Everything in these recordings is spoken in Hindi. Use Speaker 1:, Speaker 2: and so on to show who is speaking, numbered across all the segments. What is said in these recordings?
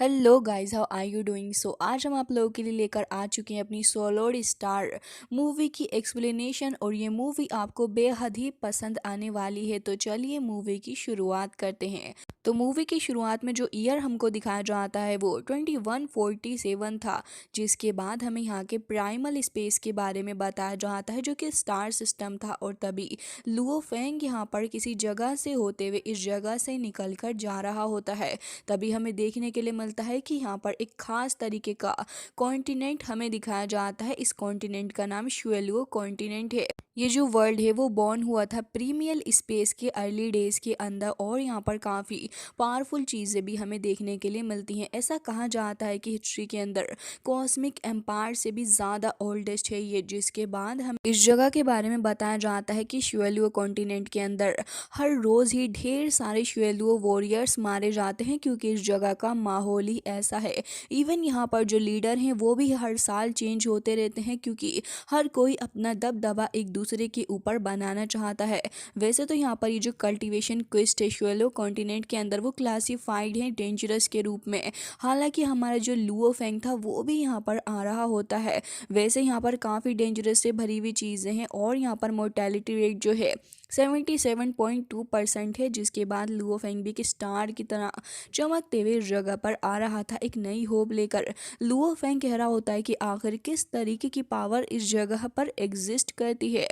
Speaker 1: Hello guys, how are you doing. आज हम आप लोगों के लिए लेकर आ चुके हैं अपनी सोलोड स्टार मूवी की एक्सप्लेनेशन। और ये मूवी आपको बेहद ही पसंद आने वाली है। तो चलिए मूवी की शुरुआत करते हैं। तो मूवी की शुरुआत में जो ईयर हमको दिखाया जाता है वो 2147 था, जिसके बाद हमें यहाँ के प्राइमल स्पेस के बारे में बताया जाता है जो कि स्टार सिस्टम था। और तभी लुओ फेंग यहाँ पर किसी जगह से होते हुए इस जगह से निकल कर जा रहा होता है। तभी हमें देखने के लिए मिलता है कि यहाँ पर एक खास तरीके का कॉन्टिनेंट हमें दिखाया जाता है। इस कॉन्टिनेंट का नाम शुएलुओ कॉन्टिनेंट है। ये जो वर्ल्ड है वो बॉर्न हुआ था प्रीमियल स्पेस के अर्ली डेज के अंदर। और यहाँ पर काफ़ी पावरफुल चीज़ें भी हमें देखने के लिए मिलती हैं। ऐसा कहा जाता है कि हिस्ट्री के अंदर कॉस्मिक एम्पायर से भी ज़्यादा ओल्डेस्ट है ये। जिसके बाद हम इस जगह के बारे में बताया जाता है कि शुएलुओ कॉन्टिनेंट के अंदर हर रोज़ ही ढेर सारे शुएलुओ वॉरियर्स मारे जाते हैं, क्योंकि इस जगह का माहौल ही ऐसा है। इवन यहाँ पर जो लीडर हैं वो भी हर साल चेंज होते रहते हैं, क्योंकि हर कोई अपना दबदबा एक दूसरे के ऊपर बनाना चाहता है। वैसे तो यहाँ पर ये जो कल्टीवेशन क्वेस्ट है शुएलुओ कॉन्टिनेंट के अंदर वो क्लासिफाइड है डेंजरस के रूप में। हालांकि हमारा जो लुओ फेंग था वो भी यहाँ पर आ रहा होता है। वैसे यहाँ पर काफ़ी डेंजरस से भरी हुई चीज़ें हैं। और यहाँ पर मोर्टेलिटी रेट जो है 77.2% है। जिसके बाद लुओ फेंग भी एक स्टार की तरह चमकते हुए इस जगह पर आ रहा था एक नई होप लेकर। लुओ फेंग कह रहा होता है कि आखिर किस तरीके की पावर इस जगह पर एग्जिस्ट करती है।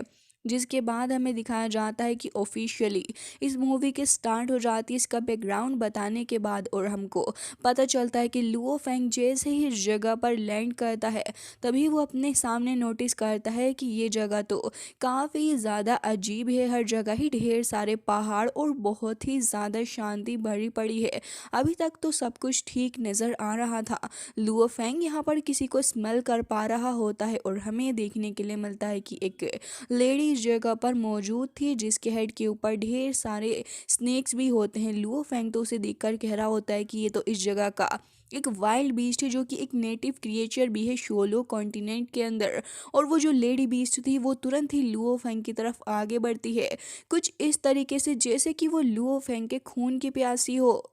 Speaker 1: जिसके बाद हमें दिखाया जाता है कि ऑफिशियली इस मूवी के स्टार्ट हो जाती है इसका बैकग्राउंड बताने के बाद। और हमको पता चलता है कि लुओ फेंग जैसे ही इस जगह पर लैंड करता है तभी वो अपने सामने नोटिस करता है कि ये जगह तो काफ़ी ज़्यादा अजीब है। हर जगह ही ढेर सारे पहाड़ और बहुत ही ज़्यादा शांति भरी पड़ी है। अभी तक तो सब कुछ ठीक नज़र आ रहा था। लुओ फेंग यहाँ पर किसी को स्मेल कर पा रहा होता है। और हमें देखने के लिए मिलता है कि एक लेडी इस जगह पर मौजूद थी जिसके हेड के ऊपर ढेर सारे स्नेक्स भी होते हैं। लुओ फेंग तो उसे देखकर कह रहा होता है कि ये तो इस जगह का एक वाइल्ड बीस्ट है, जो कि एक नेटिव क्रिएचर भी है शोलो कॉन्टिनेंट के अंदर। और वो जो लेडी बीस्ट थी वो तुरंत ही लुओ फेंग की तरफ आगे बढ़ती है, कुछ इस तरीके से जैसे कि वो लुओ फेंग के खून की प्यासी हो।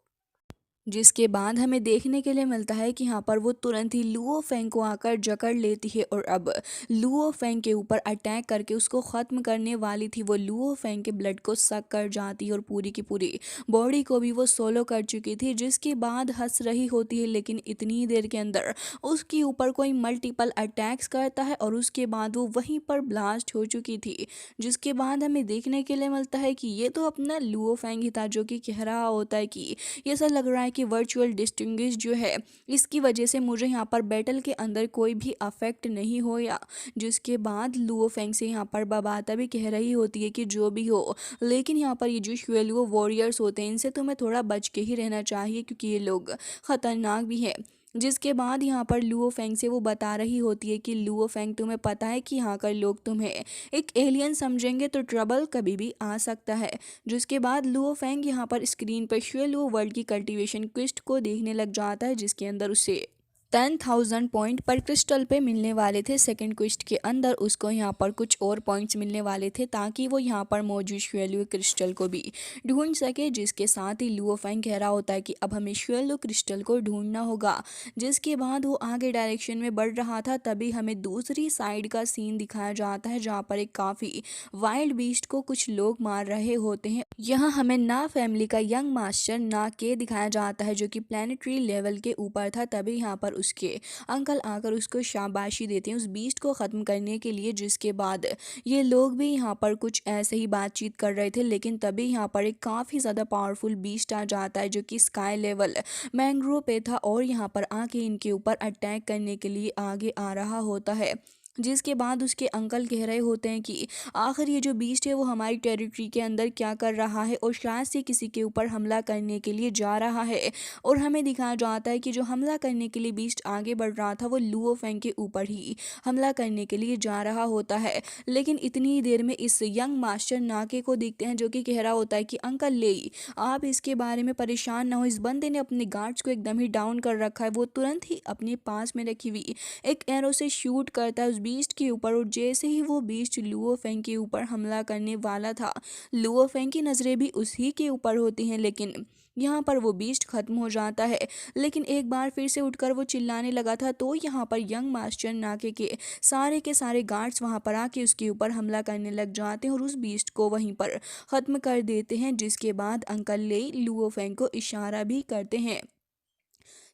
Speaker 1: जिसके बाद हमें देखने के लिए मिलता है कि यहाँ पर वो तुरंत ही लुओ फेंग को आकर जकड़ लेती है। और अब लुओ फेंग के ऊपर अटैक करके उसको ख़त्म करने वाली थी। वो लुओ फेंग के ब्लड को सक कर जाती है और पूरी की पूरी बॉडी को भी वो सोलो कर चुकी थी। जिसके बाद हंस रही होती है, लेकिन इतनी देर के अंदर उसके ऊपर कोई मल्टीपल अटैक्स करता है और उसके बाद वो वहीं पर ब्लास्ट हो चुकी थी। जिसके बाद हमें देखने के लिए मिलता है कि ये तो अपना लुओ फेंग ही था, जो कि कह रहा होता है कि ऐसा लग रहा है कि वर्चुअल डिस्टिंग्विश जो है इसकी वजह से मुझे यहाँ पर बैटल के अंदर कोई भी अफेक्ट नहीं होया। जिसके बाद लुओ फेंग से यहाँ पर बबाता भी कह रही होती है कि जो भी हो, लेकिन यहाँ पर ये जो शुएलुओ वॉरियर्स होते हैं इनसे तुम्हें थोड़ा बच के ही रहना चाहिए, क्योंकि ये लोग खतरनाक भी है। जिसके बाद यहाँ पर लुओ फेंग से वो बता रही होती है कि लुओ फेंग तुम्हें पता है कि यहाँ कर लोग तुम्हें एक एलियन समझेंगे तो ट्रबल कभी भी आ सकता है। जिसके बाद लुओ फेंग यहाँ पर स्क्रीन पर शुएलुओ वर्ल्ड की कल्टीवेशन क्विस्ट को देखने लग जाता है, जिसके अंदर उसे 10,000 पॉइंट पर क्रिस्टल पे मिलने वाले थे। सेकंड क्विस्ट के अंदर उसको यहाँ पर कुछ और पॉइंट्स मिलने वाले थे ताकि वो यहाँ पर मौजूद शुएलुओ क्रिस्टल को भी ढूंढ सके। जिसके साथ ही लुओ फेंग कह रहा होता है कि अब हमें शुएलुओ क्रिस्टल को ढूंढना होगा। जिसके बाद वो आगे डायरेक्शन में बढ़ रहा था, तभी हमें दूसरी साइड का सीन दिखाया जाता है जहाँ पर एक काफ़ी वाइल्ड बीस्ट को कुछ लोग मार रहे होते हैं। यहाँ हमें ना फैमिली का यंग मास्टर ना के दिखाया जाता है, जो कि प्लानिटरी लेवल के ऊपर था। तभी यहाँ पर उसके अंकल आकर उसको शाबाशी देते हैं उस बीस्ट को ख़त्म करने के लिए। जिसके बाद ये लोग भी यहाँ पर कुछ ऐसे ही बातचीत कर रहे थे, लेकिन तभी यहाँ पर एक काफ़ी ज़्यादा पावरफुल बीस्ट आ जाता है जो कि स्काई लेवल मैंग्रोव पे था और यहाँ पर आके इनके ऊपर अटैक करने के लिए आगे आ रहा होता है। जिसके बाद उसके अंकल कह रहे होते हैं कि आखिर ये जो बीस्ट है वो हमारी टेरिटरी के अंदर क्या कर रहा है और शायद से किसी के ऊपर हमला करने के लिए जा रहा है। और हमें दिखाया जाता है कि जो हमला करने के लिए बीस्ट आगे बढ़ रहा था वो लुओ फेंग के ऊपर ही हमला करने के लिए जा रहा होता है। लेकिन इतनी देर में इस यंग मास्टर नाके को देखते हैं, जो कि कह रहा होता है कि अंकल ले आप इसके बारे में परेशान ना हो, इस बंदे ने अपने गार्ड्स को एकदम ही डाउन कर रखा है। वो तुरंत ही अपने पास में रखी हुई एक एरो से शूट करता है उस बीस्ट के ऊपर। और जैसे ही वो बीस्ट लुओ फेंग के ऊपर हमला करने वाला था, लुओ फेंग की नज़रें भी उसी के ऊपर होती हैं, लेकिन यहाँ पर वो बीस्ट खत्म हो जाता है। लेकिन एक बार फिर से उठकर वो चिल्लाने लगा था, तो यहाँ पर यंग मास्टर नाके के सारे गार्ड्स वहाँ पर आके उसके ऊपर हमला करने लग जाते हैं और उस बीस्ट को वहीं पर ख़त्म कर देते हैं। जिसके बाद अंकल ले लुओ फेंग को इशारा भी करते हैं।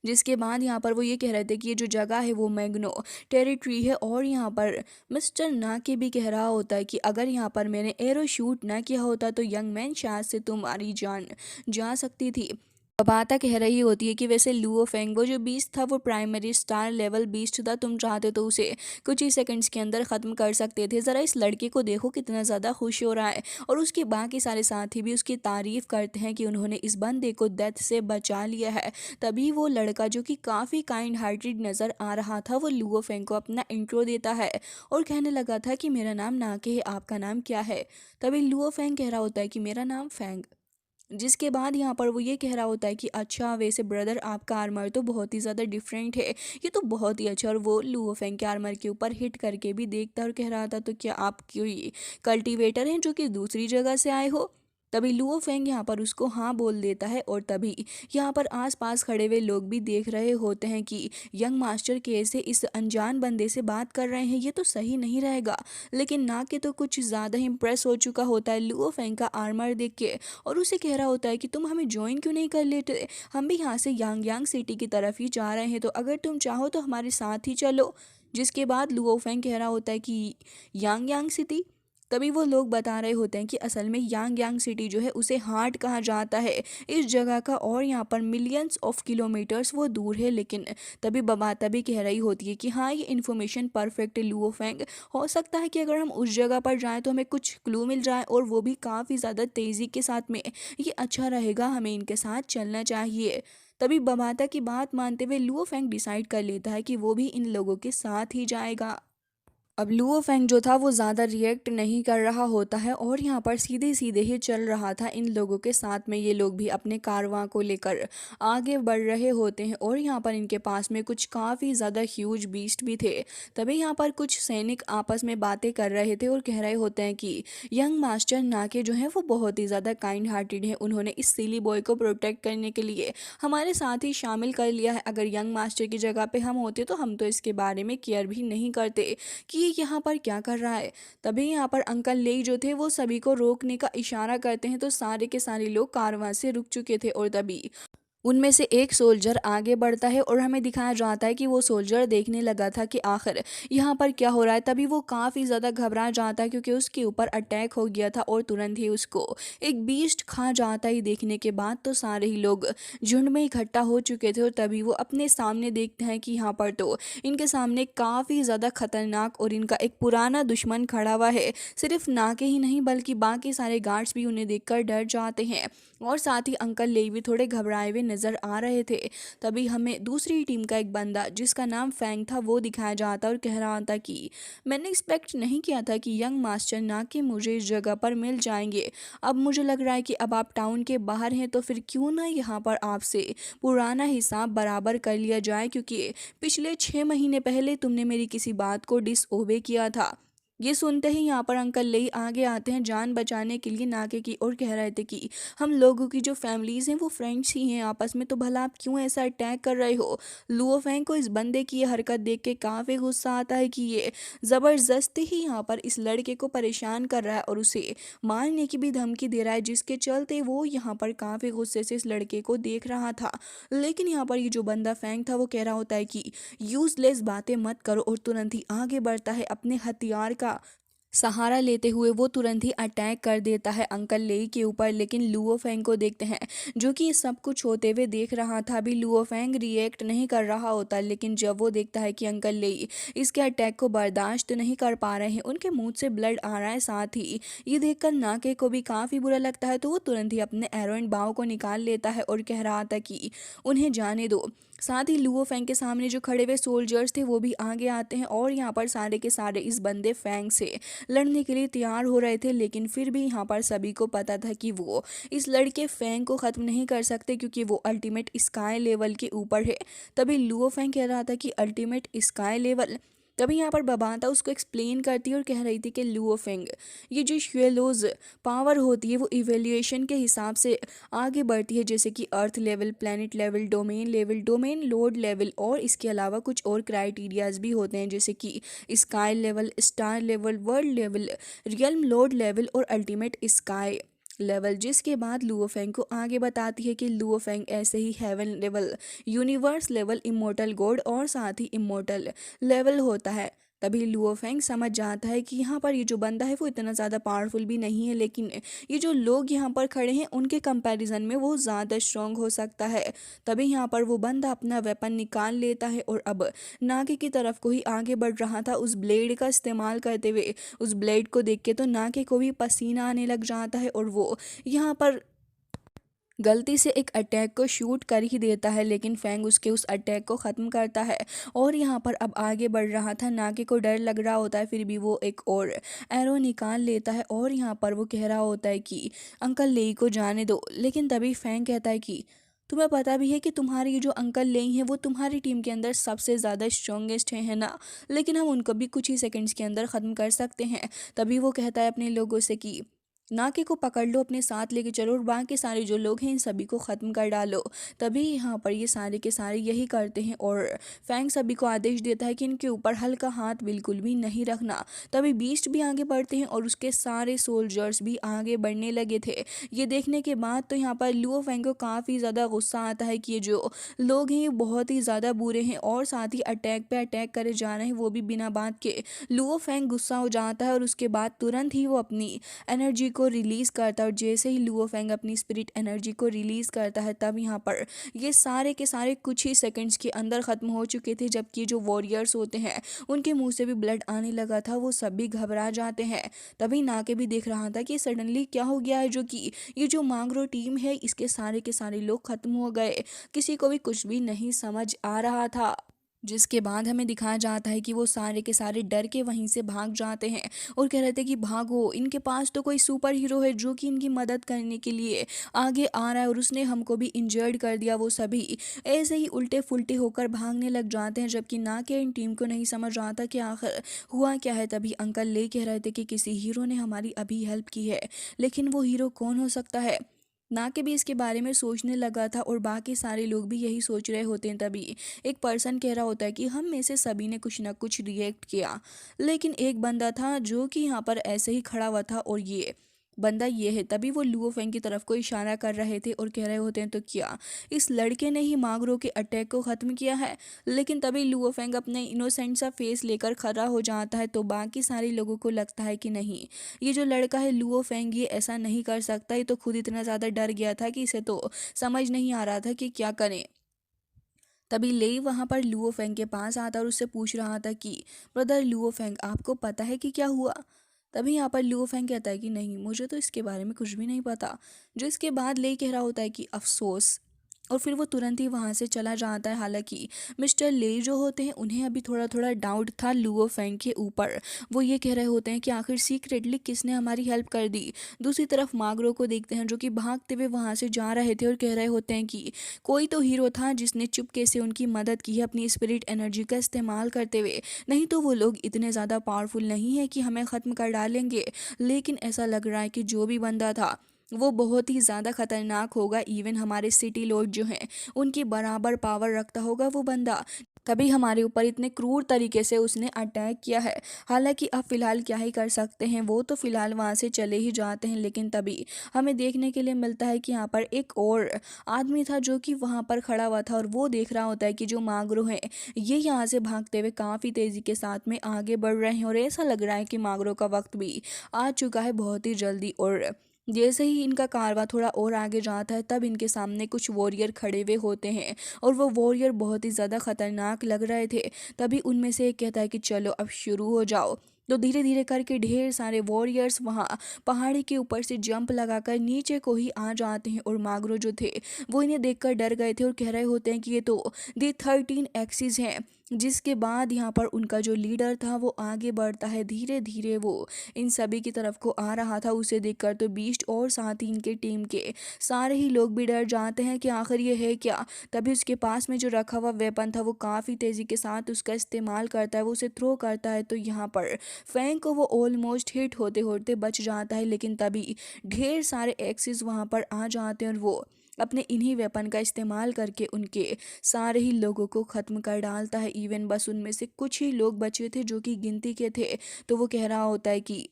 Speaker 1: जिसके बाद यहाँ पर वो ये कह रहे थे कि ये जो जगह है वो मैग्नो टेरिटरी है। और यहाँ पर मिस्टर नाके भी कह रहा होता है कि अगर यहाँ पर मैंने एरो शूट ना किया होता तो यंग मैन शायद से तुम्हारी जान जा सकती थी। बाता कह रही होती है कि वैसे लुओ फेंग वो जो बीस्ट था वो प्राइमरी स्टार लेवल बीस्ट था, तुम चाहते तो उसे कुछ ही सेकंड्स के अंदर ख़त्म कर सकते थे। ज़रा इस लड़के को देखो कितना ज़्यादा खुश हो रहा है। और उसके बाकी सारे साथी भी उसकी तारीफ़ करते हैं कि उन्होंने इस बंदे को डेथ से बचा लिया है। तभी वो लड़का जो कि काफ़ी काइंड हार्टेड नज़र आ रहा था वो लुओ फेंग को अपना इंट्रो देता है और कहने लगा था कि मेरा नाम नाके है, आपका नाम क्या है। तभी लुओ फेंग कह रहा होता है कि मेरा नाम फेंग। जिसके बाद यहाँ पर वो ये कह रहा होता है कि अच्छा वैसे ब्रदर आपका आर्मर तो बहुत ही ज़्यादा डिफरेंट है, ये तो बहुत ही अच्छा। और वो लुओ फेंग के आर्मर के ऊपर हिट करके भी देखता और कह रहा था, तो क्या आप कोई कल्टीवेटर हैं जो कि दूसरी जगह से आए हो। तभी लुओ फेंग यहाँ पर उसको हाँ बोल देता है और तभी यहाँ पर आसपास खड़े हुए लोग भी देख रहे होते हैं कि यंग मास्टर कैसे इस अनजान बंदे से बात कर रहे हैं, ये तो सही नहीं रहेगा। लेकिन नाके तो कुछ ज़्यादा ही इम्प्रेस हो चुका होता है लुओ फेंग का आर्मर देख के और उसे कह रहा होता है कि तुम हमें ज्वाइन क्यों नहीं कर लेते, हम भी यहाँ से यांग यांग सिटी की तरफ ही जा रहे हैं, तो अगर तुम चाहो तो हमारे साथ ही चलो। जिसके बाद लुओ फेंग कह रहा होता है कि यांग यांग सिटी। तभी वो लोग बता रहे होते हैं कि असल में यांग यांग सिटी जो है उसे हार्ट कहा जाता है इस जगह का, और यहाँ पर मिलियंस ऑफ किलोमीटर्स वो दूर है। लेकिन तभी बबाता भी कह रही होती है कि हाँ ये इन्फॉर्मेशन परफेक्ट है लुओ फेंग, हो सकता है कि अगर हम उस जगह पर जाएं तो हमें कुछ क्लू मिल जाए और वो भी काफ़ी ज़्यादा तेज़ी के साथ में, ये अच्छा रहेगा, हमें इनके साथ चलना चाहिए। तभी बबाता की बात मानते हुए लुओ फेंग डिसाइड कर लेता है कि वो भी इन लोगों के साथ ही जाएगा। अब लुओ फेंग जो था वो ज़्यादा रिएक्ट नहीं कर रहा होता है और यहाँ पर सीधे सीधे ही चल रहा था इन लोगों के साथ में। ये लोग भी अपने कारवां को लेकर आगे बढ़ रहे होते हैं और यहाँ पर इनके पास में कुछ काफ़ी ज़्यादा ह्यूज बीस्ट भी थे। तभी यहाँ पर कुछ सैनिक आपस में बातें कर रहे थे और कह रहे होते हैं कि यंग मास्टर नाके जो है वो बहुत ही ज़्यादा काइंड हार्टेड है, उन्होंने इस सिली बॉय को प्रोटेक्ट करने के लिए हमारे साथ ही शामिल कर लिया है। अगर यंग मास्टर की जगह पे हम होते तो हम तो इसके बारे में केयर भी नहीं करते कि ये यहाँ पर क्या कर रहा है। तभी यहाँ पर अंकल लेई जो थे वो सभी को रोकने का इशारा करते हैं, तो सारे के सारे लोग कारवां से रुक चुके थे और तभी उनमें से एक सोल्जर आगे बढ़ता है और हमें दिखाया जाता है कि वो सोल्जर देखने लगा था कि आखिर यहाँ पर क्या हो रहा है। तभी वो काफ़ी ज़्यादा घबरा जाता है क्योंकि उसके ऊपर अटैक हो गया था और तुरंत ही उसको एक बीस्ट खा जाता ही। देखने के बाद तो सारे ही लोग झुंड में इकट्ठा हो चुके थे और तभी वो अपने सामने देखते हैं कि यहाँ पर तो इनके सामने काफ़ी ज़्यादा खतरनाक और इनका एक पुराना दुश्मन खड़ा हुआ है। सिर्फ नाके ही नहीं बल्कि बाकी सारे गार्ड्स भी उन्हें देखकर डर जाते हैं और साथ ही अंकल ले भी थोड़े घबराए हुए नज़र आ रहे थे। तभी हमें दूसरी टीम का एक बंदा जिसका नाम फैंग था वो दिखाया जाता और कह रहा था कि मैंने एक्सपेक्ट नहीं किया था कि यंग मास्टर ना कि मुझे इस जगह पर मिल जाएंगे। अब मुझे लग रहा है कि अब आप टाउन के बाहर हैं, तो फिर क्यों ना यहाँ पर आपसे पुराना हिसाब बराबर कर लिया जाए, क्योंकि पिछले 6 महीने पहले तुमने मेरी किसी बात को डिसओबे किया था। ये सुनते ही यहाँ पर अंकल लेई आगे आते हैं जान बचाने के लिए नाके की और कह रहे थे कि हम लोगों की जो फैमिलीज़ हैं वो फ्रेंड्स ही हैं आपस में, तो भला आप क्यों ऐसा अटैक कर रहे हो। लुओ फेंग को इस बंदे की ये हरकत देख के काफ़ी गुस्सा आता है कि ये ज़बरदस्ती ही यहाँ पर इस लड़के को परेशान कर रहा है और उसे मारने की भी धमकी दे रहा है, जिसके चलते वो यहाँ पर काफ़ी गुस्से से इस लड़के को देख रहा था। लेकिन यहाँ पर ये जो बंदा फेंग था वो कह रहा होता है कि यूजलेस बातें मत करो और तुरंत ही आगे बढ़ता है अपने हथियार का सहारा लेते हुए। वो तुरंत ही अटैक कर देता है अंकल लेई के ऊपर। लेकिन लुओ फेंग को देखते हैं जो कि ये सब कुछ होते हुए देख रहा था। अभी लुओ फेंग रिएक्ट नहीं कर रहा होता, लेकिन जब वो देखता है कि अंकल लेई इसके अटैक को बर्दाश्त नहीं कर पा रहे हैं, उनके मुंह से ब्लड आ रहा है, साथ ही ये देखकर नाके को भी काफ़ी बुरा लगता है, तो वो तुरंत ही अपने एरो एंड बाव को निकाल लेता है और कह रहा था कि उन्हें जाने दो। साथ ही लुओ फेंग के सामने जो खड़े हुए सोल्जर्स थे वो भी आगे आते हैं और यहाँ पर सारे के सारे इस बंदे फेंग से लड़ने के लिए तैयार हो रहे थे। लेकिन फिर भी यहाँ पर सभी को पता था कि वो इस लड़के फेंग को ख़त्म नहीं कर सकते, क्योंकि वो अल्टीमेट स्काई लेवल के ऊपर है। तभी लुओ फेंग कह रहा था कि अल्टीमेट स्काई लेवल। तभी यहाँ पर बबाता उसको एक्सप्लेन करती है और कह रही थी कि लुओ फेंग, ये जो श्वेलोज पावर होती है वो इवेल्युएशन के हिसाब से आगे बढ़ती है, जैसे कि earth level, planet level, domain load level, और इसके अलावा कुछ और क्राइटेरियाज भी होते हैं, जैसे कि sky level, star level, world level, realm load level और अल्टीमेट स्काई लेवल। जिसके बाद लुओ फेंग को आगे बताती है कि लुओ फेंग ऐसे ही heaven level, universe level, immortal god और साथ ही इमोर्टल लेवल होता है। तभी लुओ फेंग समझ जाता है कि यहाँ पर ये जो बंदा है वो इतना ज़्यादा पावरफुल भी नहीं है, लेकिन ये जो लोग यहाँ पर खड़े हैं उनके कंपैरिजन में वो ज़्यादा स्ट्रांग हो सकता है। तभी यहाँ पर वो बंदा अपना वेपन निकाल लेता है और अब नाके की तरफ को ही आगे बढ़ रहा था उस ब्लेड का इस्तेमाल करते हुए। उस ब्लेड को देख के तो नाके को भी पसीना आने लग जाता है और वो यहाँ पर गलती से एक अटैक को शूट कर ही देता है, लेकिन फैंग उसके उस अटैक को ख़त्म करता है और यहाँ पर अब आगे बढ़ रहा था। नाके को डर लग रहा होता है, फिर भी वो एक और एरो निकाल लेता है और यहाँ पर वो कह रहा होता है कि अंकल लेई को जाने दो। लेकिन तभी फैंग कहता है कि तुम्हें पता भी है कि तुम्हारे ये जो अंकल लेई हैं वो तुम्हारी टीम के अंदर सबसे ज़्यादा स्ट्रॉन्गेस्ट हैं, है ना, लेकिन हम उनको भी कुछ ही सेकंड्स के अंदर ख़त्म कर सकते हैं। तभी वो कहता है अपने लोगों से कि नाके को पकड़ लो, अपने साथ लेके चलो और बाकी सारे जो लोग हैं इन सभी को ख़त्म कर डालो। तभी यहाँ पर ये सारे के सारे यही करते हैं और फैंग सभी को आदेश देता है कि इनके ऊपर हल्का हाथ बिल्कुल भी नहीं रखना। तभी बीस्ट भी आगे बढ़ते हैं और उसके सारे सोल्जर्स भी आगे बढ़ने लगे थे। ये देखने के बाद तो यहाँ पर लुओ फैंग को काफ़ी ज़्यादा गुस्सा आता है कि ये जो लोग हैं ये बहुत ही ज़्यादा बुरे हैं और साथ ही अटैक पे अटैक करे जा रहे हैं, वो भी बिना बात के। लुओ फैंग गुस्सा हो जाता है और उसके बाद तुरंत ही वो अपनी एनर्जी को रिलीज़ करता है और जैसे ही लुओ फैंग अपनी स्पिरिट एनर्जी को रिलीज़ करता है तब यहाँ पर ये सारे के सारे कुछ ही सेकंड्स के अंदर ख़त्म हो चुके थे। जबकि जो वॉरियर्स होते हैं उनके मुंह से भी ब्लड आने लगा था, वो सब भी घबरा जाते हैं। तभी नाके भी देख रहा था कि सडनली क्या हो गया है, जो कि ये जो मांगरो टीम है इसके सारे के सारे लोग ख़त्म हो गए। किसी को भी कुछ भी नहीं समझ आ रहा था। जिसके बाद हमें दिखाया जाता है कि वो सारे के सारे डर के वहीं से भाग जाते हैं और कह रहे थे कि भागो, इनके पास तो कोई सुपर हीरो है जो कि इनकी मदद करने के लिए आगे आ रहा है और उसने हमको भी इंजर्ड कर दिया। वो सभी ऐसे ही उल्टे फुल्टे होकर भागने लग जाते हैं, जबकि ना के इन टीम को नहीं समझ आता कि आखिर हुआ क्या है। तभी अंकल ले कह रहे थे कि किसी हीरो ने हमारी अभी हेल्प की है, लेकिन वो हीरो कौन हो सकता है। ना के भी इसके बारे में सोचने लगा था और बाकी सारे लोग भी यही सोच रहे होते हैं। तभी एक पर्सन कह रहा होता है कि हम में से सभी ने कुछ ना कुछ रिएक्ट किया, लेकिन एक बंदा था जो कि यहाँ पर ऐसे ही खड़ा हुआ था और ये बंदा ये है। तभी वो लुओ फेंग की तरफ को इशारा कर रहे थे और कह रहे होते हैं तो क्या इस लड़के ने ही मागरो के अटैक को ख़त्म किया है। लेकिन तभी लुओ फेंग अपने इनोसेंट सा फेस लेकर खड़ा हो जाता है, तो बाकी सारे लोगों को लगता है कि नहीं, ये जो लड़का है लुओ फेंग ये ऐसा नहीं कर सकता। ये तो खुद इतना ज़्यादा डर गया था कि इसे तो समझ नहीं आ रहा था कि क्या करें। तभी लेई वहाँ पर लुओ फेंग के पास आता और उससे पूछ रहा था कि ब्रदर लुओ फेंग, आपको पता है कि क्या हुआ। तभी यहाँ पर लुओ फेंग कहता है कि नहीं, मुझे तो इसके बारे में कुछ भी नहीं पता। जिसके बाद लेई कह रहा होता है कि अफसोस, और फिर वो तुरंत ही वहाँ से चला जाता है। हालांकि मिस्टर ले जो होते हैं उन्हें अभी थोड़ा थोड़ा डाउट था लुओ फेंग के ऊपर। वो ये कह रहे होते हैं कि आखिर सीक्रेटली किसने हमारी हेल्प कर दी। दूसरी तरफ मागरो को देखते हैं जो कि भागते हुए वहाँ से जा रहे थे और कह रहे होते हैं कि कोई तो हीरो था जिसने चुपके से उनकी मदद की है अपनी स्पिरिट एनर्जी का इस्तेमाल करते हुए, नहीं तो वो लोग इतने ज़्यादा पावरफुल नहीं है कि हमें ख़त्म कर डालेंगे। लेकिन ऐसा लग रहा है कि जो भी बंदा था वो बहुत ही ज़्यादा खतरनाक होगा, इवन हमारे सिटी लॉर्ड जो हैं उनकी बराबर पावर रखता होगा वो बंदा, तभी हमारे ऊपर इतने क्रूर तरीके से उसने अटैक किया है। हालांकि अब फ़िलहाल क्या ही कर सकते हैं, वो तो फ़िलहाल वहाँ से चले ही जाते हैं। लेकिन तभी हमें देखने के लिए मिलता है कि यहाँ पर एक और आदमी था जो कि वहाँ पर खड़ा हुआ था और वो देख रहा होता है कि जो मागरो हैं ये यहाँ से भागते हुए काफ़ी तेज़ी के साथ में आगे बढ़ रहे हैं और ऐसा लग रहा है कि मागरो का वक्त भी आ चुका है बहुत ही जल्दी। और जैसे ही इनका कारवां थोड़ा और आगे जाता है तब इनके सामने कुछ वॉरियर खड़े हुए होते हैं और वो वॉरियर बहुत ही ज़्यादा खतरनाक लग रहे थे। तभी उनमें से एक कहता है कि चलो अब शुरू हो जाओ। तो धीरे धीरे करके ढेर सारे वॉरियर्स वहाँ पहाड़ी के ऊपर से जंप लगाकर नीचे को ही आ जाते हैं और मागरो जो थे वो इन्हें देखकर डर गए थे और कह रहे होते हैं कि ये तो दी 13 एक्सिस हैं, जिसके बाद यहाँ पर उनका जो लीडर था वो आगे बढ़ता है, धीरे धीरे वो इन सभी की तरफ को आ रहा था। उसे देखकर तो बीस्ट और साथ ही इनके टीम के सारे ही लोग भी डर जाते हैं कि आखिर ये है क्या। तभी उसके पास में जो रखा हुआ वेपन था वो काफ़ी तेज़ी के साथ उसका इस्तेमाल करता है, वो उसे थ्रो करता है। तो यहाँ पर फैंक को वो ऑलमोस्ट हिट होते होते बच जाता है, लेकिन तभी ढेर सारे एक्सिस वहाँ पर आ जाते हैं और वो अपने इन्हीं वेपन का इस्तेमाल करके उनके सारे ही लोगों को ख़त्म कर डालता है। इवन बस उनमें से कुछ ही लोग बचे थे जो कि गिनती के थे। तो वो कह रहा होता है कि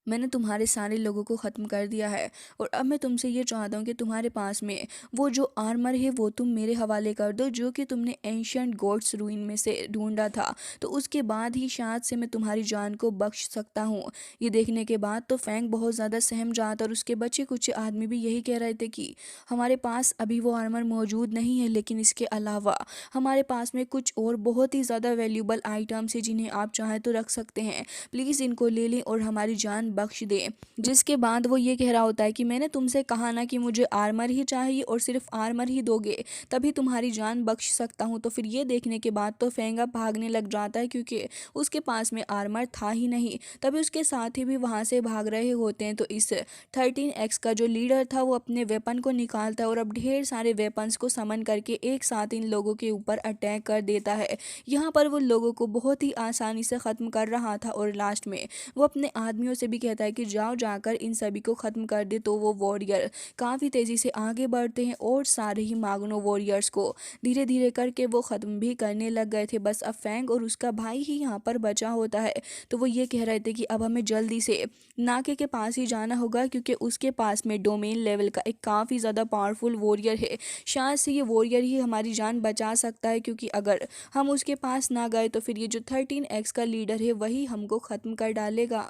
Speaker 1: मैंने तुम्हारे सारे लोगों को ख़त्म कर दिया है और अब मैं तुमसे ये चाहता हूँ कि तुम्हारे पास में वो जो आर्मर है वो तुम मेरे हवाले कर दो, जो कि तुमने एंशियंट गॉड्स रूइन में से ढूंढा था। तो उसके बाद ही शायद से मैं तुम्हारी जान को बख्श सकता हूँ। ये देखने के बाद तो फैंग बहुत ज़्यादा सहम जाता और उसके बच्चे कुछ आदमी भी यही कह रहे थे कि हमारे पास अभी वो आर्मर मौजूद नहीं है, लेकिन इसके अलावा हमारे पास में कुछ और बहुत ही ज़्यादा वैल्यूबल आइटम्स है जिन्हें आप चाहें तो रख सकते हैं। प्लीज़ इनको ले लें और हमारी जान बख्श दें। जिसके बाद वो ये कह रहा होता है कि मैंने तुमसे कहा ना कि मुझे आर्मर ही चाहिए और सिर्फ आर्मर ही दोगे तभी तुम्हारी जान बख्श सकता हूँ। तो फिर ये देखने के बाद तो फेंगा भागने लग जाता है, क्योंकि उसके पास में आर्मर था ही नहीं। तभी उसके साथी भी वहाँ से भाग रहे होते हैं। तो इस 13X का जो लीडर था वो अपने वेपन को निकालता है और अब ढेर सारे वेपन्स को समन करके एक साथ इन लोगों के ऊपर अटैक कर देता है। यहाँ पर वो लोगों को बहुत ही आसानी से ख़त्म कर रहा था और लास्ट में वो अपने आदमियों से भी कहता है कि जाओ जाकर इन सभी को ख़त्म कर दे। तो वो वॉरियर काफ़ी तेज़ी से आगे बढ़ते हैं और सारे ही माग्नो वॉरियर्स को धीरे धीरे करके वो ख़त्म भी करने लग गए थे। बस अब फैंग और उसका भाई ही यहाँ पर बचा होता है। तो वो ये कह रहे थे कि अब हमें जल्दी से नाके के पास ही जाना होगा, क्योंकि उसके पास में डोमेन लेवल का एक काफ़ी ज़्यादा पावरफुल वॉरियर है। शायद से ये वॉरियर ही हमारी जान बचा सकता है, क्योंकि अगर हम उसके पास ना गए तो फिर ये जो 13X का लीडर है वही हमको ख़त्म कर डालेगा।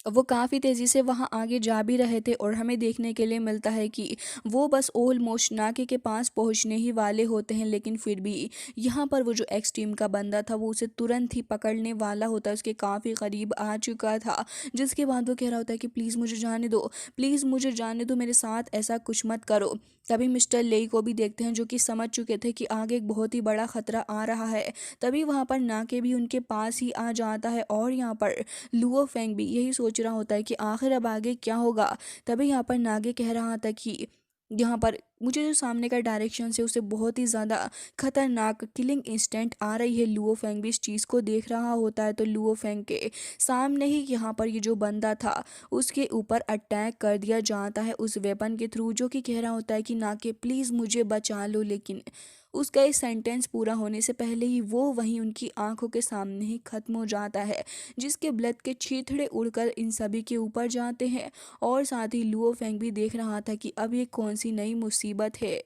Speaker 1: वो काफ़ी तेज़ी से वहाँ आगे जा भी रहे थे और हमें देखने के लिए मिलता है कि वो बस ऑलमोस्ट नाके के पास पहुँचने ही वाले होते हैं, लेकिन फिर भी यहाँ पर वो जो एक्स टीम का बंदा था वो उसे तुरंत ही पकड़ने वाला होता है, उसके काफ़ी करीब आ चुका था। जिसके बाद वो कह रहा होता है कि प्लीज़ मुझे जाने दो, प्लीज़ मुझे जाने दो, मेरे साथ ऐसा कुछ मत करो। तभी मिस्टर लेई को भी देखते हैं जो कि समझ चुके थे कि आगे एक बहुत ही बड़ा खतरा आ रहा है। तभी वहाँ पर नाके भी उनके पास ही आ जाता है और यहाँ पर लुओ फेंग भी यही सोच रहा होता है कि आखिर अब आगे क्या होगा। तभी यहाँ पर नागे कह रहा था कि यहाँ पर मुझे जो सामने का डायरेक्शन है उसे बहुत ही ज़्यादा खतरनाक किलिंग इंस्टेंट आ रही है। लुओ फेंग भी इस चीज़ को देख रहा होता है। तो लुओ फेंग के सामने ही यहाँ पर ये जो बंदा था उसके ऊपर अटैक कर दिया जाता है उस वेपन के थ्रू, जो कि कह रहा होता है कि नाके प्लीज़ मुझे बचा लो। लेकिन उसका इस सेंटेंस पूरा होने से पहले ही वो वहीं उनकी आंखों के सामने ही खत्म हो जाता है, जिसके ब्लड के छींथड़े उड़कर इन सभी के ऊपर जाते हैं। और साथ ही लुओ फेंग भी देख रहा था कि अब ये कौन सी नई मुसीबत है।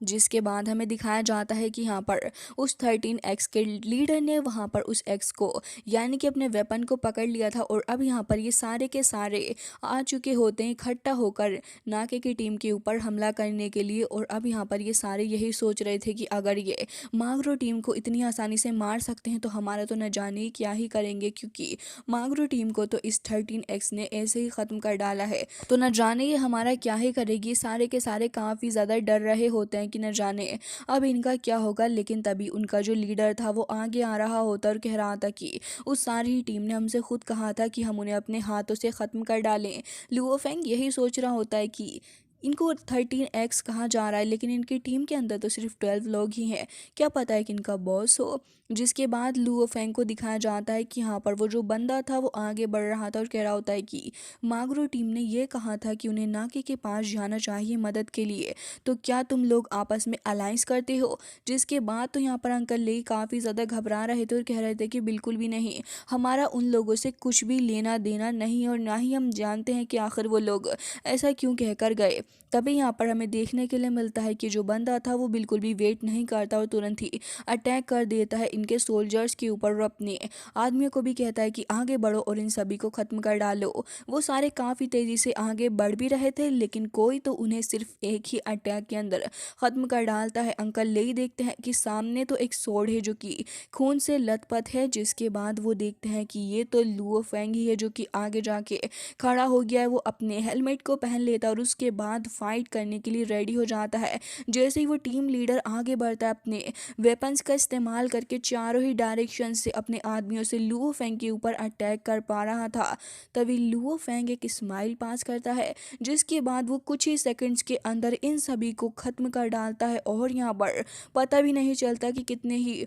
Speaker 1: जिसके बाद हमें दिखाया जाता है कि यहाँ पर उस 13X के लीडर ने वहाँ पर उस एक्स को यानी कि अपने वेपन को पकड़ लिया था और अब यहाँ पर ये सारे के सारे आ चुके होते हैं इकट्ठा होकर नाके की टीम के ऊपर हमला करने के लिए। और अब यहाँ पर ये सारे यही सोच रहे थे कि अगर ये मागरो टीम को इतनी आसानी से मार सकते हैं तो हमारा तो न जाने ही क्या ही करेंगे, क्योंकि मागरो टीम को तो इस 13X ने ऐसे ही ख़त्म कर डाला है। तो न जाने ये हमारा क्या ही करेगी। सारे के सारे काफ़ी ज़्यादा डर रहे होते हैं कि न जाने अब इनका क्या होगा। लेकिन तभी उनका जो लीडर था वो आगे आ रहा होता और कह रहा था कि उस सारी टीम ने हमसे खुद कहा था कि हम उन्हें अपने हाथों से ख़त्म कर डालें। लुओ फेंग यही सोच रहा होता है कि इनको 13X कहा जा रहा है, लेकिन इनकी टीम के अंदर तो सिर्फ 12 लोग ही हैं, क्या पता है कि इनका बॉस हो। जिसके बाद लुओ फेंग को दिखाया जाता है कि यहाँ पर वो जो बंदा था वो आगे बढ़ रहा था और कह रहा होता है कि मागरो टीम ने ये कहा था कि उन्हें नाके के पास जाना चाहिए मदद के लिए, तो क्या तुम लोग आपस में अलायंस करते हो। जिसके बाद तो यहाँ पर अंकल ले काफ़ी ज़्यादा घबरा रहे थे और कह रहे थे कि बिल्कुल भी नहीं, हमारा उन लोगों से कुछ भी लेना देना नहीं और ना ही हम जानते हैं कि आखिर वो लोग ऐसा क्यों कहकर गए। तभी यहाँ पर हमें देखने के लिए मिलता है कि जो बंदा था वो बिल्कुल भी वेट नहीं करता और तुरंत ही अटैक कर देता है इनके सोल्जर्स के ऊपर और अपने आदमियों को भी कहता है कि आगे बढ़ो और इन सभी को ख़त्म कर डालो। वो सारे काफ़ी तेज़ी से आगे बढ़ भी रहे थे, लेकिन कोई तो उन्हें सिर्फ एक ही अटैक के अंदर ख़त्म कर डालता है। अंकल ले ही देखते हैं कि सामने तो एक सोर्ड है जो कि खून से लथपथ है। जिसके बाद वो देखते हैं कि ये तो लुओ फेंग ही है जो कि आगे जाके खड़ा हो गया है। वो अपने हेलमेट को पहन लेता और उसके बाद साथ फाइट करने के लिए रेडी हो जाता है। जैसे ही वो टीम लीडर आगे बढ़ता है अपने वेपन्स का इस्तेमाल करके चारों ही डायरेक्शन से अपने आदमियों से लुओ फेंग के ऊपर अटैक कर पा रहा था, तभी लुओ फेंग एक स्माइल पास करता है, जिसके बाद वो कुछ ही सेकंड्स के अंदर इन सभी को खत्म कर डालता है। और यहाँ पर पता भी नहीं चलता कि कितने ही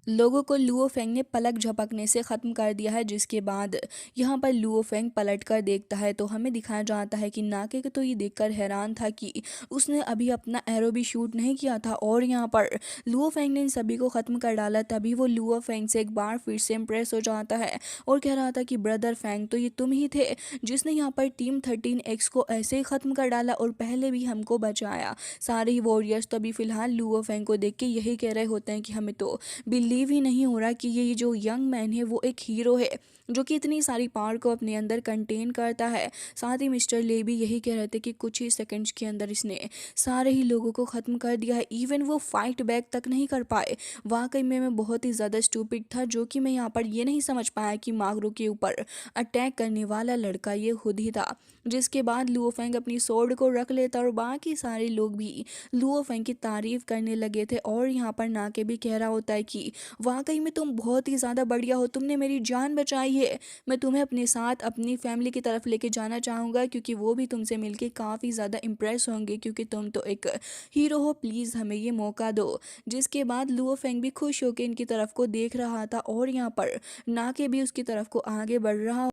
Speaker 1: लोगों को लुओ फेंग ने पलक झपकने से ख़त्म कर दिया है। जिसके बाद यहाँ पर लुओ फेंग पलट कर देखता है तो हमें दिखाया जाता है कि नाके को तो ये देखकर हैरान था कि उसने अभी अपना एरो भी शूट नहीं किया था और यहाँ पर लुओ फेंग ने इन सभी को ख़त्म कर डाला। तभी वो लुओ फेंग से एक बार फिर से इम्प्रेस हो जाता है और कह रहा था कि ब्रदर फेंग, तो ये तुम ही थे जिसने यहाँ पर टीम 13X को ऐसे ही ख़त्म कर डाला और पहले भी हमको बचाया। सारे ही वॉरियर्स तो अभी फ़िलहाल लुओ फेंग को देख के यही कह रहे होते हैं कि हमें तो बिलीव ही नहीं हो रहा कि ये जो यंग मैन है वो एक हीरो है जो कि इतनी सारी पावर को अपने अंदर कंटेन करता है। साथ ही मिस्टर ले भी यही कह रहे थे कि कुछ ही सेकंड्स के अंदर इसने सारे ही लोगों को ख़त्म कर दिया है, इवन वो फाइट बैक तक नहीं कर पाए। वाकई में मैं बहुत ही ज़्यादा स्टूपिड था, जो कि मैं यहाँ पर ये नहीं समझ पाया कि मागरो के ऊपर अटैक करने वाला लड़का ये खुद ही था। जिसके बाद लुओ फेंग अपनी सोर्ड को रख लेता और बाकी सारे लोग भी लुओ फेंग की तारीफ करने लगे थे। और यहाँ पर नाके भी कह रहा होता है कि वाकई में तुम बहुत ही ज़्यादा बढ़िया हो, तुमने मेरी जान बचाई है। मैं तुम्हें अपने साथ अपनी फैमिली की तरफ लेके जाना चाहूँगा क्योंकि वो भी तुमसे मिलके काफ़ी ज़्यादा इम्प्रेस होंगे क्योंकि तुम तो एक हीरो हो, प्लीज़ हमें ये मौका दो। जिसके बाद लुओ फेंग भी खुश होकर इनकी तरफ को देख रहा था और यहाँ पर नाके भी उसकी तरफ को आगे बढ़ रहा।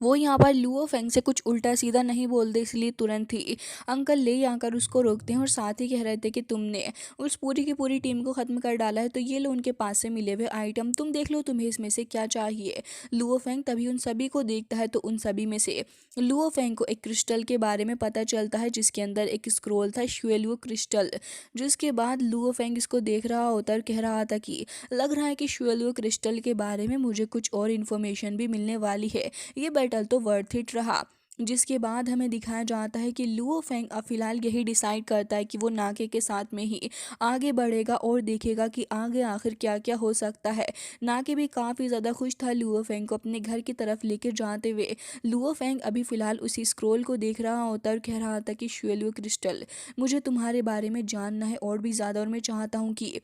Speaker 1: वो यहाँ पर लुओ फेंग से कुछ उल्टा सीधा नहीं बोलते, इसलिए तुरंत ही अंकल ले आकर उसको रोकते हैं और साथ ही कह रहे थे कि तुमने उस पूरी की पूरी टीम को ख़त्म कर डाला है, तो ये लो उनके पास से मिले हुए आइटम, तुम देख लो तुम्हें इसमें से क्या चाहिए। लुओ फेंग तभी उन सभी को देखता है तो उन सभी में से लुओ फेंग को एक क्रिस्टल के बारे में पता चलता है जिसके अंदर एक स्क्रोल था, शुएलुओ क्रिस्टल। जिसके बाद लुओ फेंग इसको देख रहा होता और कह रहा था कि लग रहा है कि शुएलुओ क्रिस्टल के बारे में मुझे कुछ और इन्फॉर्मेशन भी मिलने वाली है, ये बैटल तो वर्थ इट रहा। जिसके बाद हमें दिखाया जाता है कि लुओ फेंग अब फिलहाल यही डिसाइड करता है कि वो नाके के साथ में ही आगे बढ़ेगा और देखेगा कि आगे आखिर क्या क्या हो सकता है। नाके भी काफ़ी ज़्यादा खुश था लुओ फेंग को अपने घर की तरफ लेकर जाते हुए। लुओ फेंग अभी फ़िलहाल उसी स्क्रोल को देख रहा होता और कह रहा था कि शुएलुओ क्रिस्टल, मुझे तुम्हारे बारे में जानना है और भी ज़्यादा, और मैं चाहता हूँ कि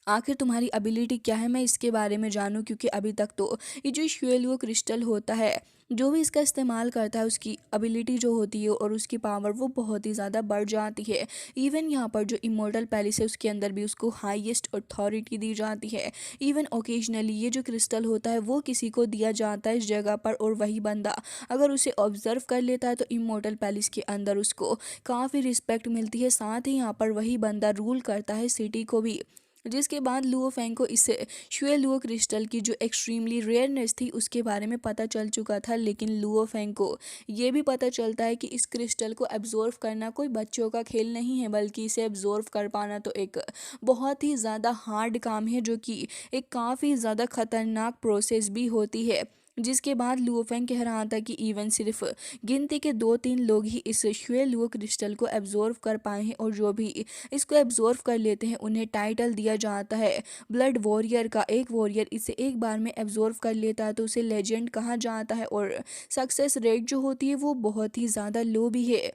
Speaker 1: आखिर तुम्हारी एबिलिटी क्या है, मैं इसके बारे में जानूं क्योंकि अभी तक तो ये जो शुएलुओ क्रिस्टल होता है, जो भी इसका इस्तेमाल करता है उसकी एबिलिटी जो होती है और उसकी पावर वो बहुत ही ज़्यादा बढ़ जाती है। इवन यहाँ पर जो इमोर्टल पैलेस है उसके अंदर भी उसको हाईएस्ट अथॉरिटी दी जाती है। इवन ओकेजनली ये जो क्रिस्टल होता है वो किसी को दिया जाता है इस जगह पर, और वही बंदा अगर उसे ऑब्जर्व कर लेता है तो इमोर्टल पैलेस के अंदर उसको काफ़ी रिस्पेक्ट मिलती है। साथ ही यहाँ पर वही बंदा रूल करता है सिटी को भी। जिसके बाद लुओ फेंग को इस शुएलुओ क्रिस्टल की जो एक्सट्रीमली रेयरनेस थी उसके बारे में पता चल चुका था, लेकिन लुओ फेंग को ये भी पता चलता है कि इस क्रिस्टल को एब्जॉर्व करना कोई बच्चों का खेल नहीं है, बल्कि इसे एब्जॉर्व कर पाना तो एक बहुत ही ज़्यादा हार्ड काम है, जो कि एक काफ़ी ज़्यादा ख़तरनाक प्रोसेस भी होती है। जिसके बाद लुओ फेंग कह रहा था कि इवन सिर्फ गिनती के 2-3 लोग ही इस शुएलुओ क्रिस्टल को एब्जॉर्व कर पाए हैं, और जो भी इसको एब्जॉर्व कर लेते हैं उन्हें टाइटल दिया जाता है ब्लड वॉरियर का। एक वॉरियर इसे एक बार में एब्जॉर्व कर लेता है तो उसे लेजेंड कहा जाता है, और सक्सेस रेट जो होती है वो बहुत ही ज़्यादा लो भी है।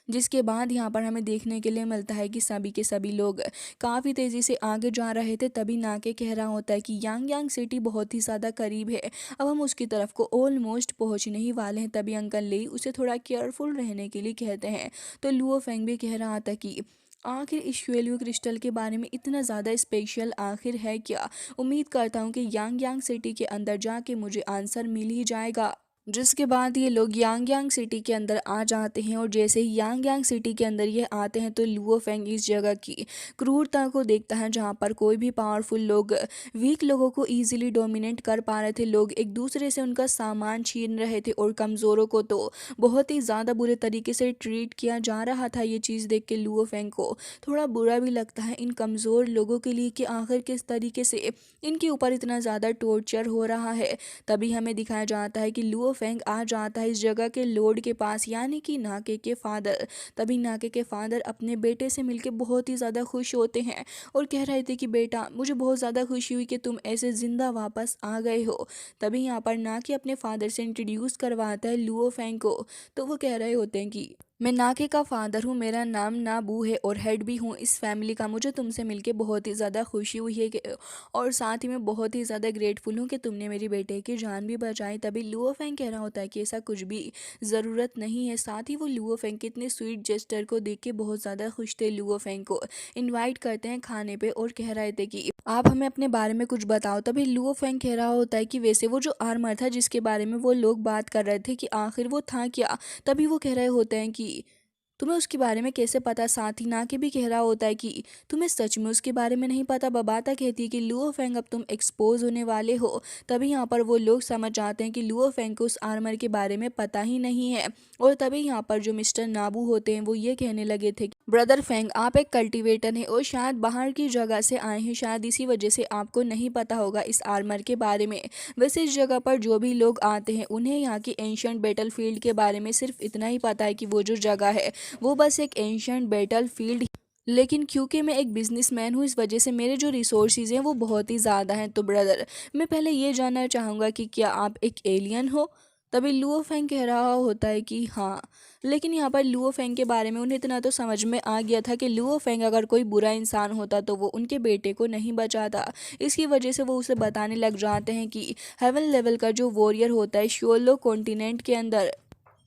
Speaker 1: जिसके बाद यहाँ पर हमें देखने के लिए मिलता है कि सभी के सभी लोग काफ़ी तेज़ी से आगे जा रहे थे, तभी नाके कह रहा होता है कि यांग यांग सिटी बहुत ही ज़्यादा करीब है, अब हम उसकी तरफ को ऑलमोस्ट पहुँचने ही वाले हैं। तभी अंकल ले उसे थोड़ा केयरफुल रहने के लिए कहते हैं। तो लुओ फेंग भी कह रहा था कि आखिर इस शुएलुओ क्रिस्टल के बारे में इतना ज़्यादा स्पेशल आखिर है क्या। उम्मीद करता हूँ कि यांग यांग सिटी के अंदर जाके मुझे आंसर मिल ही जाएगा। जिसके बाद ये लोग यांग यांग सिटी के अंदर आ जाते हैं, और जैसे ही यांग यांग सिटी के अंदर ये आते हैं तो लुओ फेंग इस जगह की क्रूरता को देखता है, जहाँ पर कोई भी पावरफुल लोग वीक लोगों को इजीली डोमिनेट कर पा रहे थे। लोग एक दूसरे से उनका सामान छीन रहे थे और कमज़ोरों को तो बहुत ही ज़्यादा बुरे तरीके से ट्रीट किया जा रहा था। ये चीज़ देख के लुओ फेंग को थोड़ा बुरा भी लगता है इन कमज़ोर लोगों के लिए कि आखिर किस तरीके से इनके ऊपर इतना ज़्यादा टॉर्चर हो रहा है। तभी हमें दिखाया जाता है कि लुओ फेंग आ जाता है इस जगह के लॉर्ड के पास, यानी कि नाके के फादर। तभी नाके के फादर अपने बेटे से मिलकर बहुत ही ज़्यादा खुश होते हैं और कह रहे थे कि बेटा, मुझे बहुत ज़्यादा खुशी हुई कि तुम ऐसे ज़िंदा वापस आ गए हो। तभी यहाँ पर नाके अपने फादर से इंट्रोड्यूस करवाता है लुओ फेंग को। तो वो कह रहे होते हैं कि मैं नाके का फादर हूँ, मेरा नाम नाबू है और हेड भी हूँ इस फैमिली का। मुझे तुमसे मिलके बहुत ही ज़्यादा खुशी हुई है और साथ ही मैं बहुत ही ज़्यादा ग्रेटफुल हूँ कि तुमने मेरी बेटे की जान भी बचाई। तभी लुओ फेंग कह रहा होता है कि ऐसा कुछ भी ज़रूरत नहीं है। साथ ही वो लुओ फेंग के इतने स्वीट जेस्टर को देख के बहुत ज़्यादा खुश थे। लुओ फेंग को इन्वाइट करते हैं खाने पे और कह रहे थे कि आप हमें अपने बारे में कुछ बताओ। तभी लुओ फेंग कह रहा होता है कि वैसे वो जो आर्मर था जिसके बारे में वो लोग बात कर रहे थे कि आखिर वो था क्या। तभी वो कह रहे होते हैं कि तुम्हें उसके बारे में कैसे पता। साथ ही नाके भी कह रहा होता है कि तुम्हें सच में उसके बारे में नहीं पता। बबाता कहती है कि लुओ फेंग अब तुम एक्सपोज होने वाले हो। तभी यहाँ पर वो लोग समझ जाते हैं कि लुओ फेंग को उस आर्मर के बारे में पता ही नहीं है। और तभी यहाँ पर जो मिस्टर नाबू होते हैं वो ये कहने लगे थे कि ब्रदर फेंग, आप एक कल्टीवेटर हैं और शायद बाहर की जगह से आए हैं, शायद इसी वजह से आपको नहीं पता होगा इस आर्मर के बारे में। वैसे इस जगह पर जो भी लोग आते हैं उन्हें यहाँ की एंशिएंट बैटल फील्ड के बारे में सिर्फ इतना ही पता है कि वो जो जगह है वो बस एक एंशिएंट बैटल फील्ड। लेकिन क्योंकि मैं एक बिजनेसमैन हूँ इस वजह से मेरे जो रिसोर्सेज हैं वो बहुत ही ज़्यादा हैं। तो ब्रदर, मैं पहले ये जानना चाहूँगा कि क्या आप एक एलियन हो। तभी लुओ फेंग कह रहा होता है कि हाँ। लेकिन यहाँ पर लुओ फेंग के बारे में उन्हें इतना तो समझ में आ गया था कि लुओ फेंग अगर कोई बुरा इंसान होता तो वो उनके बेटे को नहीं बचाता। इसकी वजह से वो उसे बताने लग जाते हैं कि हेवन लेवल का जो वॉरियर होता है श्योलो कॉन्टिनेंट के अंदर,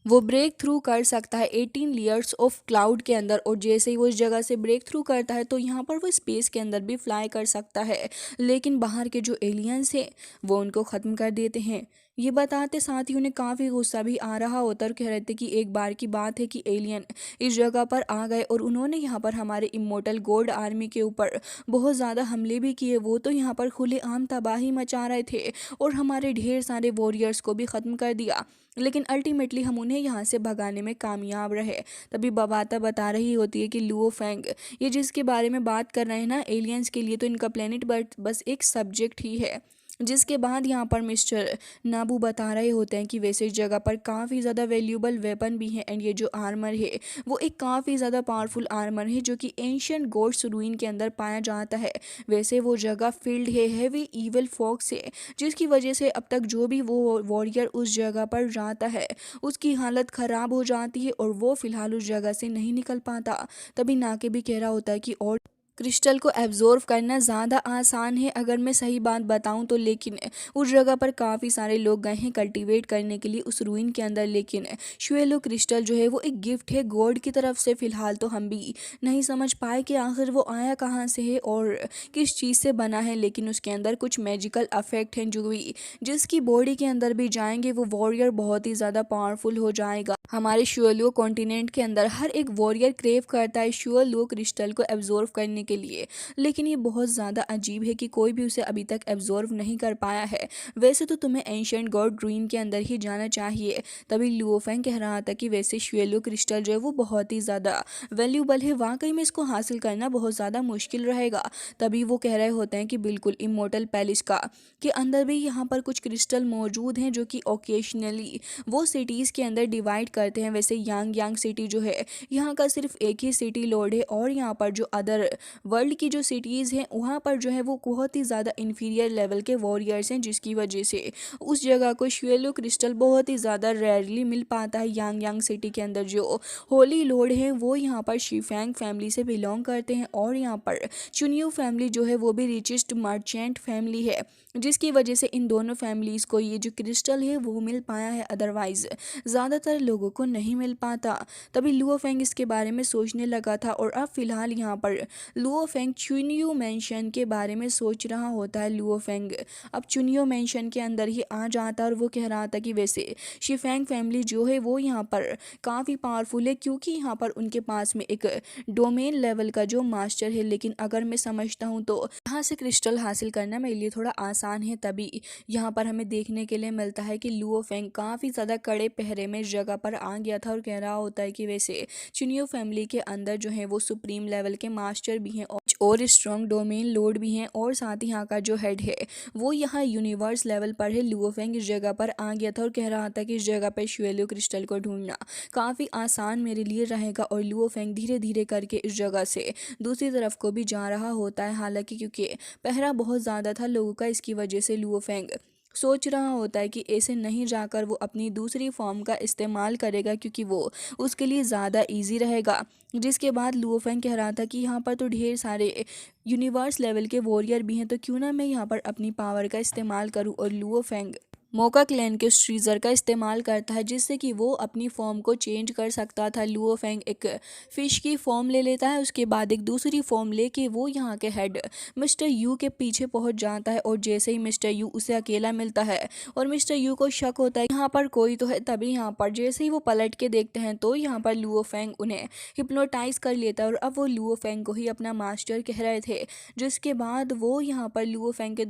Speaker 1: वो ब्रेक थ्रू कर सकता है 18 लेयर्स ऑफ क्लाउड के अंदर। और जैसे ही वो इस जगह से ब्रेक थ्रू करता है तो यहाँ पर वो स्पेस के अंदर भी फ्लाई कर सकता है। लेकिन बाहर के जो एलियंस हैं वो उनको ख़त्म कर देते हैं। ये बताते साथ ही उन्हें काफ़ी गुस्सा भी आ रहा होता और कह रहे थे कि एक बार की बात है कि एलियन इस जगह पर आ गए और उन्होंने यहाँ पर हमारे इमोर्टल गॉड आर्मी के ऊपर बहुत ज़्यादा हमले भी किए। वो तो यहाँ पर खुलेआम तबाही मचा रहे थे और हमारे ढेर सारे वॉरियर्स को भी ख़त्म कर दिया। लेकिन अल्टीमेटली हम उन्हें यहाँ से भगाने में कामयाब रहे। तभी बबाता बता रही होती है कि लुओ फेंग, ये जिसके बारे में बात कर रहे हैं ना एलियंस के लिए तो इनका प्लेनेट बस एक सब्जेक्ट ही है। जिसके बाद यहाँ पर मिस्टर नाबू बता रहे होते हैं कि वैसे इस जगह पर काफ़ी ज़्यादा वैल्यूबल वेपन भी हैं एंड ये जो आर्मर है वो एक काफ़ी ज़्यादा पावरफुल आर्मर है जो कि एंशिएंट गॉड्स रूइन के अंदर पाया जाता है। वैसे वो जगह फील्ड है हेवी इविल फॉग से, जिसकी वजह से अब तक जो भी वो वॉरियर उस जगह पर जाता है उसकी हालत ख़राब हो जाती है और वो फ़िलहाल उस जगह से नहीं निकल पाता। तभी नाके भी कह रहा होता है कि और क्रिस्टल को एब्जॉर्व करना ज़्यादा आसान है अगर मैं सही बात बताऊं तो। लेकिन उस जगह पर काफ़ी सारे लोग गए हैं कल्टीवेट करने के लिए उस रूइन के अंदर। लेकिन श्वेलो क्रिस्टल जो है वो एक गिफ्ट है गॉड की तरफ से। फ़िलहाल तो हम भी नहीं समझ पाए कि आखिर वो आया कहाँ से है और किस चीज़ से बना है। लेकिन उसके अंदर कुछ मैजिकल अफेक्ट हैं जो भी जिसकी बॉडी के अंदर भी जाएंगे वो वॉरियर बहुत ही ज़्यादा पावरफुल हो जाएगा। हमारे श्योलो कॉन्टिनेंट के अंदर हर एक वॉरियर क्रेव करता है श्योलो क्रिस्टल को एब्जॉर्व करने के लिए। लेकिन ये बहुत ज़्यादा अजीब है कि कोई भी उसे अभी तक एब्जॉर्व नहीं कर पाया है। वैसे तो तुम्हें एंशिएंट गॉड रूइन के अंदर ही जाना चाहिए। तभी लुओ फेंग कह रहा था कि वैसे श्वेलो क्रिस्टल जो है वो बहुत ही ज़्यादा वैल्यूबल है, वाकई में इसको हासिल करना बहुत ज़्यादा मुश्किल रहेगा। तभी वो कह रहे होते हैं कि बिल्कुल इमोर्टल पैलेस का के अंदर भी यहाँ पर कुछ क्रिस्टल मौजूद हैं जो कि ओकेशनली वो सिटीज़ के अंदर डिवाइड करते हैं। वैसे यांग यांग सिटी जो है यहाँ का सिर्फ एक ही सिटी लॉर्ड है और यहाँ पर जो अदर वर्ल्ड की जो सिटीज़ हैं वहाँ पर जो है वो बहुत ही ज़्यादा इन्फीरियर लेवल के वॉरियर्स हैं, जिसकी वजह से उस जगह को श्वेलो क्रिस्टल बहुत ही ज़्यादा रेयरली मिल पाता है। यांग यांग सिटी के अंदर जो होली लॉर्ड हैं वो यहाँ पर शिफैंग फैमिली से बिलोंग करते हैं और यहाँ पर चुनियो फैमिली जो है वो भी रिचेस्ट मर्चेंट फैमिली है, जिसकी वजह से इन दोनों फैमिलीज़ को ये जो क्रिस्टल है वो मिल पाया है, अदरवाइज ज़्यादातर लोगों को नहीं मिल पाता। तभी लुओ फेंग इसके बारे में सोचने लगा था और अब फिलहाल यहाँ पर लुओ फेंग चुनियो मैंशन के बारे में सोच रहा होता है। लुओ फेंग अब चुनियो मैंशन के अंदर ही आ जाता और वो कह रहा था कि वैसे शिफैंग फैमिली जो है वो यहाँ पर काफ़ी पावरफुल है क्योंकि यहाँ पर उनके पास में एक डोमेन लेवल का जो मास्टर है। लेकिन अगर मैं समझता हूँ तो यहाँ से क्रिस्टल हासिल करना मेरे लिए थोड़ा आसान है। तभी यहाँ पर हमें देखने के लिए मिलता है कि लुओ फेंग काफ़ी ज़्यादा कड़े पहरे में इस जगह पर आ गया था और कह रहा होता है कि वैसे चुनियो फैमिली के अंदर जो है वो सुप्रीम लेवल के मास्टर भी हैं और स्ट्रॉन्ग डोमेन लॉर्ड भी हैं, और साथ ही यहाँ का जो हेड है वो यहाँ यूनिवर्स लेवल पर है। लुओ फेंग इस जगह पर आ गया था और कह रहा था कि इस जगह पर श्वेलियो क्रिस्टल को ढूंढना काफ़ी आसान मेरे लिए रहेगा। और लुओ फेंग धीरे धीरे करके इस जगह से दूसरी तरफ को भी जा रहा होता है, हालांकि क्योंकि पहरा बहुत ज़्यादा था लोगों का, इसकी वजह से लुओ फेंग सोच रहा होता है कि ऐसे नहीं जाकर वो अपनी दूसरी फॉर्म का इस्तेमाल करेगा क्योंकि वो उसके लिए ज़्यादा इजी रहेगा। जिसके बाद लुओ फेंग कह रहा था कि यहाँ पर तो ढेर सारे यूनिवर्स लेवल के वॉरियर भी हैं, तो क्यों ना मैं यहाँ पर अपनी पावर का इस्तेमाल करूँ। और लुओ फेंग मोका क्लैन के श्रीजर का इस्तेमाल करता है जिससे कि वो अपनी फॉर्म को चेंज कर सकता था। लुओ फेंग एक फिश की फॉर्म ले लेता है, उसके बाद एक दूसरी फॉर्म लेके वो यहाँ के हेड मिस्टर यू के पीछे पहुंच जाता है। और जैसे ही मिस्टर यू उसे अकेला मिलता है और मिस्टर यू को शक होता है यहाँ पर कोई तो है, तभी यहाँ पर जैसे ही वो पलट के देखते हैं तो यहाँ पर लुओ फेंग उन्हें हिप्नोटाइज कर लेता है और अब वो लुओ फेंग को ही अपना मास्टर कह रहे थे। जिसके बाद वो यहाँ पर लुओ फेंग के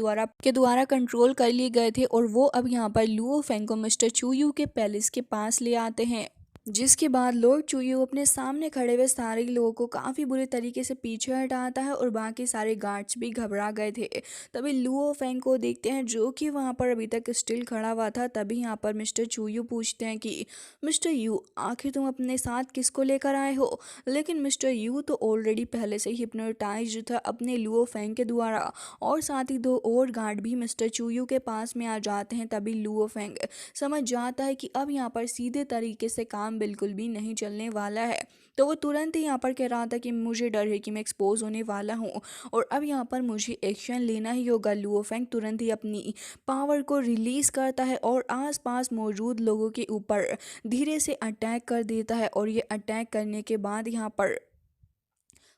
Speaker 1: द्वारा कंट्रोल कर लिए गए थे और वो अब यहाँ पर लुओ फेंग को मिस्टर चूयू के पैलेस के पास ले आते हैं। जिसके बाद लॉर्ड चूयू अपने सामने खड़े हुए सारे लोगों को काफ़ी बुरे तरीके से पीछे हटाता है और बाकी सारे गार्ड्स भी घबरा गए थे। तभी लुओ फेंग को देखते हैं जो कि वहाँ पर अभी तक स्टिल खड़ा हुआ था। तभी यहाँ पर मिस्टर चूयू पूछते हैं कि मिस्टर यू आखिर तुम अपने साथ किसको लेकर आए हो। लेकिन मिस्टर यू तो ऑलरेडी पहले से ही हिप्नोटाइज था अपने लुओ फेंग के द्वारा, और साथ ही दो और गार्ड भी मिस्टर चूयू के पास में आ जाते हैं। तभी लुओ फेंग समझ जाता है कि अब यहाँ पर सीधे तरीके से काम बिल्कुल भी नहीं चलने वाला है, तो वो तुरंत ही यहाँ पर कह रहा था कि मुझे डर है कि मैं एक्सपोज होने वाला हूँ और अब यहाँ पर मुझे एक्शन लेना ही होगा। लुओ फेंग तुरंत ही अपनी पावर को रिलीज करता है और आसपास मौजूद लोगों के ऊपर धीरे से अटैक कर देता है। और ये अटैक करने के बाद यहाँ पर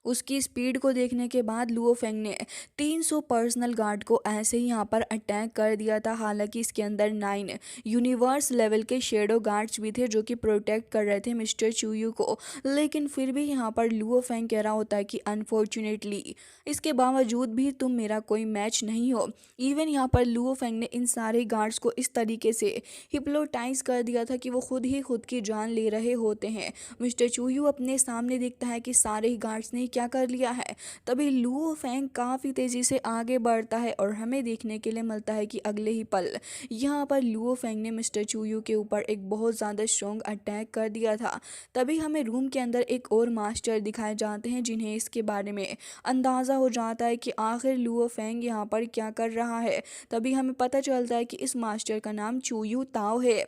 Speaker 1: उसकी स्पीड को देखने के बाद लुओ फेंग ने 300 पर्सनल गार्ड को ऐसे ही यहाँ पर अटैक कर दिया था। हालांकि इसके अंदर 9 यूनिवर्स लेवल के शेडो गार्ड्स भी थे जो कि प्रोटेक्ट कर रहे थे मिस्टर चूयू को, लेकिन फिर भी यहाँ पर लुओ फेंग कह रहा होता है कि अनफॉर्चुनेटली इसके बावजूद भी तुम मेरा कोई मैच नहीं हो। इवन यहाँ पर लुओ फेंग ने इन सारे गार्ड्स को इस तरीके से हिप्नोटाइज कर दिया था कि वो खुद ही खुद की जान ले रहे होते हैं। मिस्टर चूयू अपने सामने देखता है कि सारे ही गार्ड्स ने क्या कर लिया है। तभी लुओ फेंग काफ़ी तेज़ी से आगे बढ़ता है और हमें देखने के लिए मिलता है कि अगले ही पल यहाँ पर लुओ फेंग ने मिस्टर चूयू के ऊपर एक बहुत ज़्यादा स्ट्रॉन्ग अटैक कर दिया था। तभी हमें रूम के अंदर एक और मास्टर दिखाए जाते हैं जिन्हें इसके बारे में अंदाज़ा हो जाता है कि आखिर लुओ फेंग यहाँ पर क्या कर रहा है। तभी हमें पता चलता है कि इस मास्टर का नाम चूयू ताओ है।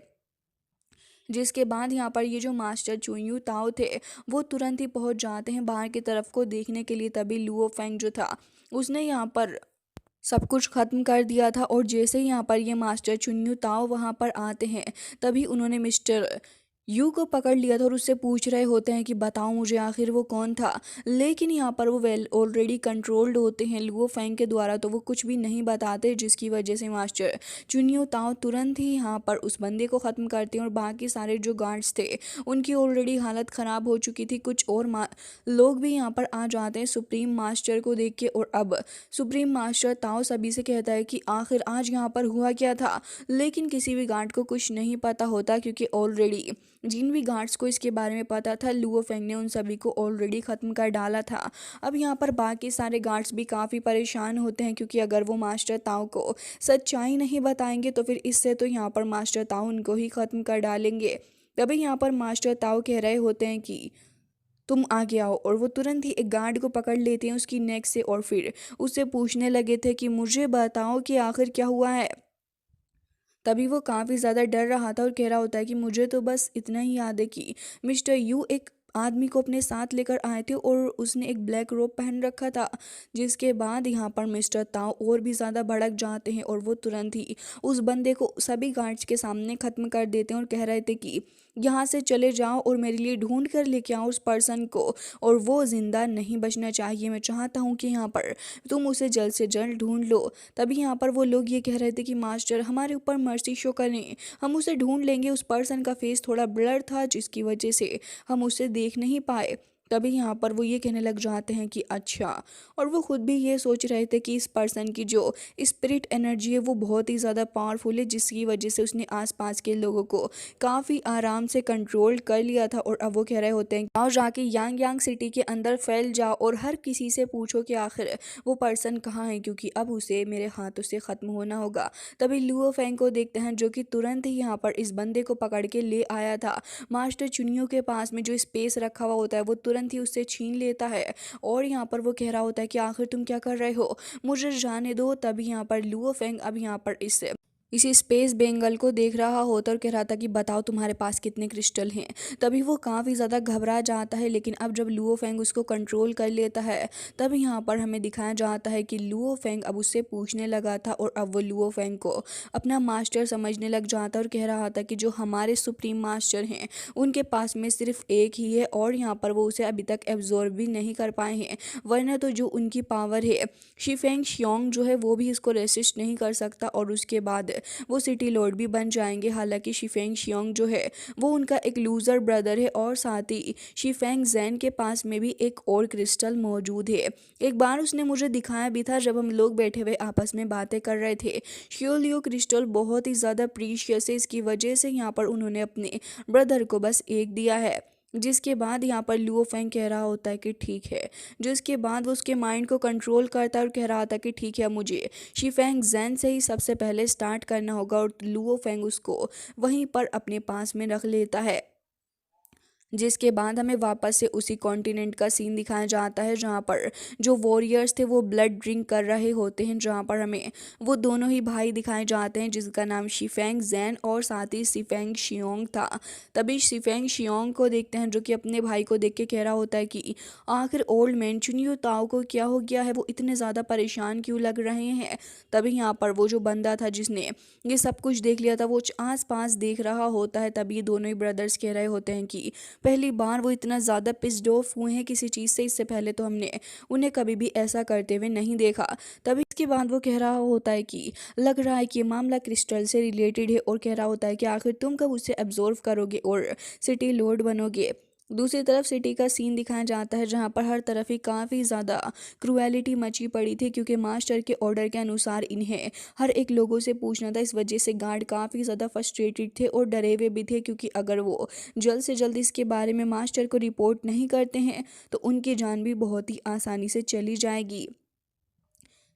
Speaker 1: जिसके बाद यहाँ पर ये जो मास्टर चुन्यू ताओ थे वो तुरंत ही पहुँच जाते हैं बाहर की तरफ को देखने के लिए। तभी लुओ फेंग जो था उसने यहाँ पर सब कुछ खत्म कर दिया था और जैसे ही यहाँ पर ये मास्टर चुन्यू ताओ वहाँ पर आते हैं तभी उन्होंने मिस्टर यू को पकड़ लिया था और उससे पूछ रहे होते हैं कि बताओ मुझे आखिर वो कौन था। लेकिन यहाँ पर वो वेल ऑलरेडी कंट्रोल्ड होते हैं लुओ फेंग के द्वारा, तो वो कुछ भी नहीं बताते, जिसकी वजह से मास्टर चुनियो ताओ तुरंत ही यहाँ पर उस बंदे को ख़त्म करते हैं और बाकी सारे जो गार्ड्स थे उनकी ऑलरेडी हालत ख़राब हो चुकी थी। कुछ और लोग भी यहाँ पर आ जाते हैं सुप्रीम मास्टर को देख के, और अब सुप्रीम मास्टर ताओ सभी से कहता है कि आखिर आज यहाँ पर हुआ क्या था। लेकिन किसी भी गार्ड को कुछ नहीं पता होता क्योंकि ऑलरेडी जिन भी गार्ड्स को इसके बारे में पता था लुओ फेंग ने उन सभी को ऑलरेडी ख़त्म कर डाला था। अब यहाँ पर बाकी सारे गार्ड्स भी काफ़ी परेशान होते हैं क्योंकि अगर वो मास्टर ताओ को सच्चाई नहीं बताएंगे तो फिर इससे तो यहाँ पर मास्टर ताओ उनको ही ख़त्म कर डालेंगे। तभी यहाँ पर मास्टर ताओ कह रहे होते हैं कि तुम आगे आओ, और वो तुरंत ही एक गार्ड को पकड़ लेते हैं उसकी नेक से और फिर उससे पूछने लगे थे कि मुझे बताओ कि आखिर क्या हुआ है। तभी वो काफ़ी ज़्यादा डर रहा था और कह रहा होता है कि मुझे तो बस इतना ही याद है कि मिस्टर यू एक आदमी को अपने साथ लेकर आए थे और उसने एक ब्लैक रोब पहन रखा था। जिसके बाद यहाँ पर मिस्टर ताओ और भी ज़्यादा भड़क जाते हैं और वो तुरंत ही उस बंदे को सभी गार्ड्स के सामने ख़त्म कर देते हैं और कह रहे थे कि यहाँ से चले जाओ और मेरे लिए ढूंढ कर लेके आओ उस पर्सन को, और वो ज़िंदा नहीं बचना चाहिए। मैं चाहता हूँ कि यहाँ पर तुम उसे जल्द से जल्द ढूंढ लो। तभी यहाँ पर वो लोग ये कह रहे थे कि मास्टर हमारे ऊपर मर्सी शो करें, हम उसे ढूंढ लेंगे। उस पर्सन का फेस थोड़ा ब्लर था जिसकी वजह से हम उसे देख नहीं पाए। तभी यहाँ पर वो ये कहने लग जाते हैं कि अच्छा। और वो खुद भी ये सोच रहे थे कि इस पर्सन की जो स्पिरिट एनर्जी है वो बहुत ही ज़्यादा पावरफुल है, जिसकी वजह से उसने आसपास के लोगों को काफ़ी आराम से कंट्रोल कर लिया था। और अब वो कह रहे होते हैं आओ जाके यांग यांग सिटी के अंदर फैल जाओ और हर किसी से पूछो कि आखिर वो पर्सन कहाँ है, क्योंकि अब उसे मेरे हाथों से ख़त्म होना होगा। तभी लुओ फेंग को देखते हैं जो कि तुरंत ही यहाँ पर इस बंदे को पकड़ के ले आया था। मास्टर चुनियों के पास में जो स्पेस रखा हुआ होता है वो तुरंत ही उससे छीन लेता है। और यहाँ पर वो कह रहा होता है कि आखिर तुम क्या कर रहे हो, मुझे जाने दो। तभी यहाँ पर लुओ फेंग अब यहाँ पर इसी स्पेस बेंगल को देख रहा होता और कह रहा था कि बताओ तुम्हारे पास कितने क्रिस्टल हैं। तभी वो काफ़ी ज़्यादा घबरा जाता है, लेकिन अब जब लुओ फेंग उसको कंट्रोल कर लेता है तब यहाँ पर हमें दिखाया जाता है कि लुओ फेंग अब उससे पूछने लगा था। और अब वो लुओ फेंग को अपना मास्टर समझने लग जाता और कह रहा था कि जो हमारे सुप्रीम मास्टर हैं उनके पास में सिर्फ एक ही है और यहाँ पर वो उसे अभी तक एब्जॉर्ब भी नहीं कर पाए हैं, वरना तो जो उनकी पावर है शिफेंग शियोंग जो है वो भी इसको रेसिस्ट नहीं कर सकता और उसके बाद वो सिटी लॉर्ड भी बन जाएंगे। हालांकि शिफेंग शियोंग जो है वो उनका एक लूजर ब्रदर है और साथ ही शिफेंग जैन के पास में भी एक और क्रिस्टल मौजूद है। एक बार उसने मुझे दिखाया भी था जब हम लोग बैठे हुए आपस में बातें कर रहे थे। शियोलियो क्रिस्टल बहुत ही ज़्यादा प्रीशियस है, इसकी वजह से यहाँ पर उन्होंने अपने ब्रदर को बस एक दिया है। जिसके बाद यहाँ पर लुओ फेंग कह रहा होता है कि ठीक है। जिसके बाद वो उसके माइंड को कंट्रोल करता है और कह रहा था कि ठीक है, मुझे शिफेंग जैन से ही सबसे पहले स्टार्ट करना होगा। और लुओ फेंग उसको वहीं पर अपने पास में रख लेता है। जिसके बाद हमें वापस से उसी कॉन्टिनेंट का सीन दिखाया जाता है जहाँ पर जो वॉरियर्स थे वो ब्लड ड्रिंक कर रहे होते हैं, जहाँ पर हमें वो दोनों ही भाई दिखाए जाते हैं जिसका नाम शिफेंग जैन और साथ ही शिफेंग शियोंग था। तभी शिफेंग शियोंग को देखते हैं जो कि अपने भाई को देख के कह रहा होता है कि आखिर ओल्ड मैन चुनियो ताओ को क्या हो गया है, वो इतने ज़्यादा परेशान क्यों लग रहे हैं। तभी यहाँ पर वो जो बंदा था जिसने ये सब कुछ देख लिया था वो आस पास देख रहा होता है। तभी ये दोनों ही ब्रदर्स कह रहे होते हैं कि पहली बार वो इतना ज़्यादा पिस्ड ऑफ हुए हैं किसी चीज़ से, इससे पहले तो हमने उन्हें कभी भी ऐसा करते हुए नहीं देखा। तभी इसके बाद वो कह रहा होता है कि लग रहा है कि ये मामला क्रिस्टल से रिलेटेड है और कह रहा होता है कि आखिर तुम कब उसे एब्जॉर्व करोगे और सिटी लॉर्ड बनोगे। दूसरी तरफ सिटी का सीन दिखाया जाता है जहाँ पर हर तरफ ही काफ़ी ज़्यादा क्रुएलिटी मची पड़ी थी, क्योंकि मास्टर के ऑर्डर के अनुसार इन्हें हर एक लोगों से पूछना था। इस वजह से गार्ड काफ़ी ज़्यादा फ्रस्ट्रेटेड थे और डरे हुए भी थे, क्योंकि अगर वो जल्द से जल्द इसके बारे में मास्टर को रिपोर्ट नहीं करते हैं तो उनकी जान भी बहुत ही आसानी से चली जाएगी।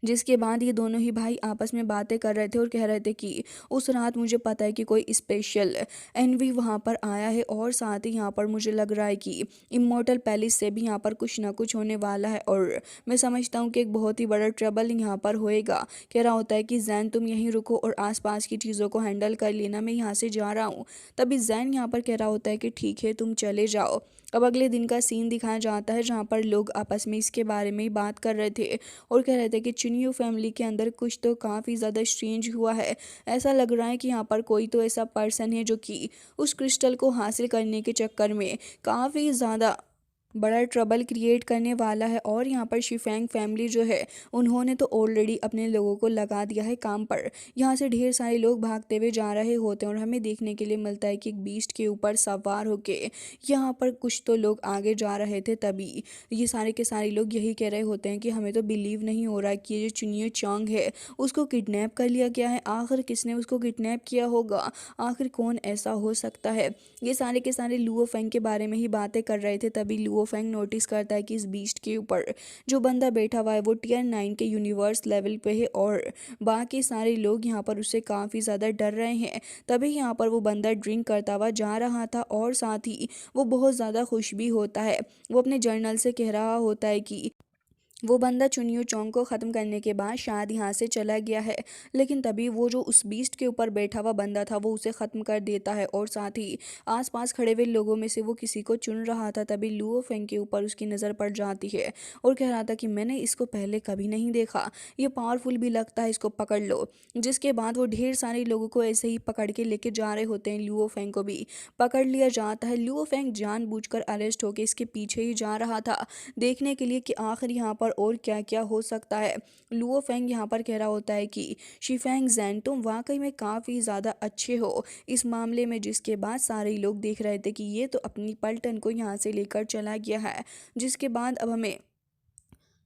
Speaker 1: जिसके बाद ये दोनों ही भाई आपस में बातें कर रहे थे और कह रहे थे कि उस रात मुझे पता है कि कोई स्पेशल एनवी वहाँ पर आया है और साथ ही यहाँ पर मुझे लग रहा है कि इमोर्टल पैलेस से भी यहाँ पर कुछ ना कुछ होने वाला है और मैं समझता हूँ कि एक बहुत ही बड़ा ट्रबल यहाँ पर होएगा। कह रहा होता है कि जैन तुम यहीं रुको और आसपास की चीज़ों को हैंडल कर लेना, मैं यहाँ से जा रहा हूँ। तभी जैन यहाँ पर कह रहा होता है कि ठीक है तुम चले जाओ। अब अगले दिन का सीन दिखाया जाता है जहाँ पर लोग आपस में इसके बारे में ही बात कर रहे थे और कह रहे थे कि चुनियो फैमिली के अंदर कुछ तो काफ़ी ज़्यादा स्ट्रेंज हुआ है। ऐसा लग रहा है कि यहाँ पर कोई तो ऐसा पर्सन है जो कि उस क्रिस्टल को हासिल करने के चक्कर में काफ़ी ज़्यादा बड़ा ट्रबल क्रिएट करने वाला है। और यहाँ पर शिफेंग फैमिली जो है उन्होंने तो ऑलरेडी अपने लोगों को लगा दिया है काम पर। यहाँ से ढेर सारे लोग भागते हुए जा रहे होते हैं और हमें देखने के लिए मिलता है कि एक बीस्ट के ऊपर सवार होके यहाँ पर कुछ तो लोग आगे जा रहे थे। तभी ये सारे के सारे लोग यही कह रहे होते हैं कि हमें तो बिलीव नहीं हो रहा है कि ये जो चुनियो चोंग है उसको किडनैप कर लिया गया है। आखिर किसने उसको किडनैप किया होगा, आखिर कौन ऐसा हो सकता है। ये सारे के सारे लुओ फेंग के बारे में ही बातें कर रहे थे। तभी लुओ फेंग नोटिस करता है कि इस बीस्ट के ऊपर जो बंदा बैठा हुआ है वो टियर 9 के यूनिवर्स लेवल पे है और बाकी सारे लोग यहाँ पर उससे काफ़ी ज़्यादा डर रहे हैं। तभी यहाँ पर वो बंदा ड्रिंक करता हुआ जा रहा था और साथ ही वो बहुत ज़्यादा खुश भी होता है। वो अपने जर्नल से कह रहा होता है कि वो बंदा चुनियो चोंग को ख़त्म करने के बाद शायद यहाँ से चला गया है, लेकिन तभी वो जो उस बीस्ट के ऊपर बैठा हुआ बंदा था वो उसे ख़त्म कर देता है और साथ ही आसपास खड़े हुए लोगों में से वो किसी को चुन रहा था। तभी लुओ फेंग के ऊपर उसकी नज़र पड़ जाती है और कह रहा था कि मैंने इसको पहले कभी नहीं देखा, ये पावरफुल भी लगता है, इसको पकड़ लो। जिसके बाद वो ढेर सारे लोगों को ऐसे ही पकड़ के लेके जा रहे होते हैं। लुओ फेंग को भी पकड़ लिया जाता है। लुओ फेंग जानबूझकर अरेस्ट होकर इसके पीछे ही जा रहा था देखने के लिए कि आखिर यहाँ पर और क्या क्या हो सकता है। लुओ फेंग यहाँ पर कह रहा होता है कि शिफेंग जैन तुम वाकई में काफ़ी ज़्यादा अच्छे हो इस मामले में, जिसके बाद सारे लोग देख रहे थे कि ये तो अपनी पलटन को यहाँ से लेकर चला गया है। जिसके बाद अब हमें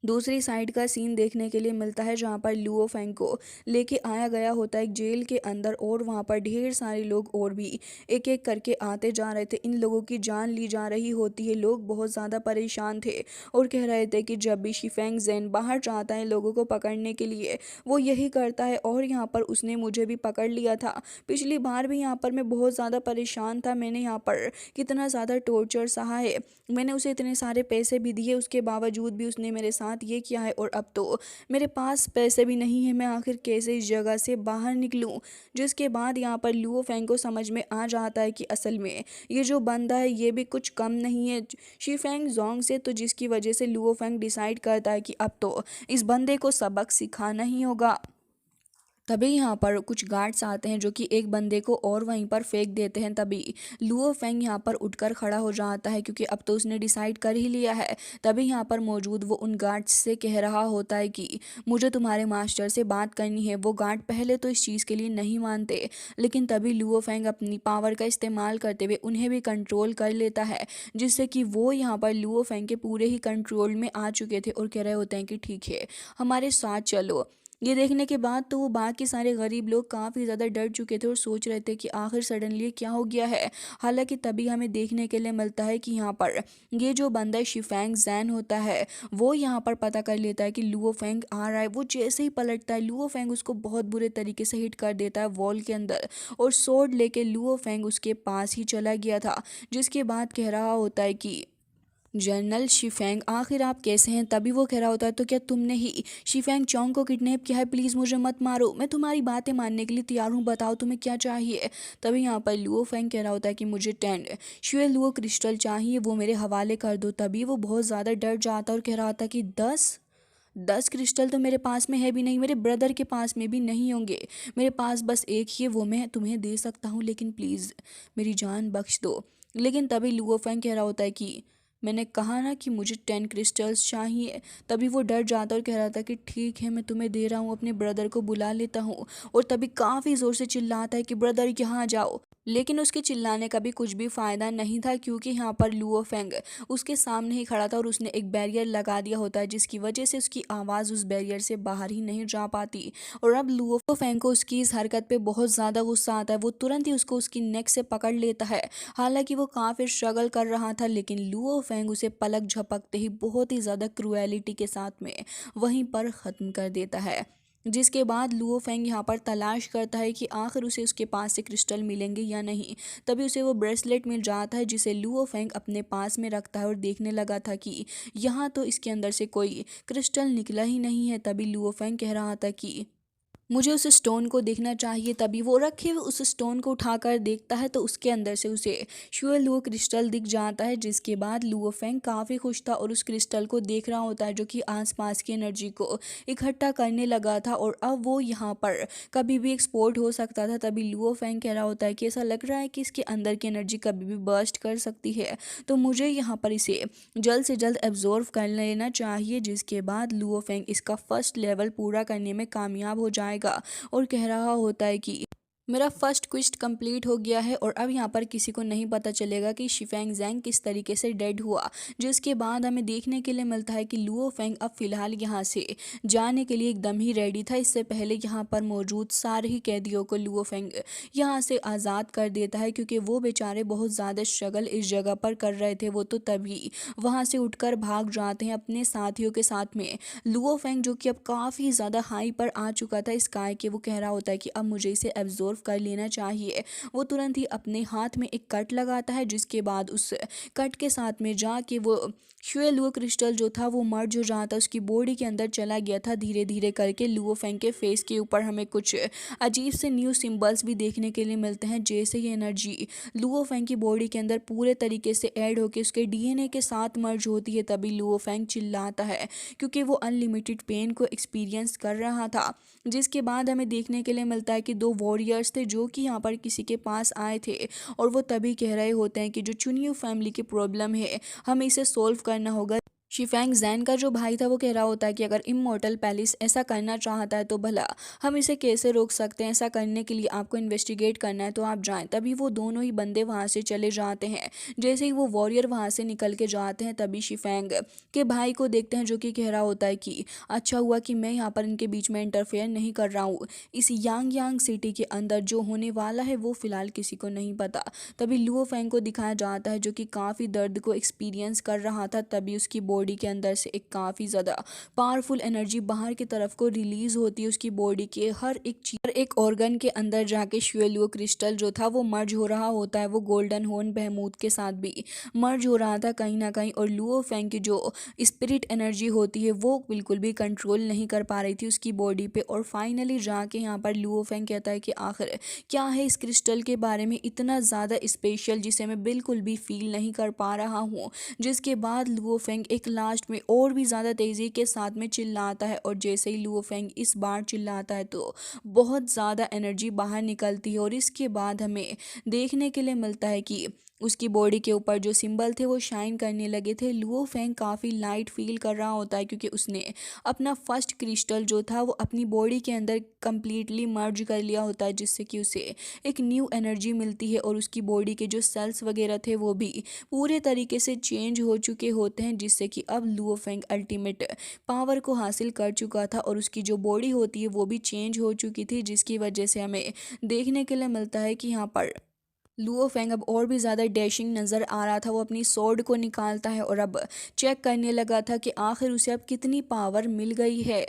Speaker 1: दूसरी साइड का सीन देखने के लिए मिलता है जहाँ पर लुओ फेंग को लेके आया गया होता है एक जेल के अंदर, और वहाँ पर ढेर सारे लोग और भी एक एक करके आते जा रहे थे। इन लोगों की जान ली जा रही होती है। लोग बहुत ज़्यादा परेशान थे और कह रहे थे कि जब भी शिफेंग ज़ेन बाहर जाता है लोगों को पकड़ने के लिए वो यही करता है, और यहाँ पर उसने मुझे भी पकड़ लिया था। पिछली बार भी यहाँ पर मैं बहुत ज़्यादा परेशान था, मैंने यहाँ पर कितना ज़्यादा टॉर्चर सहा है, मैंने उसे इतने सारे पैसे भी दिए, उसके बावजूद भी उसने मेरे साथ ये किया है, और अब तो मेरे पास पैसे भी नहीं है, मैं आखिर कैसे इस जगह से बाहर निकलूं। जिसके बाद यहाँ पर लुओ फेंग को समझ में आ जाता है कि असल में ये जो बंदा है ये भी कुछ कम नहीं है शिफेंग जोंग से, तो जिसकी वजह से लुओ फेंग डिसाइड करता है कि अब तो इस बंदे को सबक सिखाना ही होगा। तभी यहाँ पर कुछ गार्ड्स आते हैं जो कि एक बंदे को और वहीं पर फेंक देते हैं। तभी लुओ फेंग यहाँ पर उठकर खड़ा हो जाता है क्योंकि अब तो उसने डिसाइड कर ही लिया है। तभी यहाँ पर मौजूद वो उन गार्ड्स से कह रहा होता है कि मुझे तुम्हारे मास्टर से बात करनी है। वो गार्ड पहले तो इस चीज़ के लिए नहीं मानते, लेकिन तभी लुओ फेंग अपनी पावर का इस्तेमाल करते हुए उन्हें भी कंट्रोल कर लेता है, जिससे कि वो यहाँ पर लुओ फेंग के पूरे ही कंट्रोल में आ चुके थे और कह रहे होते हैं कि ठीक है हमारे साथ चलो। ये देखने के बाद तो वो बाकी सारे गरीब लोग काफ़ी ज़्यादा डर चुके थे और सोच रहे थे कि आखिर सडनली क्या हो गया है। हालांकि तभी हमें देखने के लिए मिलता है कि यहाँ पर ये जो बंदा शिफेंग जैन होता है वो यहाँ पर पता कर लेता है कि लुओ फेंग आ रहा है। वो जैसे ही पलटता है लुओ फेंग उसको बहुत बुरे तरीके से हिट कर देता है वॉल के अंदर, और स्वॉर्ड लेके लुओ फेंग उसके पास ही चला गया था। जिसके बाद कह रहा होता है कि जनरल शिफेंग आखिर आप कैसे हैं। तभी वो कह रहा होता है तो क्या तुमने ही शिफेंग चोंग को किडनैप किया है, प्लीज़ मुझे मत मारो, मैं तुम्हारी बातें मानने के लिए तैयार हूँ, बताओ तुम्हें क्या चाहिए। तभी यहाँ पर लुओ फेंग कह रहा होता है कि मुझे 10 श्वेल लुओ क्रिस्टल चाहिए, वो मेरे हवाले कर दो। तभी वो बहुत ज़्यादा डर जाता और कह रहा था कि 10 क्रिस्टल तो मेरे पास में है भी नहीं, मेरे ब्रदर के पास में भी नहीं होंगे, मेरे पास बस एक ही है, वो मैं तुम्हें दे सकता हूँ, लेकिन प्लीज़ मेरी जान बख्श दो। लेकिन तभी लुओ फेंग कह रहा होता है कि मैंने कहा ना कि मुझे 10 क्रिस्टल्स चाहिए। तभी वो डर जाता और कह रहा था कि ठीक है मैं तुम्हें दे रहा हूँ, अपने ब्रदर को बुला लेता हूँ। और तभी काफ़ी ज़ोर से चिल्लाता है कि ब्रदर यहाँ जाओ, लेकिन उसके चिल्लाने का भी कुछ भी फ़ायदा नहीं था क्योंकि यहाँ पर लुओ फेंग उसके सामने ही खड़ा था और उसने एक बैरियर लगा दिया होता है, जिसकी वजह से उसकी आवाज़ उस बैरियर से बाहर ही नहीं जा पाती। और अब लुओ फेंग को उसकी इस हरकत पे बहुत ज़्यादा गुस्सा आता है। वो तुरंत ही उसको उसकी नेक से पकड़ लेता है। हालांकि वो काफ़ी स्ट्रगल कर रहा था, लेकिन लुओ फेंग उसे पलक झपकते ही बहुत ही ज़्यादा क्रूएलिटी के साथ में वहीं पर ख़त्म कर देता है। जिसके बाद लुओ फेंग यहाँ पर तलाश करता है कि आखिर उसे उसके पास से क्रिस्टल मिलेंगे या नहीं। तभी उसे वो ब्रेसलेट मिल जाता है जिसे लुओ फेंग अपने पास में रखता है और देखने लगा था कि यहाँ तो इसके अंदर से कोई क्रिस्टल निकला ही नहीं है। तभी लुओ फेंग कह रहा था कि मुझे उस स्टोन को देखना चाहिए। तभी वो रखे हुए उस स्टोन को उठाकर देखता है तो उसके अंदर से उसे श्योर लुओ क्रिस्टल दिख जाता है। जिसके बाद लुओ फेंग काफ़ी खुश था और उस क्रिस्टल को देख रहा होता है जो कि आसपास की एनर्जी को इकट्ठा करने लगा था और अब वो यहाँ पर कभी भी एक्सपोर्ट हो सकता था। तभी लुओ फेंग कह रहा होता है कि ऐसा लग रहा है कि इसके अंदर की एनर्जी कभी भी बर्स्ट कर सकती है, तो मुझे यहाँ पर इसे जल्द से जल्द एब्जॉर्व कर लेना चाहिए। जिसके बाद लुओ फेंग इसका फर्स्ट लेवल पूरा करने में कामयाब हो जाएगा और कह रहा होता है कि मेरा फर्स्ट क्वेस्ट कंप्लीट हो गया है और अब यहाँ पर किसी को नहीं पता चलेगा कि शिफेंग जैंग किस तरीके से डेड हुआ। जिसके बाद हमें देखने के लिए मिलता है कि लुओ फेंग अब फिलहाल यहाँ से जाने के लिए एकदम ही रेडी था। इससे पहले यहाँ पर मौजूद सारे ही कैदियों को लुओ फेंग यहाँ से आज़ाद कर देता है क्योंकि वो बेचारे बहुत ज़्यादा स्ट्रगल इस जगह पर कर रहे थे। वो तो तभी वहाँ से उठकर भाग जाते हैं अपने साथियों के साथ में। लुओ फेंग जो कि अब काफ़ी ज़्यादा हाई पर आ चुका था इस काय के, वो कह रहा होता है कि अब मुझे इसे एब्जॉर्व कर लेना चाहिए। वो तुरंत ही अपने हाथ में एक कट लगाता है, जिसके बाद उस कट के साथ में जाके वो श्वे लुओ क्रिस्टल जो था वो मर्ज हो जाता, उसकी बॉडी के अंदर चला गया था धीरे धीरे करके। लुओ फेंग के फेस के ऊपर हमें कुछ अजीब से न्यू सिंबल्स भी देखने के लिए मिलते हैं। जैसे ये एनर्जी लुओ फेंग की बॉडी के अंदर पूरे तरीके से ऐड होकर उसके डीएनए के साथ मर्ज होती है। तभी लुओ फेंग चिल्लाता है क्योंकि वो अनलिमिटेड पेन को एक्सपीरियंस कर रहा था। जिसके बाद हमें देखने के लिए मिलता है कि दो वॉरियर्स थे जो कि यहाँ पर किसी के पास आए थे और वो तभी कह रहे होते हैं कि जो चुनियो फैमिली की प्रॉब्लम है हमें इसे सॉल्व करना होगा। शिफैंग जैन का जो भाई था वो कह रहा होता है कि अगर इमॉर्टल पैलेस ऐसा करना चाहता है तो भला हम इसे कैसे रोक सकते हैं, ऐसा करने के लिए आपको इन्वेस्टिगेट करना है तो आप जाएं। तभी वो दोनों ही बंदे वहाँ से चले जाते हैं। जैसे ही वो वॉरियर वहाँ से निकल के जाते हैं तभी शिफैंग के भाई को देखते हैं जो कि कह रहा होता है कि अच्छा हुआ कि मैं यहाँ पर इनके बीच में इंटरफेयर नहीं कर रहा हूँ। इस यांग यांग सिटी के अंदर जो होने वाला है वो फिलहाल किसी को नहीं पता। तभी लुओ फैंग को दिखाया जाता है जो कि काफ़ी दर्द को एक्सपीरियंस कर रहा था। तभी उसकी बॉडी के अंदर से एक काफ़ी ज़्यादा पावरफुल एनर्जी बाहर की तरफ को रिलीज होती है। उसकी बॉडी के हर एक चीज, हर एक ऑर्गन के अंदर जाके शुएलुओ क्रिस्टल जो था वो मर्ज हो रहा होता है। वो गोल्डन हॉर्न बहमूद के साथ भी मर्ज हो रहा था कहीं ना कहीं। और लुओ फैंग की जो स्पिरिट एनर्जी होती है वो बिल्कुल भी कंट्रोल नहीं कर पा रही थी उसकी बॉडी पे। और फाइनली जाके यहाँ पर लुओ फैंग कहता है कि आखिर क्या है इस क्रिस्टल के बारे में इतना ज़्यादा स्पेशल जिसे मैं बिल्कुल भी फील नहीं कर पा रहा हूँ। जिसके बाद लुओ फेंग एक लास्ट में और भी ज़्यादा तेज़ी के साथ में चिल्लाता है। और जैसे ही लुओ फेंग इस बार चिल्लाता है तो बहुत ज़्यादा एनर्जी बाहर निकलती है। और इसके बाद हमें देखने के लिए मिलता है कि उसकी बॉडी के ऊपर जो सिंबल थे वो शाइन करने लगे थे। लुओ फेंग काफ़ी लाइट फील कर रहा होता है क्योंकि उसने अपना फर्स्ट क्रिस्टल जो था वो अपनी बॉडी के अंदर कंप्लीटली मर्ज कर लिया होता है, जिससे कि उसे एक न्यू एनर्जी मिलती है। और उसकी बॉडी के जो सेल्स वगैरह थे वो भी पूरे तरीके से चेंज हो चुके होते हैं, जिससे कि अब लुओ फेंग अल्टीमेट पावर को हासिल कर चुका था। और उसकी जो बॉडी होती है वो भी चेंज हो चुकी थी, जिसकी वजह से हमें देखने के लिए मिलता है कि यहाँ पर लुओ फेंग अब और भी ज़्यादा डैशिंग नज़र आ रहा था। वो अपनी स्वॉर्ड को निकालता है और अब चेक करने लगा था कि आखिर उसे अब कितनी पावर मिल गई है।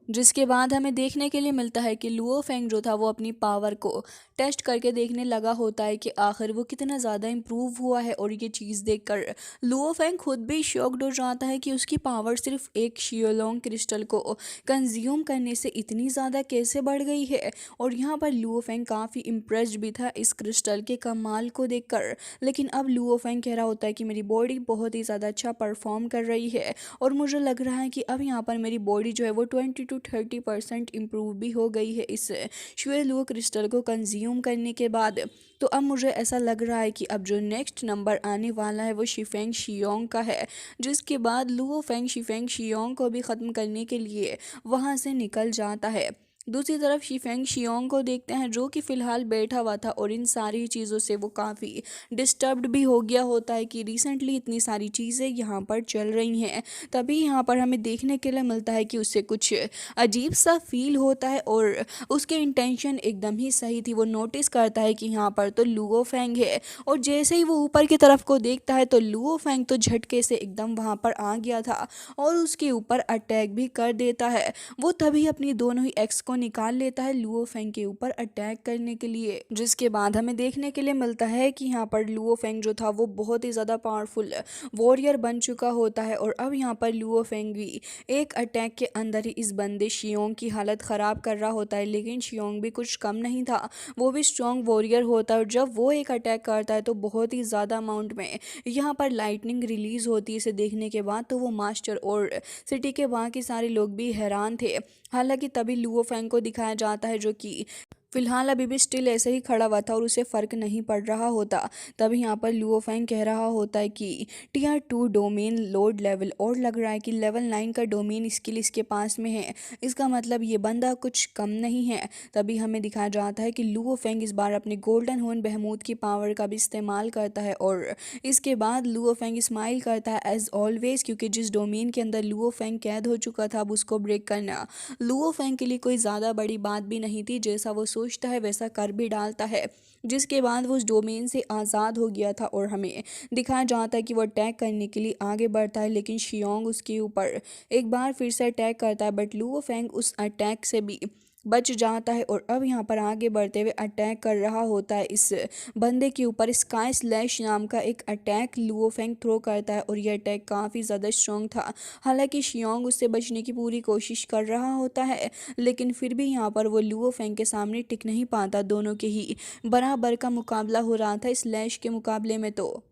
Speaker 1: जिसके बाद हमें देखने के लिए मिलता है कि लुओ फेंग जो था वो अपनी पावर को टेस्ट करके देखने लगा होता है कि आखिर वो कितना ज़्यादा इम्प्रूव हुआ है। और ये चीज़ देखकर लुओ फेंग खुद भी शॉक्ड हो जाता है कि उसकी पावर सिर्फ एक शियोलोंग क्रिस्टल को कंज्यूम करने से इतनी ज़्यादा कैसे बढ़ गई है। और यहाँ पर लुओ फेंग काफ़ी इम्प्रेस्ड भी था इस क्रिस्टल के कमाल को देखकर। लेकिन अब लुओ फेंग कह रहा होता है कि मेरी बॉडी बहुत ही ज़्यादा अच्छा परफॉर्म कर रही है और मुझे लग रहा है कि अब यहाँ पर मेरी बॉडी जो है वो 20 to 30% इम्प्रूव भी हो गई है इस श्वेलुओ क्रिस्टल को कंज्यूम करने के बाद। तो अब मुझे ऐसा लग रहा है कि अब जो नेक्स्ट नंबर आने वाला है वो शिफेंग शियोंग का है। जिसके बाद लुओ फेंग शिफेंग शियोंग को भी ख़त्म करने के लिए वहाँ से निकल जाता है। दूसरी तरफ शिफेंग शियोंग को देखते हैं जो कि फ़िलहाल बैठा हुआ था और इन सारी चीज़ों से वो काफ़ी डिस्टर्ब्ड भी हो गया होता है कि रिसेंटली इतनी सारी चीज़ें यहाँ पर चल रही हैं। तभी यहाँ पर हमें देखने के लिए मिलता है कि उससे कुछ अजीब सा फील होता है और उसके इंटेंशन एकदम ही सही थी। वो नोटिस करता है कि यहाँ पर तो लुओ फेंग है और जैसे ही वो ऊपर की तरफ को देखता है तो लुओ फेंग तो झटके से एकदम वहाँ पर आ गया था और उसके ऊपर अटैक भी कर देता है। वो तभी अपनी दोनों ही एक्स को निकाल लेता है लुओ फेंग के ऊपर अटैक करने के लिए। जिसके बाद हमें देखने के लिए मिलता है कि यहाँ पर लुओ फेंग जो था वो बहुत ही ज़्यादा पावरफुल वॉरियर बन चुका होता है। और अब यहाँ पर लुओ फेंग भी एक अटैक के अंदर ही इस बंदे शियोंग की हालत ख़राब कर रहा होता है। लेकिन शियोंग भी कुछ कम नहीं था, वो भी स्ट्रॉन्ग वॉरियर होता है और जब वो एक अटैक करता है तो बहुत ही ज़्यादा अमाउंट में यहाँ पर लाइटनिंग रिलीज़ होती है। इसे देखने के बाद तो वो मास्टर और सिटी के बाकी सारे लोग भी हैरान थे। हालांकि तभी लुओ फेंग को दिखाया जाता है जो कि फिलहाल अभी भी स्टिल ऐसे ही खड़ा हुआ था और उसे फ़र्क नहीं पड़ रहा होता। तभी यहाँ पर लुओ फेंग कह रहा होता है कि Tier 2 डोमेन लोड लेवल और लग रहा है कि लेवल 9 का डोमेन स्किल इसके पास में है। इसका मतलब ये बंदा कुछ कम नहीं है। तभी हमें दिखाया जाता है कि लुओ फेंग इस बार अपने गोल्डन हॉर्न बहमूद की पावर का भी इस्तेमाल करता है और इसके बाद लुओ फेंग स्माइल करता है एज ऑलवेज, क्योंकि जिस डोमेन के अंदर लुओ फेंग कैद हो चुका था अब उसको ब्रेक करना लुओ फेंग के लिए कोई ज़्यादा बड़ी बात भी नहीं थी। जैसा वो सोचता है वैसा कर भी डालता है। जिसके बाद वो उस डोमेन से आज़ाद हो गया था और हमें दिखाया जाता है कि वो अटैक करने के लिए आगे बढ़ता है। लेकिन शियोंग उसके ऊपर एक बार फिर से अटैक करता है बट लुओ फेंग उस अटैक से भी बच जाता है और अब यहाँ पर आगे बढ़ते हुए अटैक कर रहा होता है इस बंदे के ऊपर। स्काई स्लैश नाम का एक अटैक लुओ फेंग थ्रो करता है और यह अटैक काफ़ी ज़्यादा स्ट्रॉन्ग था। हालांकि शियोंग उससे बचने की पूरी कोशिश कर रहा होता है लेकिन फिर भी यहाँ पर वो लुओ फेंग के सामने टिक नहीं पाता। दोनों के ही बराबर का मुकाबला हो रहा था स्लैश के मुकाबले में। तो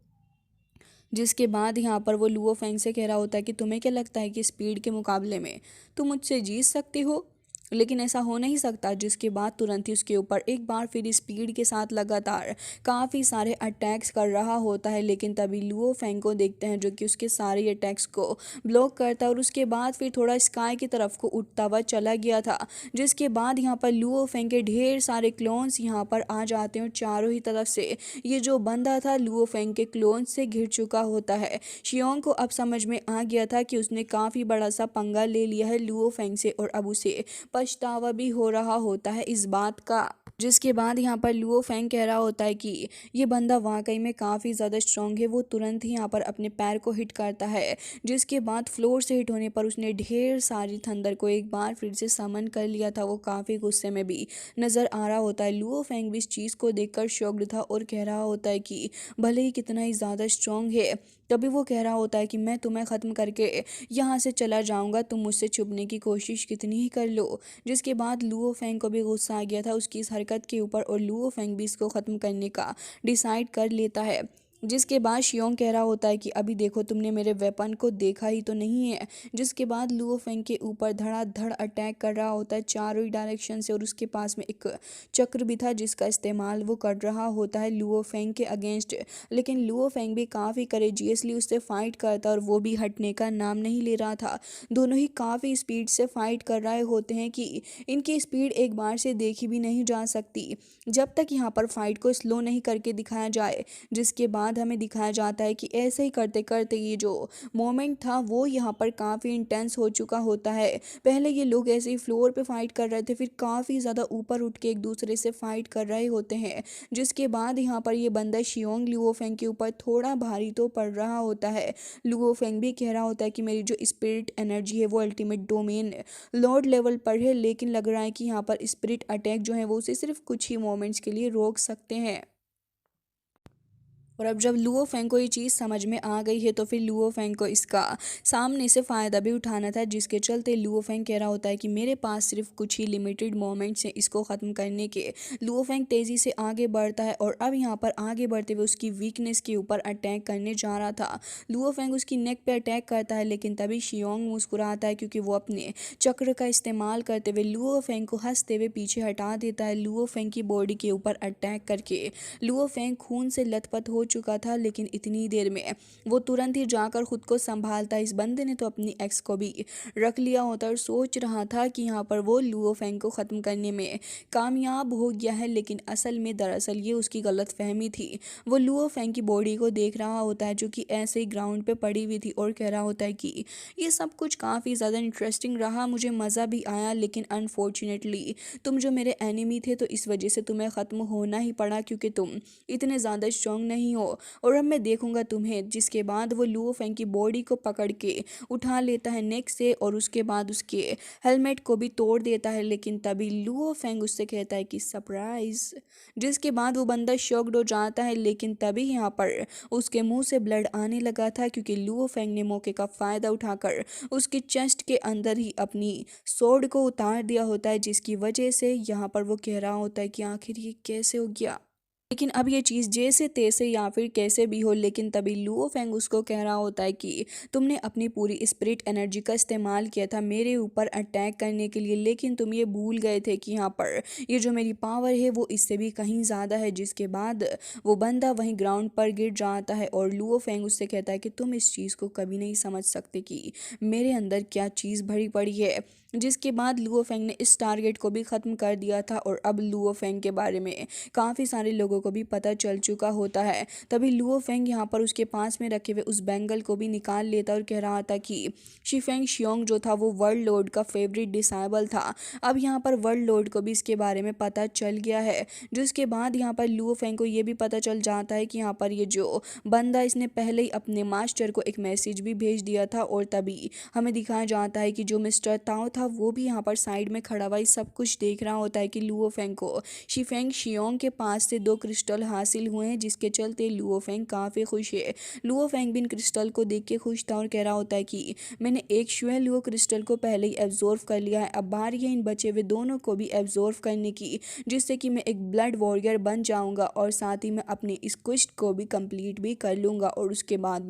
Speaker 1: जिसके बाद यहाँ पर वो लुओ फेंग से कह रहा होता है कि तुम्हें क्या लगता है कि स्पीड के मुकाबले में तुम मुझसे जीत सकती हो। लेकिन ऐसा हो नहीं सकता। जिसके बाद तुरंत ही उसके ऊपर एक बार फिर स्पीड के साथ लगातार काफ़ी सारे अटैक्स कर रहा होता है। लेकिन तभी लुओ फेंग को देखते हैं जो कि उसके सारे अटैक्स को ब्लॉक करता है और उसके बाद फिर थोड़ा स्काई की तरफ को उठता हुआ चला गया था। जिसके बाद यहाँ पर लुओ फेंग के ढेर सारे क्लोन्स यहाँ पर आ जाते हैं और चारों ही तरफ से ये जो बंदा था लुओ फेंग के क्लोन से घिर चुका होता है। शियोंग को अब समझ में आ गया था कि उसने काफ़ी बड़ा सा पंगा ले लिया है लुओ फेंग से और अब उसे पछतावा भी हो रहा होता है इस बात का। जिसके बाद यहाँ पर लुओ फेंग कह रहा होता है कि ये बंदा वाकई में काफ़ी ज़्यादा स्ट्रांग है। वो तुरंत ही यहाँ पर अपने पैर को हिट करता है। जिसके बाद फ्लोर से हिट होने पर उसने ढेर सारी थंडर को एक बार फिर से समन कर लिया था। वो काफ़ी गुस्से में भी नज़र आ रहा होता है। लुओ फेंग भी इस चीज़ को देखकर शॉक्ड था और कह रहा होता है कि भले ही कितना ही ज़्यादा स्ट्रांग है, तभी वो कह रहा होता है कि मैं तुम्हें ख़त्म करके यहाँ से चला जाऊँगा, तुम मुझसे छुपने की कोशिश कितनी ही कर लो। जिसके बाद लुओ फेंग को भी गुस्सा आ गया था उसकी इस हरकत के ऊपर और लुओ फेंग भी इसको ख़त्म करने का डिसाइड कर लेता है। जिसके बाद शियोंग कह रहा होता है कि अभी देखो तुमने मेरे वेपन को देखा ही तो नहीं है। जिसके बाद लुओ फेंग के ऊपर धड़ाधड़ अटैक कर रहा होता है चारों ही डायरेक्शन से और उसके पास में एक चक्र भी था जिसका इस्तेमाल वो कर रहा होता है लुओ फेंग के अगेंस्ट। लेकिन लुओ फेंग भी काफ़ी करेजियसली उससे फाइट करता और वो भी हटने का नाम नहीं ले रहा था। दोनों ही काफ़ी स्पीड से फाइट कर रहे होते हैं कि इनकी स्पीड एक बार से देखी भी नहीं जा सकती जब तक यहाँ पर फाइट को स्लो नहीं करके दिखाया जाए। जिसके बाद हमें दिखाया जाता है कि ऐसे ही करते करते ये जो मोमेंट था वो यहाँ पर काफ़ी इंटेंस हो चुका होता है। पहले ये लोग ऐसे ही फ्लोर पे फाइट कर रहे थे, फिर काफ़ी ज़्यादा ऊपर उठ के एक दूसरे से फाइट कर रहे होते हैं। जिसके बाद यहाँ पर ये बंदा शियोंग लुओ फेंग के ऊपर थोड़ा भारी तो पड़ रहा होता है। लुओ फेंग भी कह रहा होता है कि मेरी जो स्पिरिट एनर्जी है वो अल्टीमेट डोमेन लॉर्ड लेवल पर है, लेकिन लग रहा है कि यहाँ पर स्पिरिट अटैक जो है वो उसे सिर्फ कुछ ही मोमेंट्स के लिए रोक सकते हैं। और अब जब लुओ फेंग को ये चीज़ समझ में आ गई है तो फिर लुओ फेंग को इसका सामने से फ़ायदा भी उठाना था। जिसके चलते लुओ फेंग कह रहा होता है कि मेरे पास सिर्फ कुछ ही लिमिटेड मोमेंट्स हैं इसको ख़त्म करने के। लुओ फेंग तेज़ी से आगे बढ़ता है और अब यहाँ पर आगे बढ़ते हुए उसकी वीकनेस के ऊपर अटैक करने जा रहा था। लुओ फेंग उसकी नेक पे अटैक करता है लेकिन तभी शियोंग मुस्कुराता है क्योंकि वो अपने चक्र का इस्तेमाल करते हुए लुओ फेंग को हंसते हुए पीछे हटा देता है। लुओ फेंग की बॉडी के ऊपर अटैक करके लुओ फेंग खून से लथपथ हो चुका था, लेकिन इतनी देर में वो तुरंत ही जाकर खुद को संभालता। इस बंदे ने तो अपनी एक्स को भी रख लिया होता और सोच रहा था कि यहाँ पर वो लुओ फेंग को ख़त्म करने में कामयाब हो गया है, लेकिन असल में दरअसल ये उसकी गलत फहमी थी। वो लुओ फेंग की बॉडी को देख रहा होता है जो कि ऐसे ही ग्राउंड पे पड़ी हुई थी और कह रहा होता है कि ये सब कुछ काफ़ी ज़्यादा इंटरेस्टिंग रहा, मुझे मज़ा भी आया, लेकिन अनफॉर्चुनेटली तुम जो मेरे एनिमी थे तो इस वजह से तुम्हें ख़त्म होना ही पड़ा क्योंकि तुम इतने ज़्यादा स्ट्रांग नहीं हो और अब मैं देखूंगा तुम्हें। जिसके बाद वो लुओ फेंग की बॉडी को पकड़ के उठा लेता है नेक से और उसके बाद उसके हेलमेट को भी तोड़ देता है। लेकिन तभी लुओ फेंग उससे कहता है कि सरप्राइज। जिसके बाद वो बंदा शॉक्ड हो जाता है, लेकिन तभी यहाँ पर उसके मुंह से ब्लड आने लगा था क्योंकि लुओ फेंग ने मौके का फ़ायदा उठाकर उसके चेस्ट के अंदर ही अपनी स्वॉर्ड को उतार दिया होता है। जिसकी वजह से यहाँ पर वो कह रहा होता है कि आखिर ये कैसे हो गया। लेकिन अब ये चीज़ जैसे तैसे या फिर कैसे भी हो, लेकिन तभी लुओ फेंग उसको कह रहा होता है कि तुमने अपनी पूरी स्पिरिट एनर्जी का इस्तेमाल किया था मेरे ऊपर अटैक करने के लिए, लेकिन तुम ये भूल गए थे कि यहाँ पर ये जो मेरी पावर है वो इससे भी कहीं ज़्यादा है। जिसके बाद वो बंदा वहीं ग्राउंड पर गिर जाता है और लुओ फेंग उससे कहता है कि तुम इस चीज़ को कभी नहीं समझ सकते कि मेरे अंदर क्या चीज़ भरी पड़ी है। जिसके बाद लुओ फेंग ने इस टारगेट को भी ख़त्म कर दिया था और अब लुओ फेंग के बारे में काफ़ी सारे लोगों को भी पता चल चुका होता है। तभी लुओ फेंग यहाँ पर उसके पास में रखे हुए उस बैंगल को भी निकाल लेता और कह रहा था कि शिफेंग शियोंग जो था वो वर्ल्ड लॉर्ड का फेवरेट डिसाइबल था। अब यहाँ पर वर्ल्ड लॉर्ड को भी इसके बारे में पता चल गया है। जिसके बाद यहाँ पर लुओ फेंग को ये भी पता चल जाता है कि यहाँ पर ये जो बंदा इसने पहले ही अपने मास्टर को एक मैसेज भी भेज दिया था और तभी हमें दिखाया जाता है कि जो मिस्टर ताओ था वो भी यहाँ पर साइड में खड़ा हुआ सब कुछ देख रहा होता है कि लुओ फेंग को शिफेंग शियोंग के पास से 2 क्रिस्टल हासिल हुए हैं, जिसके चलते लुओ फेंग काफ़ी खुश है। लुओ फेंग भी इन क्रिस्टल को देख के खुश था और कह रहा होता है कि मैंने एक शुए लुओ क्रिस्टल को पहले ही एब्जॉर्व कर लिया है, अब बारी है इन बचे हुए दोनों को भी एब्जॉर्व करने की, जिससे कि मैं एक ब्लड वॉरियर बन जाऊंगा और साथ ही मैं अपनी इस क्वेस्ट को भी कंप्लीट भी कर लूंगा और उसके बाद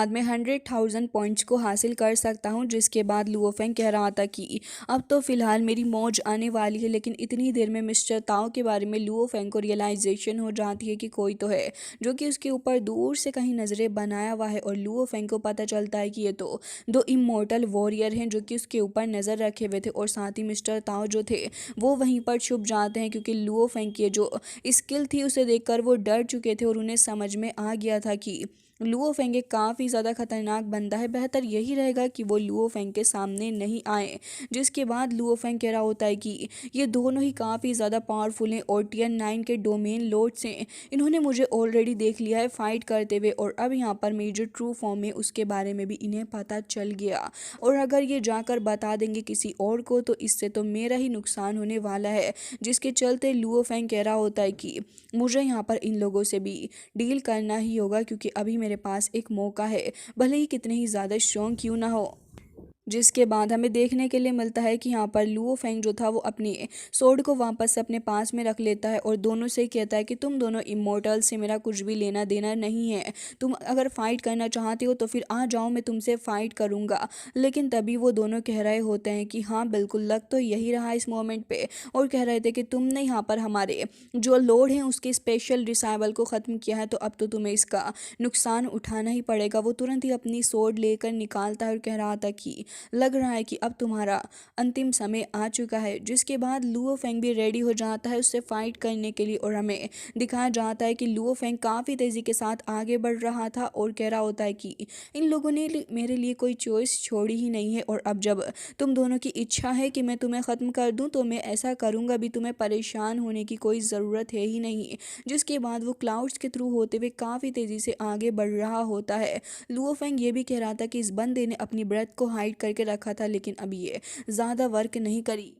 Speaker 1: में 100,000 पॉइंट्स को हासिल कर सकता हूँ। जिसके बाद लुओ फेंग कह रहा था कि अब तो फिलहाल मेरी मौज आने वाली है। लेकिन इतनी देर में मिस्टर ताओ के बारे में लुओ फेंग को रियलाइजेशन हो जाती है कि कोई तो है जो कि उसके ऊपर दूर से कहीं नजरें बनाया हुआ है, और लुओ फेंग को पता चलता है कि ये तो दो इमोर्टल वॉरियर हैं जो कि उसके ऊपर नजर रखे हुए थे। और साथ ही मिस्टर ताओ जो थे वो वहीं पर छुप जाते हैं, क्योंकि लुओ फेंग की जो स्किल थी उसे देखकर वो डर चुके थे और उन्हें समझ में आ गया था कि लुओ फेंग एक काफ़ी ज़्यादा खतरनाक बंदा है, बेहतर यही रहेगा कि वो लुओ फेंग के सामने नहीं आए। जिसके बाद लुओ फेंग कह रहा होता है कि ये दोनों ही काफ़ी ज़्यादा पावरफुल हैं और टियर 9 के डोमेन लॉर्ड्स हैं। इन्होंने मुझे ऑलरेडी देख लिया है फाइट करते हुए, और अब यहाँ पर मेरी जो ट्रू फॉर्म है उसके बारे में भी इन्हें पता चल गया। और अगर ये जाकर बता देंगे किसी और को तो इससे तो मेरा ही नुकसान होने वाला है। जिसके चलते लुओ फेंग कह रहा होता है कि मुझे यहाँ पर इन लोगों से भी डील करना ही होगा, क्योंकि अभी मेरे पास एक मौका है, भले ही कितने ही ज़्यादा स्ट्रॉन्ग क्यों ना हो। जिसके बाद हमें देखने के लिए मिलता है कि यहाँ पर लुओ फेंग जो था वो अपनी सोर्ड को वापस से अपने पास में रख लेता है और दोनों से कहता है कि तुम दोनों इमोर्टल से मेरा कुछ भी लेना देना नहीं है, तुम अगर फाइट करना चाहते हो तो फिर आ जाओ, मैं तुमसे फाइट करूँगा। लेकिन तभी वो दोनों कह रहे होते हैं कि हाँ बिल्कुल, लग तो यही रहा इस मोमेंट पे, और कह रहे थे कि तुमने यहाँ पर हमारे जो लॉर्ड हैं उसके स्पेशल डिसाइबल को ख़त्म किया है, तो अब तो तुम्हें इसका नुकसान उठाना ही पड़ेगा। वो तुरंत ही अपनी सोर्ड लेकर निकालता है और कह रहा था कि लग रहा है कि अब तुम्हारा अंतिम समय आ चुका है। जिसके बाद लुओ फेंग भी रेडी हो जाता है उससे फाइट करने के लिए, और हमें दिखाया जाता है कि लुओ फेंग काफ़ी तेज़ी के साथ आगे बढ़ रहा था और कह रहा होता है कि इन लोगों ने मेरे लिए कोई चॉइस छोड़ी ही नहीं है, और अब जब तुम दोनों की इच्छा है कि मैं तुम्हें ख़त्म कर दूं तो मैं ऐसा करूंगा भी, तुम्हें परेशान होने की कोई ज़रूरत है ही नहीं। जिसके बाद वो क्लाउड्स के थ्रू होते हुए काफ़ी तेज़ी से आगे बढ़ रहा होता है। लुओ फेंग ये भी कह रहा था कि इस बंदे ने अपनी ब्रेथ को हाइड करके रखा था, लेकिन अब ये ज़्यादा वर्क नहीं करी।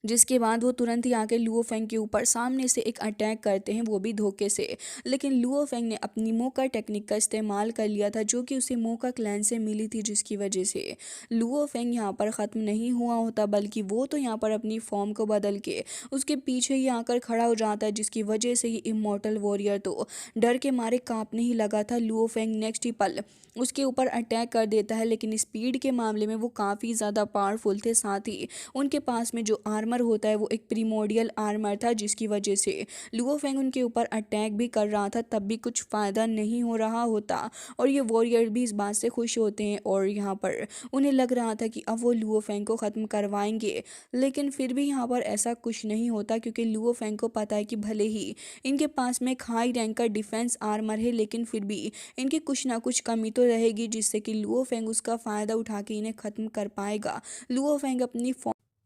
Speaker 1: जिसके बाद वो तुरंत ही आके लुओ फेंग के ऊपर सामने से एक अटैक करते हैं, वो भी धोखे से। लेकिन लुओ फेंग ने अपनी मोका टेक्निक का इस्तेमाल कर लिया था जो कि उसे मोका क्लैन से मिली थी, जिसकी वजह से लुओ फेंग यहाँ पर ख़त्म नहीं हुआ होता, बल्कि वो तो यहाँ पर अपनी फॉर्म को बदल के उसके पीछे ही आकर खड़ा हो जाता है, जिसकी वजह से ये इमॉर्टल वॉरियर तो डर के मारे कांपने ही लगा था। लुओ फेंग नेक्स्ट ही पल उसके ऊपर अटैक कर देता है, लेकिन स्पीड के मामले में वो काफ़ी ज़्यादा पावरफुल थे। साथ ही उनके पास में जो आर्मर होता है वो एक प्रीमोडियल आर्मर था, जिसकी वजह से लुओ फेंग उनके ऊपर अटैक भी कर रहा था, तब भी कुछ फ़ायदा नहीं हो रहा होता। और ये वॉरियर भी इस बात से खुश होते हैं और यहाँ पर उन्हें लग रहा था कि अब वो लुओ फेंग को ख़त्म करवाएंगे। लेकिन फिर भी यहाँ पर ऐसा कुछ नहीं होता, क्योंकि लुओ फेंग को पता है कि भले ही इनके पास में एक हाई रैंक का डिफेंस आर्मर है, लेकिन फिर भी इनकी कुछ ना कुछ कमी तो रहेगी, जिससे कि लुओ फेंग उसका फ़ायदा उठा के इन्हें ख़त्म कर पाएगा। लुओ फेंग अपनी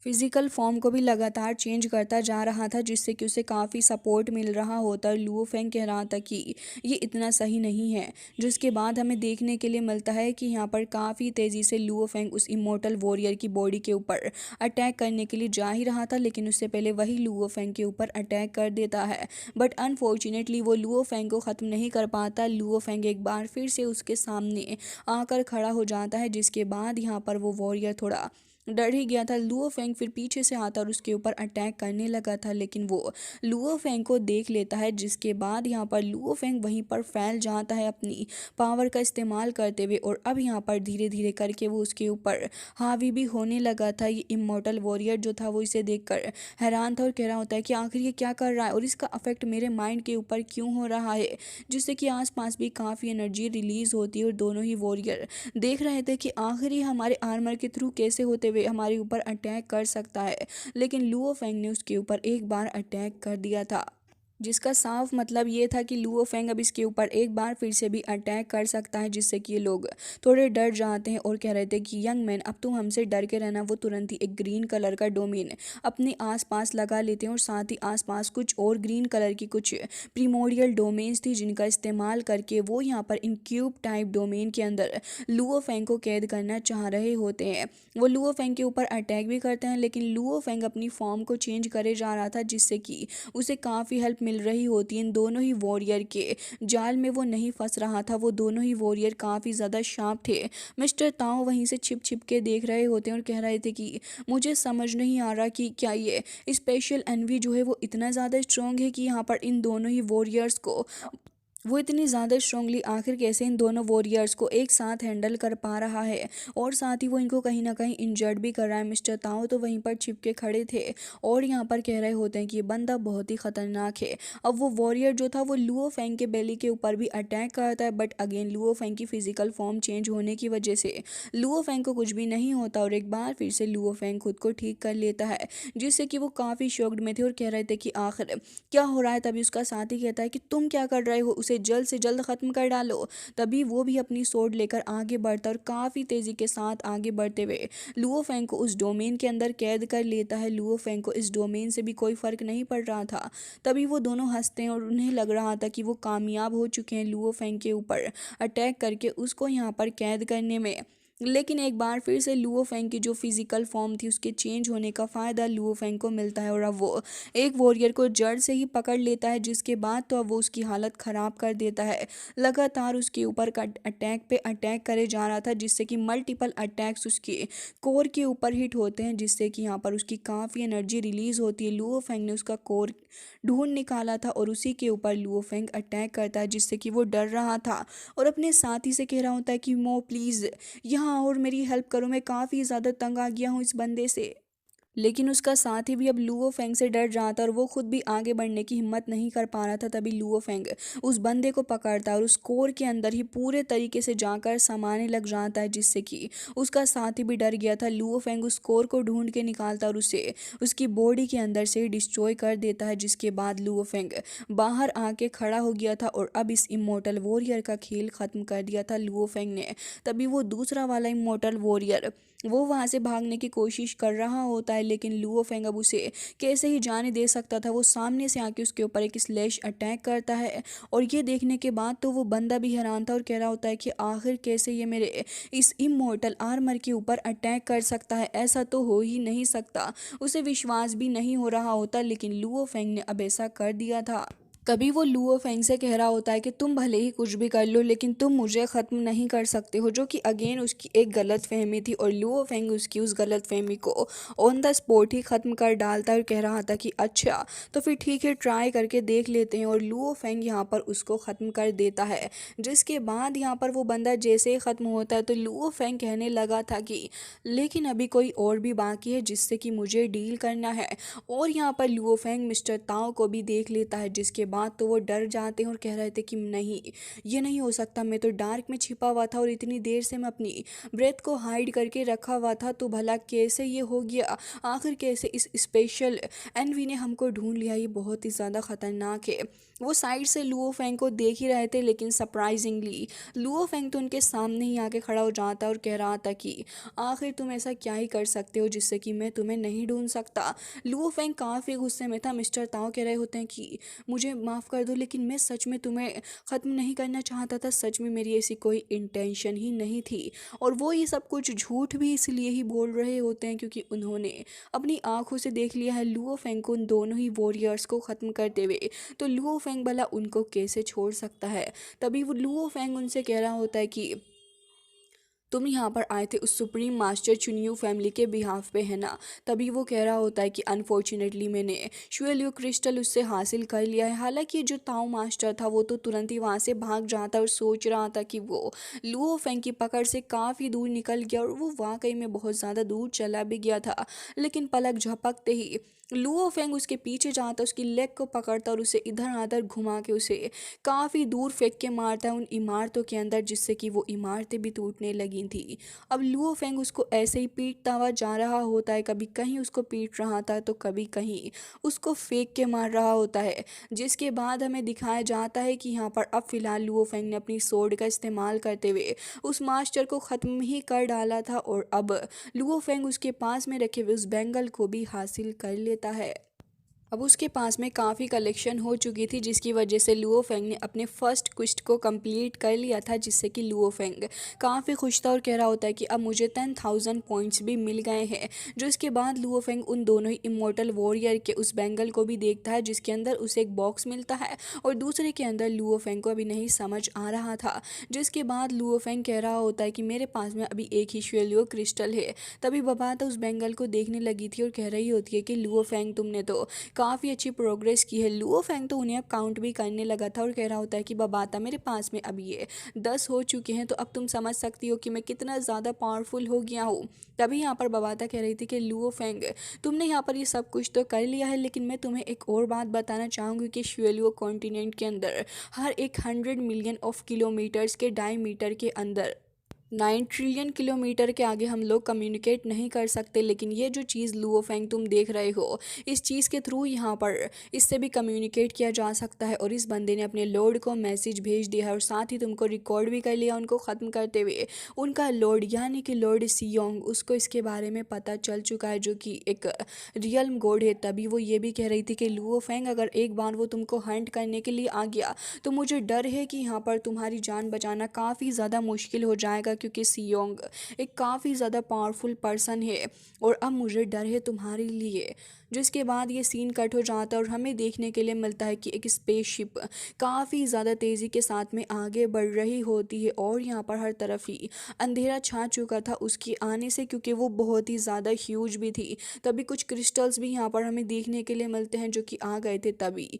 Speaker 1: फिजिकल फॉर्म को भी लगातार चेंज करता जा रहा था, जिससे कि उसे काफ़ी सपोर्ट मिल रहा होता। लुओ फेंग कह रहा था कि ये इतना सही नहीं है। जिसके बाद हमें देखने के लिए मिलता है कि यहाँ पर काफ़ी तेज़ी से लुओ फेंग उस इमोर्टल वॉरियर की बॉडी के ऊपर अटैक करने के लिए जा ही रहा था, लेकिन उससे पहले वही लुओ फेंग के ऊपर अटैक कर देता है। बट अनफॉर्चुनेटली वो लुओ फेंग को ख़त्म नहीं कर पाता। लुओ फेंग एक बार फिर से उसके सामने आकर खड़ा हो जाता है, जिसके बाद यहाँ पर वो वॉरियर थोड़ा डर ही गया था। लुओ फेंग फिर पीछे से आता और उसके ऊपर अटैक करने लगा था, लेकिन वो लुओ फेंग को देख लेता है। जिसके बाद यहाँ पर लुओ फेंग वहीं पर फैल जाता है अपनी पावर का इस्तेमाल करते हुए, और अब यहाँ पर धीरे धीरे करके वो उसके ऊपर हावी भी होने लगा था। ये इमॉर्टल वॉरियर जो था वो इसे देखकर हैरान था और कह रहा होता है कि आखिर ये क्या कर रहा है और इसका अफेक्ट मेरे माइंड के ऊपर क्यों हो रहा है, जिससे कि आसपास भी काफ़ी एनर्जी रिलीज होती है। और दोनों ही वॉरियर देख रहे थे कि आखिर ये हमारे आर्मर के थ्रू कैसे होते हुए हमारे ऊपर अटैक कर सकता है, लेकिन लुओ फेंग ने उसके ऊपर एक बार अटैक कर दिया था, जिसका साफ मतलब ये था कि लुओ फेंग अब इसके ऊपर एक बार फिर से भी अटैक कर सकता है, जिससे कि ये लोग थोड़े डर जाते हैं और कह रहे थे कि यंग मैन अब तुम हमसे डर के रहना। वो तुरंत ही एक ग्रीन कलर का डोमेन अपने आसपास लगा लेते हैं, और साथ ही आसपास कुछ और ग्रीन कलर की कुछ प्रीमोडियल डोमेन्स थी, जिनका इस्तेमाल करके वो यहाँ पर इन क्यूब टाइप डोमेन के अंदर लुओ फेंग को कैद करना चाह रहे होते हैं। वो लुओ फेंग के ऊपर अटैक भी करते हैं, लेकिन लुओ फेंग अपनी फॉर्म को चेंज करे जा रहा था, जिससे कि उसे काफ़ी हेल्प मिल रही होती है इन दोनों ही वॉरियर के जाल में वो नहीं फंस रहा था। वो दोनों ही वॉरियर काफ़ी ज़्यादा शार्प थे। मिस्टर ताओ वहीं से छिप छिप के देख रहे होते हैं और कह रहे थे कि मुझे समझ नहीं आ रहा कि क्या ये स्पेशल एनवी जो है वो इतना ज़्यादा स्ट्रॉन्ग है कि यहाँ पर इन दोनों ही वॉरियर्स को वो इतनी ज़्यादा स्ट्रांगली आखिर कैसे इन दोनों वॉरियर्स को एक साथ हैंडल कर पा रहा है, और साथ ही वो इनको कहीं ना कहीं इंजर्ड भी कर रहा है। मिस्टर ताओ तो वहीं पर छिप के खड़े थे और यहाँ पर कह रहे होते हैं कि ये बंदा बहुत ही ख़तरनाक है। अब वो वॉरियर जो था वो लुओ फेंग के बेली के ऊपर भी अटैक करता है, बट अगेन लुओ फेंग की फिजिकल फॉर्म चेंज होने की वजह से लुओ फेंग को कुछ भी नहीं होता और एक बार फिर से लुओ फेंग खुद को ठीक कर लेता है, जिससे कि वो काफ़ी शॉक्ड में थे और कह रहे थे कि आखिर क्या हो रहा है। तभी उसका साथी कहता है कि तुम क्या कर रहे हो, उसे जल्द से जल्द ख़त्म कर डालो। तभी वो भी अपनी सोर्ड लेकर आगे बढ़ता और काफ़ी तेज़ी के साथ आगे बढ़ते हुए लुओ फेंग को उस डोमेन के अंदर कैद कर लेता है। लुओ फेंग को इस डोमेन से भी कोई फ़र्क नहीं पड़ रहा था। तभी वो दोनों हंसते हैं और उन्हें लग रहा था कि वो कामयाब हो चुके हैं लुओ फेंग के ऊपर अटैक करके उसको यहाँ पर कैद करने में। लेकिन एक बार फिर से लुओ फेंग की जो फिजिकल फॉर्म थी उसके चेंज होने का फ़ायदा लुओ फेंग को मिलता है और अब वो एक वॉरियर को जड़ से ही पकड़ लेता है, जिसके बाद तो अब वो उसकी हालत ख़राब कर देता है। लगातार उसके ऊपर का अटैक पे अटैक करे जा रहा था, जिससे कि मल्टीपल अटैक्स उसके कोर के ऊपर हिट होते हैं, जिससे कि यहाँ पर उसकी काफ़ी एनर्जी रिलीज़ होती है। लुओ फेंग ने उसका कोर ढूंढ निकाला था और उसी के ऊपर लुओ फेंग अटैक करता है, जिससे कि वो डर रहा था और अपने साथी से कह रहा होता है कि मो प्लीज़ यहाँ और मेरी हेल्प करो, मैं काफ़ी ज़्यादा तंग आ गया हूँ इस बंदे से। लेकिन उसका साथी भी अब लुओ फेंग से डर रहा था और वो खुद भी आगे बढ़ने की हिम्मत नहीं कर पा रहा था। तभी लुओ फेंग उस बंदे को पकड़ता है और उस कोर के अंदर ही पूरे तरीके से जाकर समाने लग जाता है, जिससे कि उसका साथी भी डर गया था। लुओ फेंग उस कोर को ढूंढ के निकालता और उसे उसकी बॉडी के अंदर से डिस्ट्रॉय कर देता है, जिसके बाद लुओ फेंग बाहर आके खड़ा हो गया था और अब इस इमोर्टल वॉरियर का खेल ख़त्म कर दिया था लुओ फेंग ने। तभी वो दूसरा वाला इमोर्टल वॉरियर वो वहाँ से भागने की कोशिश कर रहा होता है, लेकिन लुओ फेंग अब उसे कैसे ही जाने दे सकता था। वो सामने से आके उसके ऊपर एक स्लैश अटैक करता है और ये देखने के बाद तो वो बंदा भी हैरान था और कह रहा होता है कि आखिर कैसे ये मेरे इस इमोर्टल आर्मर के ऊपर अटैक कर सकता है, ऐसा तो हो ही नहीं सकता। उसे विश्वास भी नहीं हो रहा होता, लेकिन लुओ फेंग ने अब ऐसा कर दिया था। कभी वो लुओ फेंग से कह रहा होता है कि तुम भले ही कुछ भी कर लो लेकिन तुम मुझे ख़त्म नहीं कर सकते हो, जो कि अगेन उसकी एक गलत फहमी थी और लुओ फेंग उसकी उस गलत फहमी को ऑन द स्पॉट ही ख़त्म कर डालता है और कह रहा था कि अच्छा तो फिर ठीक है, ट्राई करके देख लेते हैं। और लुओ फेंग यहाँ पर उसको ख़त्म कर देता है, जिसके बाद यहाँ पर वो बंदा जैसे ही ख़त्म होता है तो लुओ फेंग कहने लगा था कि लेकिन अभी कोई और भी बाकी है जिससे कि मुझे डील करना है। और यहाँ पर लुओ फेंग मिस्टर ताओ को भी देख लेता है, जिसके बाद तो वो डर जाते हैं और कह रहे थे कि नहीं, ये नहीं हो सकता, मैं तो डार्क में छिपा हुआ था और इतनी देर से मैं अपनी ब्रेथ को हाइड करके रखा हुआ था, तो भला कैसे ये हो गया, आखिर कैसे इस स्पेशल एनवी ने हमको ढूंढ लिया, ये बहुत ही ज़्यादा ख़तरनाक है। वो साइड से लुओ फेंग को देख ही रहे थे, लेकिन सरप्राइजिंगली लुओ फेंग तो उनके सामने ही आके खड़ा हो जाता और कह रहा था कि आखिर तुम ऐसा क्या ही कर सकते हो जिससे कि मैं तुम्हें नहीं ढूंढ सकता। लुओ फेंग काफ़ी गुस्से में था। मिस्टर ताओ कह रहे होते हैं कि मुझे माफ़ कर दो, लेकिन मैं सच में तुम्हें ख़त्म नहीं करना चाहता था, सच में मेरी ऐसी कोई इंटेंशन ही नहीं थी। और वो ये सब कुछ झूठ भी इसलिए ही बोल रहे होते हैं क्योंकि उन्होंने अपनी आंखों से देख लिया है लुओ फेंग को उन दोनों ही वॉरियर्स को ख़त्म करते हुए, तो लुओ फेंग भला उनको कैसे छोड़ सकता है। तभी वो लुओ फेंग उनसे कह रहा होता है कि तुम यहाँ पर आए थे उस सुप्रीम मास्टर चुनियू फैमिली के बिहाफ पे, है ना। तभी वो कह रहा होता है कि अनफॉर्चुनेटली मैंने शुएलियो क्रिस्टल उससे हासिल कर लिया है। हालांकि जो ताओ मास्टर था वो तो तुरंत ही वहाँ से भाग जाता और सोच रहा था कि वो लुओ फेंग की पकड़ से काफ़ी दूर निकल गया और वो वाकई में बहुत ज़्यादा दूर चला भी गया था। लेकिन पलक झपकते ही लुओ फेंग उसके पीछे जाता, उसकी लेग को पकड़ता और उसे इधर उधर घुमा के उसे काफ़ी दूर फेंक के मारता है उन इमारतों के अंदर, जिससे कि वो इमारतें भी टूटने लगी थी। अब लुओ फेंग उसको ऐसे ही पीटता हुआ जा रहा होता है, कभी कहीं उसको पीट रहा था तो कभी कहीं उसको फेंक के मार रहा होता है। जिसके बाद हमें दिखाया जाता है कि यहाँ पर अब फिलहाल लुओ फेंग ने अपनी सोर्ड का इस्तेमाल करते हुए उस मास्टर को ख़त्म ही कर डाला था और अब लुओ फेंग उसके पास में रखे हुए उस बैंगल को भी हासिल कर लेता है। अब उसके पास में काफ़ी कलेक्शन हो चुकी थी, जिसकी वजह से लुओ फेंग ने अपने फर्स्ट क्वेस्ट को कंप्लीट कर लिया था, जिससे कि लुओ फेंग काफ़ी खुश था और कह रहा होता है कि अब मुझे 10,000 पॉइंट्स भी मिल गए हैं। जो इसके बाद लुओ फेंग उन दोनों ही इमोर्टल वॉरियर के उस बैंगल को भी देखता है, जिसके अंदर उसे एक बॉक्स मिलता है और दूसरे के अंदर लुओ फेंग को अभी नहीं समझ आ रहा था। जिसके बाद लुओ फेंग कह रहा होता है कि मेरे पास में अभी एक ही श्वेलियो क्रिस्टल है। तभी बबाता उस बैंगल को देखने लगी थी और कह रही होती है कि लुओ फेंग तुमने तो काफ़ी अच्छी प्रोग्रेस की है। लुओ फेंग तो उन्हें अब काउंट भी करने लगा था और कह रहा होता है कि बबाता मेरे पास में अब ये 10 हो चुके हैं, तो अब तुम समझ सकती हो कि मैं कितना ज़्यादा पावरफुल हो गया हूँ। तभी यहाँ पर बबाता कह रही थी कि लुओ फेंग तुमने यहाँ पर ये सब कुछ तो कर लिया है, लेकिन मैं तुम्हें एक और बात बताना चाहूँगी कि श्वेलियो कॉन्टिनेंट के अंदर हर एक 100 मिलियन ऑफ किलोमीटर्स के डायमीटर के अंदर 9 ट्रिलियन किलोमीटर के आगे हम लोग कम्युनिकेट नहीं कर सकते, लेकिन ये जो चीज़ लुओ फेंग तुम देख रहे हो, इस चीज़ के थ्रू यहाँ पर इससे भी कम्युनिकेट किया जा सकता है। और इस बंदे ने अपने लॉर्ड को मैसेज भेज दिया है और साथ ही तुमको रिकॉर्ड भी कर लिया उनको ख़त्म करते हुए। उनका लॉर्ड यानी कि लॉर्ड सियोंग, उसको इसके बारे में पता चल चुका है, जो कि एक रियल गॉड है। तभी वो ये भी कह रही थी कि लुओ फेंग अगर एक बार वो तुमको हंट करने के लिए आ गया, तो मुझे डर है कि यहाँ पर तुम्हारी जान बचाना काफ़ी ज़्यादा मुश्किल हो जाएगा, क्योंकि सियोंग एक काफ़ी ज़्यादा पावरफुल पर्सन है और अब मुझे डर है तुम्हारे लिए। जिसके बाद ये सीन कट हो जाता है और हमें देखने के लिए मिलता है कि एक स्पेसशिप काफ़ी ज़्यादा तेज़ी के साथ में आगे बढ़ रही होती है और यहाँ पर हर तरफ ही अंधेरा छा चुका था उसकी आने से, क्योंकि वो बहुत ही ज़्यादा ह्यूज भी थी। तभी कुछ क्रिस्टल्स भी यहाँ पर हमें देखने के लिए मिलते हैं जो कि आ गए थे। तभी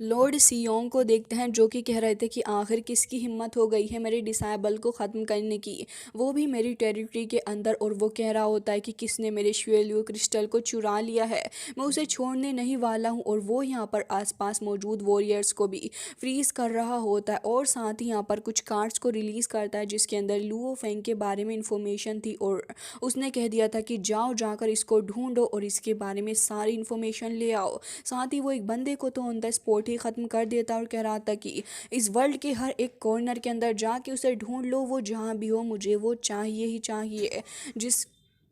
Speaker 1: लॉर्ड सियोंग को देखते हैं, जो कि कह रहे थे कि आखिर किसकी हिम्मत हो गई है मेरे डिसाइबल को ख़त्म करने की, वो भी मेरी टेरिटरी के अंदर। और वो कह रहा होता है कि किसने मेरे श्वेलियो क्रिस्टल को चुरा लिया है, मैं उसे छोड़ने नहीं वाला हूँ। और वो यहाँ पर आसपास मौजूद वॉरियर्स को भी फ्रीज कर रहा होता है और साथ ही यहाँ पर कुछ कार्ड्स को रिलीज़ करता है, जिसके अंदर लुओ फेंग के बारे में इंफॉर्मेशन थी और उसने कह दिया था कि जाओ जाकर इसको ढूंढो और इसके बारे में सारी इन्फॉर्मेशन ले आओ। साथ ही वो एक बंदे को तो ऑन द स्पॉट ही ख़त्म कर देता और कह रहा था कि इस वर्ल्ड के हर एक कॉर्नर के अंदर जाके उसे ढूंढ लो, वो जहाँ भी हो मुझे वो चाहिए ही चाहिए।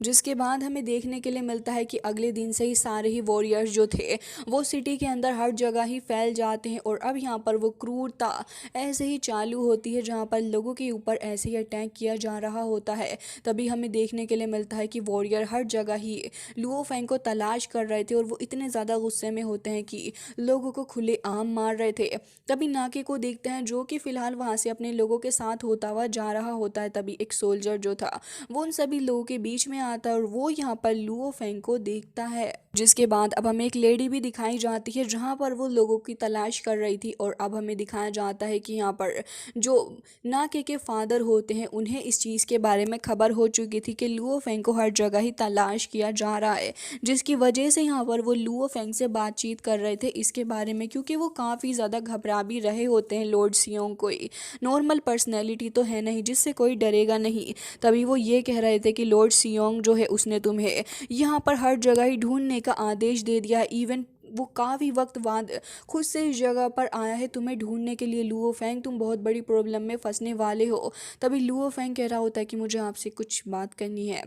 Speaker 1: जिसके बाद हमें देखने के लिए मिलता है कि अगले दिन से ही सारे ही वॉरियर्स जो थे वो सिटी के अंदर हर जगह ही फैल जाते हैं और अब यहाँ पर वो क्रूरता ऐसे ही चालू होती है, जहाँ पर लोगों के ऊपर ऐसे ही अटैक किया जा रहा होता है। तभी हमें देखने के लिए मिलता है कि वॉरियर हर जगह ही लुओ फेंग को तलाश कर रहे थे और वो इतने ज़्यादा गुस्से में होते हैं कि लोगों को खुले आम मार रहे थे। तभी नाके को देखते हैं, जो कि फ़िलहाल वहाँ से अपने लोगों के साथ होता हुआ जा रहा होता है। तभी एक सोल्जर जो था वो उन सभी लोगों के बीच में आता है और वो यहाँ पर लुओ फेंग को देखता है। जिसके बाद अब हमें एक लेडी भी दिखाई जाती है, जहाँ पर वो लोगों की तलाश कर रही थी। और अब हमें दिखाया जाता है कि यहाँ पर जो नाके के फादर होते हैं, उन्हें इस चीज़ के बारे में खबर हो चुकी थी कि लुओ फेंग को हर जगह ही तलाश किया जा रहा है, जिसकी वजह से यहाँ पर वो लुओ फेंग से बातचीत कर रहे थे इसके बारे में, क्योंकि वो काफ़ी ज़्यादा घबरा भी रहे होते हैं। लॉर्ड सियोंग कोई नॉर्मल पर्सनैलिटी तो है नहीं जिससे कोई डरेगा नहीं। तभी वो ये कह रहे थे कि लॉर्ड सियोंग जो है उसने तुम्हें यहाँ पर हर जगह ही ढूंढने का आदेश दे दिया है, इवन वो काफ़ी वक्त बाद खुद से इस जगह पर आया है तुम्हें ढूंढने के लिए। लुओ फेंग तुम बहुत बड़ी प्रॉब्लम में फंसने वाले हो। तभी लुओ फेंग कह रहा होता है कि मुझे आपसे कुछ बात करनी है।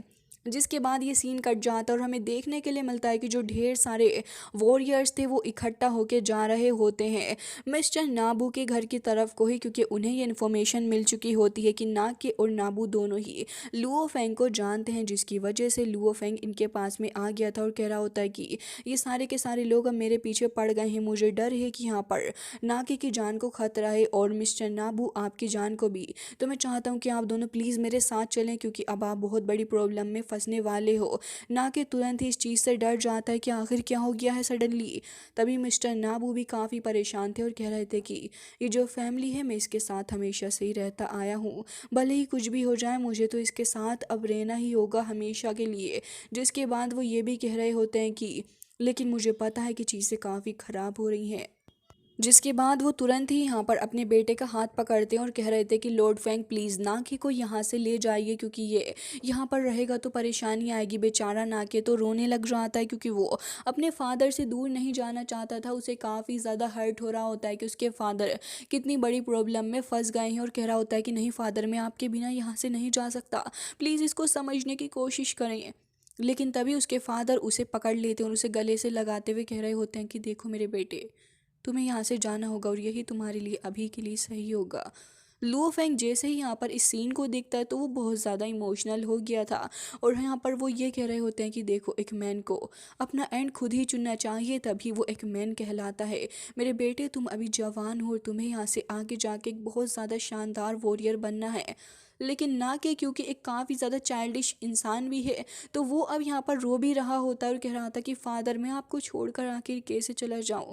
Speaker 1: जिसके बाद ये सीन कट जाता है और हमें देखने के लिए मिलता है कि जो ढेर सारे वॉरियर्स थे वो इकट्ठा होके जा रहे होते हैं मिस्टर नाबू के घर की तरफ को ही, क्योंकि उन्हें ये इन्फॉर्मेशन मिल चुकी होती है कि नाके और नाबू दोनों ही लुओ फेंग को जानते हैं, जिसकी वजह से लुओ फेंग इनके पास में आ गया था और कह रहा होता है कि ये सारे के सारे लोग अब मेरे पीछे पड़ गए हैं, मुझे डर है कि यहाँ पर नाके की जान को खतरा है और मिस्टर नाबू आपकी जान को भी। तो मैं चाहता हूँ कि आप दोनों प्लीज़ मेरे साथ चलें, क्योंकि अब आप बहुत बड़ी प्रॉब्लम में फंसने वाले हो। नाके तुरंत ही इस चीज़ से डर जाता है कि आखिर क्या हो गया है सडनली। तभी मिस्टर नाबू भी काफ़ी परेशान थे और कह रहे थे कि ये जो फैमिली है मैं इसके साथ हमेशा से ही रहता आया हूँ, भले ही कुछ भी हो जाए मुझे तो इसके साथ अब रहना ही होगा हमेशा के लिए। जिसके बाद वो ये भी कह रहे होते हैं कि लेकिन मुझे पता है कि चीज़ें काफ़ी ख़राब हो रही हैं। जिसके बाद वो तुरंत ही यहाँ पर अपने बेटे का हाथ पकड़ते हैं और कह रहे थे कि लॉर्ड फेंग प्लीज़ नाके को यहाँ से ले जाइए, क्योंकि ये यहाँ पर रहेगा तो परेशानी आएगी। बेचारा नाके तो रोने लग जाता है, क्योंकि वो अपने फादर से दूर नहीं जाना चाहता था। उसे काफ़ी ज़्यादा हर्ट हो रहा होता है कि उसके फादर कितनी बड़ी प्रॉब्लम में फंस गए हैं और कह रहा होता है कि नहीं फादर, मैं आपके बिना यहाँ से नहीं जा सकता, प्लीज़ इसको समझने की कोशिश करें। लेकिन तभी उसके फादर उसे पकड़ लेते हैं और उसे गले से लगाते हुए कह रहे होते हैं कि देखो मेरे बेटे, तुम्हें यहाँ से जाना होगा और यही तुम्हारे लिए अभी के लिए सही होगा। लुओ फेंग जैसे ही यहाँ पर इस सीन को देखता है तो वो बहुत ज़्यादा इमोशनल हो गया था और यहाँ पर वो ये कह रहे होते हैं कि देखो, एक मैन को अपना एंड खुद ही चुनना चाहिए, तभी वो एक मैन कहलाता है। मेरे बेटे, तुम अभी जवान हो और तुम्हें यहाँ से आगे जाके एक बहुत ज़्यादा शानदार वॉरियर बनना है, लेकिन ना कि क्योंकि एक काफ़ी ज़्यादा चाइल्डिश इंसान भी है तो वो अब यहाँ पर रो भी रहा होता है और कह रहा था कि फादर, मैं आपको छोड़कर आखिर कैसे चला जाऊँ।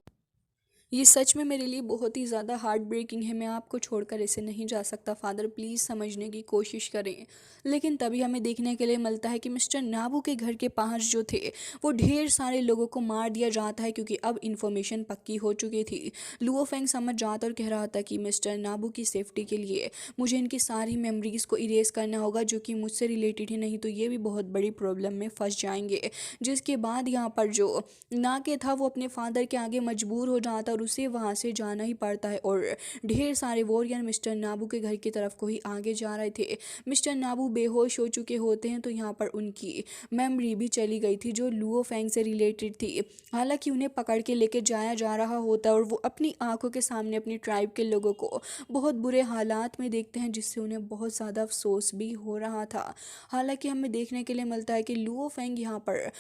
Speaker 1: ये सच में मेरे लिए बहुत ही ज़्यादा हार्ट ब्रेकिंग है, मैं आपको छोड़कर ऐसे नहीं जा सकता फादर, प्लीज़ समझने की कोशिश करें। लेकिन तभी हमें देखने के लिए मिलता है कि मिस्टर नाबू के घर के पास जो थे वो ढेर सारे लोगों को मार दिया जाता है, क्योंकि अब इन्फॉर्मेशन पक्की हो चुकी थी। लुओ फेंग समझ जाता और कह रहा था कि मिस्टर नाबू की सेफ्टी के लिए मुझे इनकी सारी मेमोरीज़ को इरेज करना होगा जो कि मुझसे रिलेटेड है, नहीं तो ये भी बहुत बड़ी प्रॉब्लम में फंस जाएंगे। जिसके बाद यहाँ पर जो नाके था वो अपने फादर के आगे मजबूर हो जाता और उसे वहाँ से जाना ही पड़ता है और ढेर सारे वॉरियर मिस्टर नाबू के घर की तरफ को ही आगे जा रहे थे। मिस्टर नाबू बेहोश हो चुके होते हैं तो यहाँ पर उनकी मेमोरी भी चली गई थी जो लुओ फेंग से रिलेटेड थी। हालांकि उन्हें पकड़ के लेके जाया जा रहा होता है और वो अपनी आंखों के सामने अपनी ट्राइब के लोगों को बहुत बुरे हालात में देखते हैं, जिससे उन्हें बहुत ज़्यादा अफसोस भी हो रहा था। हालांकि हमें देखने के लिए मिलता है कि लुओ फेंग यहाँ पर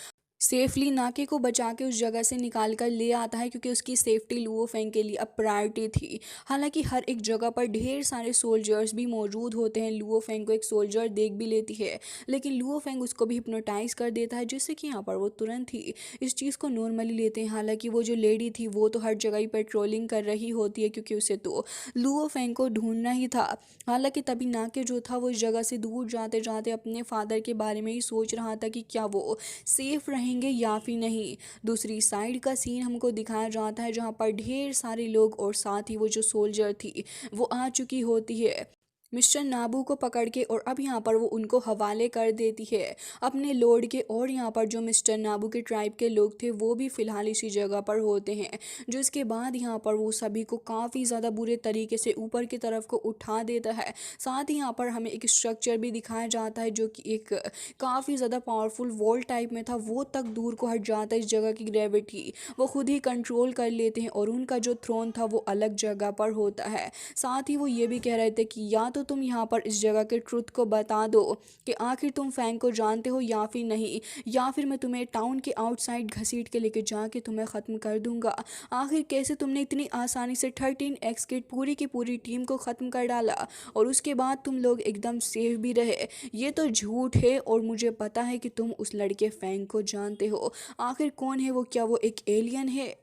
Speaker 1: सेफली नाके को बचा के उस जगह से निकाल कर ले आता है, क्योंकि उसकी सेफ्टी लुओ फेंग के लिए अब प्रायोरिटी थी। हालांकि हर एक जगह पर ढेर सारे सोल्जर्स भी मौजूद होते हैं। लुओ फेंग को एक सोल्जर देख भी लेती है, लेकिन लुओ फेंग उसको भी हिप्नोटाइज कर देता है, जिससे कि यहाँ पर वो तुरंत ही इस चीज़ को नॉर्मली लेते हैं। हालांकि वो जो लेडी थी वो तो हर जगह ही पेट्रोलिंग कर रही होती है, क्योंकि उसे तो लुओ फेंग को ढूंढना ही था। हालांकि तभी नाके जो था वो इस जगह से दूर जाते जाते अपने फादर के बारे में ही सोच रहा था कि क्या वो सेफ रहेंगे या फिर नहीं। दूसरी साइड का सीन हमको दिखाया जाता है जहाँ पर ढेर सारे लोग और साथ ही वो जो सोल्जर थी वो आ चुकी होती है मिस्टर नाबू को पकड़ के, और अब यहाँ पर वो उनको हवाले कर देती है अपने लॉर्ड के। और यहाँ पर जो मिस्टर नाबू के ट्राइब के लोग थे वो भी फ़िलहाल इसी जगह पर होते हैं। जो इसके बाद यहाँ पर वो सभी को काफ़ी ज़्यादा बुरे तरीके से ऊपर की तरफ को उठा देता है। साथ ही यहाँ पर हमें एक स्ट्रक्चर भी दिखाया जाता है जो कि एक काफ़ी ज़्यादा पावरफुल वॉल टाइप में था, वो तक दूर को हट जाता है। इस जगह की ग्रेविटी वो खुद ही कंट्रोल कर लेते हैं और उनका जो थ्रोन था वो अलग जगह पर होता है। साथ ही वो ये भी कह रहे थे कि या तो तुम यहाँ पर इस जगह के ट्रुथ को बता दो कि आखिर तुम फैंग को जानते हो या फिर नहीं, या फिर मैं तुम्हें टाउन के आउटसाइड घसीट के लेके जाके तुम्हें ख़त्म कर दूंगा। आखिर कैसे तुमने इतनी आसानी से 13 किड पूरी की पूरी टीम को ख़त्म कर डाला और उसके बाद तुम लोग एकदम सेफ भी रहे। ये तो झूठ है और मुझे पता है कि तुम उस लड़के फैंग को जानते हो। आखिर कौन है वो, क्या वो एक एलियन है?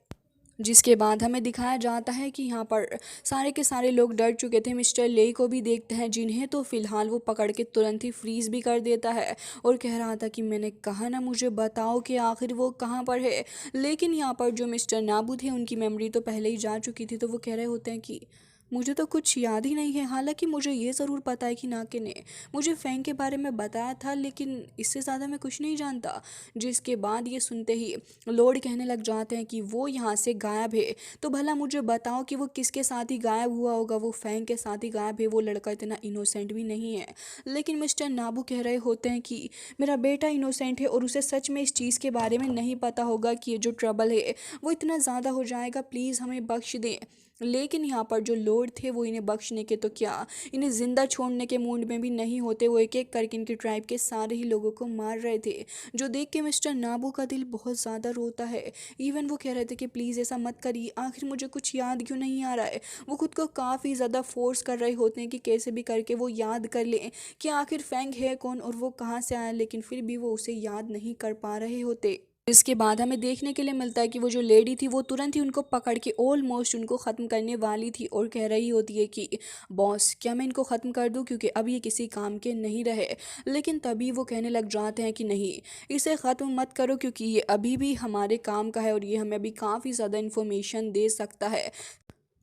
Speaker 1: जिसके बाद हमें दिखाया जाता है कि यहाँ पर सारे के सारे लोग डर चुके थे। मिस्टर ले को भी देखते हैं, जिन्हें तो फिलहाल वो पकड़ के तुरंत ही फ्रीज भी कर देता है और कह रहा था कि मैंने कहा ना, मुझे बताओ कि आखिर वो कहाँ पर है। लेकिन यहाँ पर जो मिस्टर नाबू थे उनकी मेमोरी तो पहले ही जा चुकी थी, तो वो कह रहे होते हैं कि मुझे तो कुछ याद ही नहीं है। हालांकि मुझे ये ज़रूर पता है कि नाके ने मुझे फैंग के बारे में बताया था, लेकिन इससे ज़्यादा मैं कुछ नहीं जानता। जिसके बाद ये सुनते ही लॉर्ड कहने लग जाते हैं कि वो यहाँ से गायब है, तो भला मुझे बताओ कि वो किसके साथ ही गायब हुआ होगा। वो फैंग के साथ ही गायब है, वो लड़का इतना इनोसेंट भी नहीं है। लेकिन मिस्टर नाबू कह रहे होते हैं कि मेरा बेटा इनोसेंट है और उसे सच में इस चीज़ के बारे में नहीं पता होगा कि ये जो ट्रबल है वो इतना ज़्यादा हो जाएगा, प्लीज़ हमें बख्श दें। लेकिन यहाँ पर जो लॉर्ड थे वो इन्हें बख्शने के तो क्या, इन्हें ज़िंदा छोड़ने के मूड में भी नहीं होते। वो एक एक करके इनकी ट्राइब के सारे ही लोगों को मार रहे थे, जो देख के मिस्टर नाबू का दिल बहुत ज़्यादा रोता है। इवन वो कह रहे थे कि प्लीज़ ऐसा मत करिए, आखिर मुझे कुछ याद क्यों नहीं आ रहा है। वो खुद को काफ़ी ज़्यादा फोर्स कर रहे होते हैं कि कैसे भी करके वो याद कर लें कि आखिर फैंग है कौन और वो कहाँ से आया, लेकिन फिर भी वो उसे याद नहीं कर पा रहे होते। इसके बाद हमें देखने के लिए मिलता है कि वो जो लेडी थी वो तुरंत ही उनको पकड़ के ऑलमोस्ट उनको ख़त्म करने वाली थी और कह रही होती है कि बॉस, क्या मैं इनको ख़त्म कर दूं, क्योंकि अब ये किसी काम के नहीं रहे। लेकिन तभी वो कहने लग जाते हैं कि नहीं, इसे ख़त्म मत करो, क्योंकि ये अभी भी हमारे काम का है और ये हमें अभी काफ़ी ज़्यादा इन्फॉर्मेशन दे सकता है।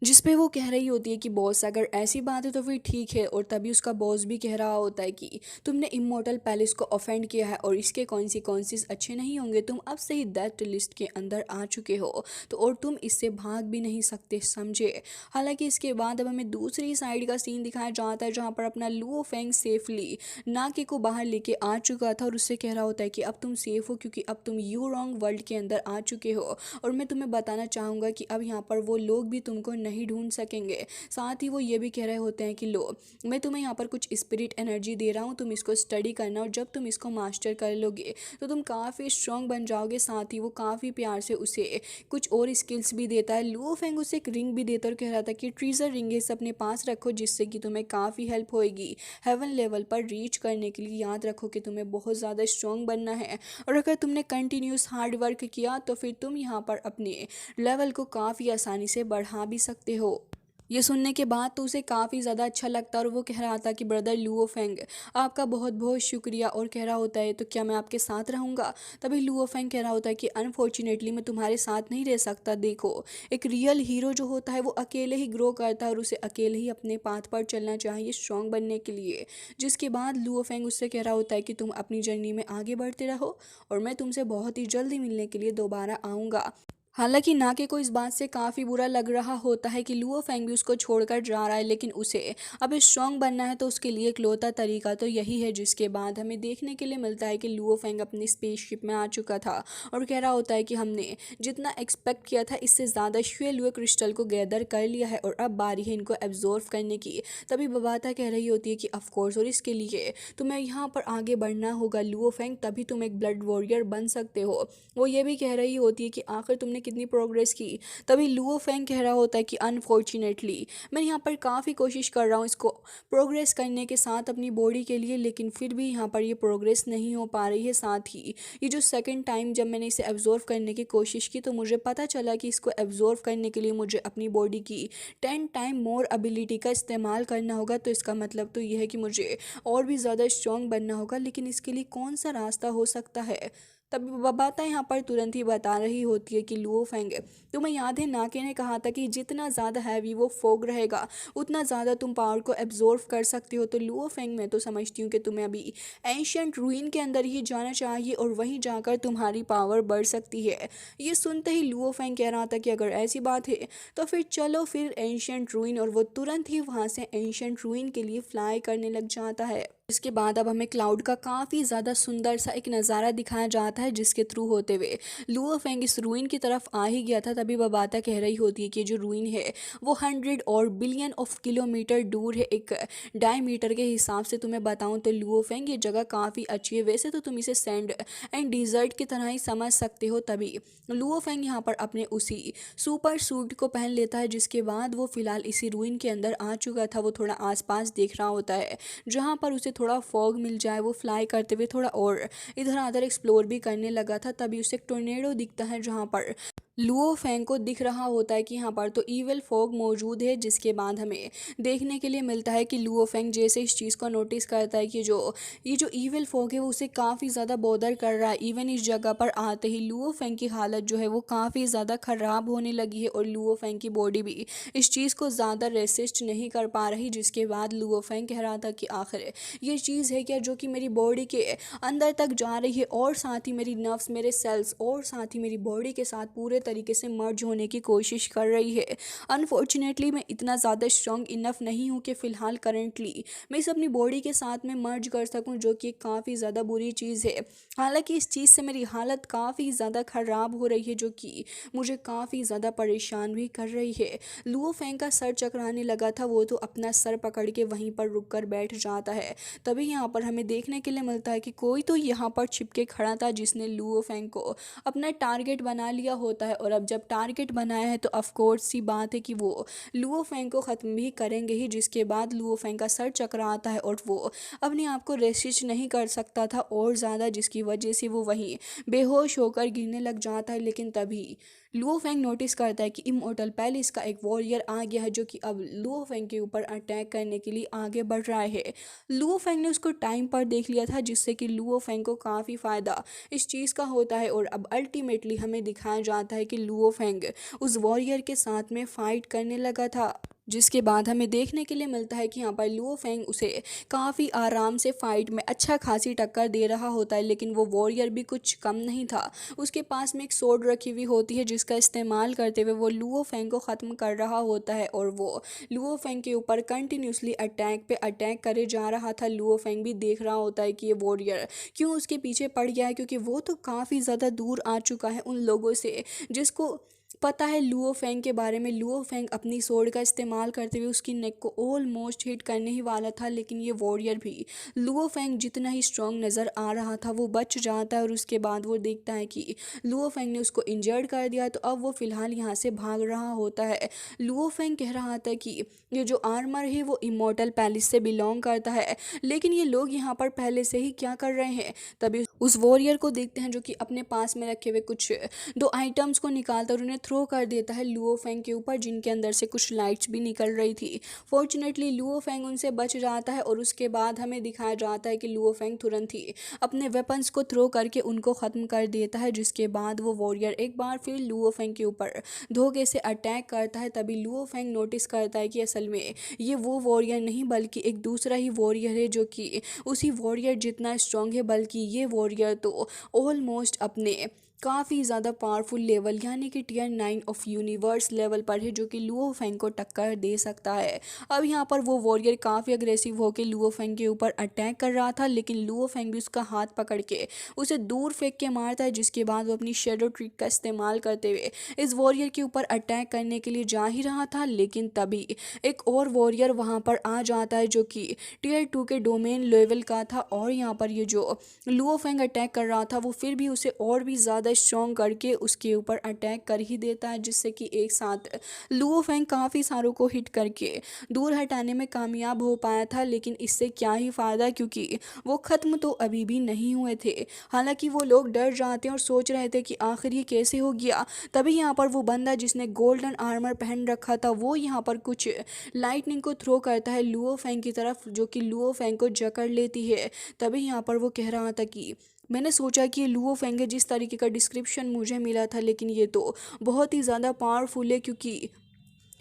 Speaker 1: जिस पे वो कह रही होती है कि बॉस अगर ऐसी बात है तो फिर ठीक है, और तभी उसका बॉस भी कह रहा होता है कि तुमने इमॉर्टल पैलेस को ऑफेंड किया है और इसके कॉन्सिक्वेंसेस अच्छे नहीं होंगे, तुम अब से ही डेथ लिस्ट के अंदर आ चुके हो, तो और तुम इससे भाग भी नहीं सकते, समझे। हालांकि इसके बाद अब हमें दूसरी साइड का सीन दिखाया जाता है जहाँ पर अपना लुओ फेंग सेफली नाके को बाहर लेके आ चुका था और उससे कह रहा होता है कि अब तुम सेफ हो क्योंकि अब तुम यू रॉन्ग वर्ल्ड के अंदर आ चुके हो, और मैं तुम्हें बताना चाहूँगा कि अब यहाँ पर वो लोग भी तुमको नहीं ढूंढ सकेंगे। साथ ही वो ये भी कह रहे होते हैं कि लो, मैं तुम्हें यहाँ पर कुछ स्पिरिट एनर्जी दे रहा हूँ, तुम इसको स्टडी करना, और जब तुम इसको मास्टर कर लोगे तो तुम काफ़ी स्ट्रांग बन जाओगे। साथ ही वो काफ़ी प्यार से उसे कुछ और स्किल्स भी देता है। लुओ फेंग उसे एक रिंग भी देता है और कह रहा था कि ट्रीजर रिंग इस अपने पास रखो जिससे कि तुम्हें काफ़ी हेल्प होएगी हेवन लेवल पर रीच करने के लिए। याद रखो कि तुम्हें बहुत ज़्यादा स्ट्रांग बनना है, और अगर तुमने कंटिन्यूस हार्ड वर्क किया तो फिर तुम यहाँ पर अपने लेवल को काफ़ी आसानी से बढ़ा भी सकते हो। ये सुनने के बाद तो उसे काफ़ी ज़्यादा अच्छा लगता है और वो कह रहा था कि ब्रदर लुओ फेंग, आपका बहुत बहुत शुक्रिया, और कह रहा होता है तो क्या मैं आपके साथ रहूँगा। तभी लुओ फेंग कह रहा होता है कि अनफॉर्चुनेटली मैं तुम्हारे साथ नहीं रह सकता। देखो, एक रियल हीरो जो होता है वो अकेले ही ग्रो करता है और उसे अकेले ही अपने पाथ पर चलना चाहिए स्ट्रांग बनने के लिए। जिसके बाद लुओ फेंग उससे कह रहा होता है कि तुम अपनी जर्नी में आगे बढ़ते रहो और मैं तुमसे बहुत ही जल्दी मिलने के लिए दोबारा आऊँगा। हालांकि नाके को इस बात से काफ़ी बुरा लग रहा होता है कि लुओ फेंग भी उसको छोड़कर जा रहा है, लेकिन उसे अब स्ट्रांग बनना है तो उसके लिए इकलौता तरीका तो यही है। जिसके बाद हमें देखने के लिए मिलता है कि लुओ फेंग अपनी स्पेसशिप में आ चुका था और कह रहा होता है कि हमने जितना एक्सपेक्ट किया था इससे ज़्यादा श्वेलुए क्रिस्टल को गैदर कर लिया है और अब बारी है इनको एब्जॉर्व करने की। तभी बबाता कह रही होती है कि ऑफकोर्स, और इसके लिए तुम्हें यहाँ पर आगे बढ़ना होगा लुओ फेंग, तभी तुम एक ब्लड वॉरियर बन सकते हो। वो ये भी कह रही होती है कि आखिर तुमने कितनी प्रोग्रेस की। तभी लुओ फेंग कह रहा होता है कि अनफॉर्चुनेटली मैं यहाँ पर काफ़ी कोशिश कर रहा हूँ इसको प्रोग्रेस करने के साथ अपनी बॉडी के लिए, लेकिन फिर भी यहाँ पर ये प्रोग्रेस नहीं हो पा रही है। साथ ही ये जो सेकंड टाइम जब मैंने इसे एब्जॉर्व करने की कोशिश की तो मुझे पता चला कि इसको एब्जॉर्व करने के लिए मुझे अपनी बॉडी की 10 टाइम मोर एबिलिटी का इस्तेमाल करना होगा। तो इसका मतलब तो यह है कि मुझे और भी ज़्यादा स्ट्रॉन्ग बनना होगा, लेकिन इसके लिए कौन सा रास्ता हो सकता है। तब बबाता यहाँ पर तुरंत ही बता रही होती है कि लुओ फेंग, तुम्हें याद है नाके ने कहा था कि जितना ज़्यादा हैवी वो फोग रहेगा उतना ज़्यादा तुम पावर को एब्जॉर्व कर सकते हो। तो लुओ फेंग, मैं तो समझती हूँ कि तुम्हें अभी एंशियंट रूइन के अंदर ही जाना चाहिए और वहीं जाकर तुम्हारी पावर बढ़ सकती है। ये सुनते ही लुओ फेंग कह रहा था कि अगर ऐसी बात है तो फिर चलो फिर एंशियंट रूइन, और वो तुरंत ही वहाँ से एंशियंट रूइन के लिए फ्लाई करने लग जाता है। इसके बाद अब हमें क्लाउड का काफ़ी ज़्यादा सुंदर सा एक नज़ारा दिखाया जाता है जिसके थ्रू होते हुए लुओ फेंग इस रूइन की तरफ आ ही गया था। तभी बबाता कह रही होती है कि जो रूइन है वो 100 और बिलियन ऑफ किलोमीटर दूर है। एक डायमीटर के हिसाब से तुम्हें बताऊं तो लुओ फेंग ये जगह काफ़ी अच्छी है। वैसे तो तुम इसे सैंड एंड डिज़र्ट की तरह ही समझ सकते हो। तभी लुओ फेंग यहाँ पर अपने उसी सुपर सूट को पहन लेता है, जिसके बाद वो फिलहाल इसी रूइन के अंदर आ चुका था। वो थोड़ा आसपास देख रहा होता है जहाँ पर उसे थोड़ा फॉग मिल जाए, वो फ्लाई करते हुए थोड़ा और इधर उधर एक्सप्लोर भी करने लगा था। तभी उसे एक टोर्नेडो दिखता है जहाँ पर लुओ फेंग को दिख रहा होता है कि यहाँ पर तो ईविल फॉग मौजूद है। जिसके बाद हमें देखने के लिए मिलता है कि लुओ फेंग जैसे इस चीज़ को नोटिस करता है कि ये जो ईविल फॉग है वो उसे काफ़ी ज़्यादा बॉदर कर रहा है। इवन इस जगह पर आते ही लुओ फेंग की हालत जो है वो काफ़ी ज़्यादा ख़राब होने लगी है और लुओ फेंग की बॉडी भी इस चीज़ को ज़्यादा रेसिस्ट नहीं कर पा रही। जिसके बाद लुओ फेंग कह रहा था कि आखिर ये चीज़ है क्या जो कि मेरी बॉडी के अंदर तक जा रही है, और साथ ही मेरी नर्व्स, मेरे सेल्स और साथ ही मेरी बॉडी के साथ पूरे तरीके से मर्ज होने की कोशिश कर रही है। अनफॉर्चुनेटली मैं इतना ज़्यादा स्ट्रॉन्ग इनफ नहीं हूँ कि फ़िलहाल करंटली मैं इसे अपनी बॉडी के साथ में मर्ज कर सकूँ, जो कि काफ़ी ज़्यादा बुरी चीज़ है। हालांकि इस चीज़ से मेरी हालत काफ़ी ज़्यादा ख़राब हो रही है, जो कि मुझे काफ़ी ज़्यादा परेशान भी कर रही है। लुओ फेंग का सर चकराने लगा था, वो तो अपना सर पकड़ के वहीं पर रुक कर बैठ जाता है। तभी यहाँ पर हमें देखने के लिए मिलता है कि कोई तो यहाँ पर छिपके खड़ा था जिसने लुओ फेंग को अपना टारगेट बना लिया होता है, और अब जब टारगेट बनाया है तो ऑफकोर्स सी बात है कि वो लुओ फेंग को ख़त्म भी करेंगे ही। जिसके बाद लुओ फेंग का सर चकराता है और वो अपने आप को रेसिस्ट नहीं कर सकता था और ज़्यादा, जिसकी वजह से वो वहीं बेहोश होकर गिरने लग जाता है। लेकिन तभी लुओ फेंग नोटिस करता है कि इमॉर्टल पैलेस का एक वॉरियर आ गया है जो कि अब लुओ फेंग के ऊपर अटैक करने के लिए आगे बढ़ रहा है। लुओ फेंग ने उसको टाइम पर देख लिया था, जिससे कि लुओ फेंग को काफ़ी फ़ायदा इस चीज़ का होता है। और अब अल्टीमेटली हमें दिखाया जाता है है कि लुओ फेंग उस वॉरियर के साथ में फाइट करने लगा था, जिसके बाद हमें देखने के लिए मिलता है कि यहाँ पर लुओ फेंग उसे काफ़ी आराम से फाइट में अच्छा खासी टक्कर दे रहा होता है। लेकिन वो वॉरियर भी कुछ कम नहीं था, उसके पास में एक सोर्ड रखी हुई होती है जिसका इस्तेमाल करते हुए वो लुओ फेंग को ख़त्म कर रहा होता है और वो लुओ फेंग के ऊपर कंटिन्यूसली अटैक पे अटैक करे जा रहा था। लुओ फेंग भी देख रहा होता है कि ये वॉरियर क्यों उसके पीछे पड़ गया है, क्योंकि वो तो काफ़ी ज़्यादा दूर आ चुका है उन लोगों से जिसको पता है लुओ फेंग के बारे में। लुओ फेंग अपनी सोर्ड का इस्तेमाल करते हुए उसकी नेक को ऑलमोस्ट हिट करने ही वाला था, लेकिन ये वॉरियर भी लुओ फेंग जितना ही स्ट्रांग नज़र आ रहा था वो बच जाता है और उसके बाद वो देखता है कि लुओ फेंग ने उसको इंजर्ड कर दिया, तो अब वो फिलहाल यहाँ से भाग रहा होता है। लुओ फेंग कह रहा था कि ये जो आर्मर है वो इमोर्टल पैलेस से बिलोंग करता है, लेकिन ये लोग यहाँ पर पहले से ही क्या कर रहे हैं। तभी उस वॉरियर को देखते हैं जो कि अपने पास में रखे हुए कुछ दो आइटम्स को निकालता और उन्हें थ्रो कर देता है लुओ फेंग के ऊपर, जिनके अंदर से कुछ लाइट्स भी निकल रही थी। फॉर्चुनेटली लुओ फेंग उनसे बच जाता है और उसके बाद हमें दिखाया जाता है कि लुओ फेंग तुरंत ही अपने वेपन्स को थ्रो करके उनको ख़त्म कर देता है, जिसके बाद वो वॉरियर एक बार फिर लुओ फेंग के ऊपर धोखे से अटैक करता है। तभी लुओ फेंग नोटिस करता है कि असल में ये वो वॉरियर नहीं बल्कि एक दूसरा ही वॉरियर है जो कि उसी वॉरियर जितना स्ट्रांग है, बल्कि ये वॉरियर तो ऑलमोस्ट अपने काफ़ी ज़्यादा पावरफुल लेवल यानी कि टियर 9 ऑफ यूनिवर्स लेवल पर है, जो कि लुओ फेंग को टक्कर दे सकता है। अब यहाँ पर वो वॉरियर काफ़ी अग्रेसिव होकर लुओ फेंग के ऊपर अटैक कर रहा था, लेकिन लुओ फेंग भी उसका हाथ पकड़ के उसे दूर फेंक के मारता है, जिसके बाद वो अपनी शेडो ट्रिक का इस्तेमाल करते हुए इस वॉरियर के ऊपर अटैक करने के लिए जा ही रहा था। लेकिन तभी एक और वॉरियर वहाँ पर आ जाता है जो कि टियर 2 के डोमेन लेवल का था, और यहाँ पर ये जो लुओ फेंग अटैक कर रहा था वो फिर भी उसे और भी ज़्यादा स्ट्रॉन्ग करके उसके ऊपर अटैक कर ही देता है, जिससे कि एक साथ लुओ फेंग काफ़ी सारों को हिट करके दूर हटाने में कामयाब हो पाया था। लेकिन इससे क्या ही फ़ायदा, क्योंकि वो ख़त्म तो अभी भी नहीं हुए थे। हालांकि वो लोग डर जाते हैं और सोच रहे थे कि आखिर ये कैसे हो गया। तभी यहाँ पर वो बंदा जिसने गोल्डन आर्मर पहन रखा था वो यहाँ पर कुछ लाइटनिंग को थ्रो करता है लुओ फेंग की तरफ, जो कि लुओ फेंग को जकड़ लेती है। तभी यहाँ पर वो कह रहा था कि मैंने सोचा कि ये लुओ फेंग है जिस तरीके का डिस्क्रिप्शन मुझे मिला था, लेकिन ये तो बहुत ही ज़्यादा पावरफुल है, क्योंकि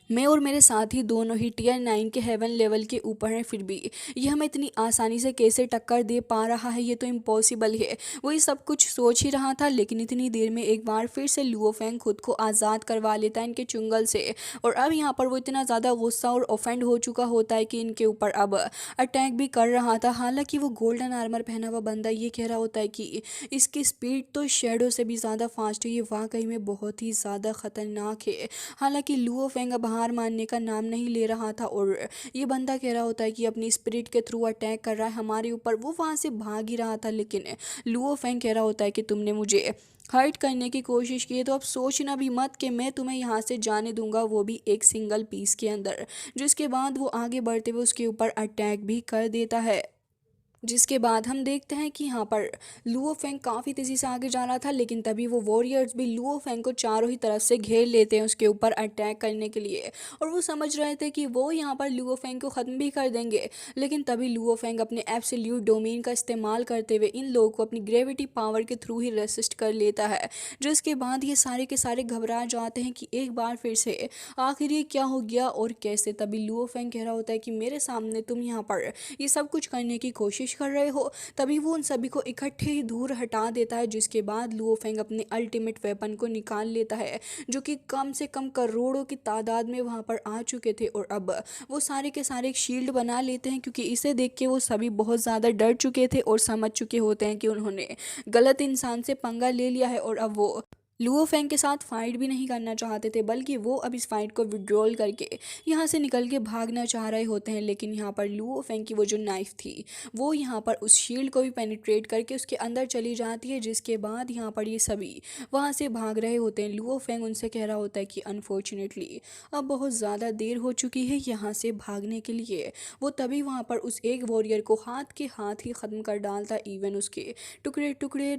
Speaker 1: मैं और मेरे साथी दोनों ही टियर 9 के हेवन लेवल के ऊपर हैं, फिर भी ये हमें इतनी आसानी से कैसे टक्कर दे पा रहा है, ये तो इम्पॉसिबल है। वही सब कुछ सोच ही रहा था, लेकिन इतनी देर में एक बार फिर से लुओ फेंग खुद को आज़ाद करवा लेता है इनके चुंगल से, और अब यहाँ पर वो इतना ज़्यादा गुस्सा और ऑफेंड हो चुका होता है कि इनके ऊपर अब अटैक भी कर रहा था। हालांकि वो गोल्डन आर्मर पहना हुआ बंदा ये कह रहा होता है कि इसकी स्पीड तो शेडो से भी ज़्यादा फास्ट है, ये वाकई में बहुत ही ज़्यादा ख़तरनाक है। हालांकि लुओ फेंग अब हार मानने का नाम नहीं ले रहा था, और ये बंदा कह रहा होता है कि अपनी स्पिरिट के थ्रू अटैक कर रहा है हमारे ऊपर। वो वहाँ से भाग ही रहा था, लेकिन लुओ फेंग कह रहा होता है कि तुमने मुझे हर्ट करने की कोशिश की है तो अब सोचना भी मत कि मैं तुम्हें यहाँ से जाने दूंगा, वो भी एक सिंगल पीस के अंदर। जिसके बाद वो आगे बढ़ते हुए उसके ऊपर अटैक भी कर देता है, जिसके बाद हम देखते हैं कि यहाँ पर लुओ फेंग काफ़ी तेज़ी से आगे जा रहा था, लेकिन तभी वो वॉरियर्स भी लुओ फेंग को चारों ही तरफ से घेर लेते हैं उसके ऊपर अटैक करने के लिए, और वो समझ रहे थे कि वो यहाँ पर लुओ फेंग को ख़त्म भी कर देंगे। लेकिन तभी लुओ फेंग अपने एब्सोल्यूट डोमेन का इस्तेमाल करते हुए इन लोगों को अपनी ग्रेविटी पावर के थ्रू ही रेसिस्ट कर लेता है, जिसके बाद ये सारे के सारे घबरा जाते हैं कि एक बार फिर से आखिर ये क्या हो गया और कैसे। तभी लुओ फेंग कह रहा होता है कि मेरे सामने तुम यहाँ पर ये सब कुछ करने की कोशिश कर रहे हो। तभी वो उन सभी को इकट्ठे ही दूर हटा देता है, जिसके बाद लुओ फेंग अपने अल्टीमेट वेपन को निकाल लेता है, जो कि कम से कम करोड़ों की तादाद में वहां पर आ चुके थे, और अब वो सारे के सारे एक शील्ड बना लेते हैं, क्योंकि इसे देख के वो सभी बहुत ज़्यादा डर चुके थे और समझ चुके होते हैं कि उन्होंने गलत इंसान से पंगा ले लिया है, और अब वो लुओ फेंग के साथ फाइट भी नहीं करना चाहते थे, बल्कि वो अब इस फाइट को विड्रॉल करके यहाँ से निकल के भागना चाह रहे होते हैं। लेकिन यहाँ पर लुओ फेंग की वो जो नाइफ थी वो यहाँ पर उस शील्ड को भी पेनिट्रेट करके उसके अंदर चली जाती है, जिसके बाद यहाँ पर ये सभी वहाँ से भाग रहे होते हैं। लुओ फेंग उनसे कह रहा होता है कि अनफॉर्चुनेटली अब बहुत ज़्यादा देर हो चुकी है यहाँ से भागने के लिए। वो तभी वहाँ पर उस एक वॉरियर को हाथ के हाथ ही ख़त्म कर डालता, इवन उसके टुकड़े टुकड़े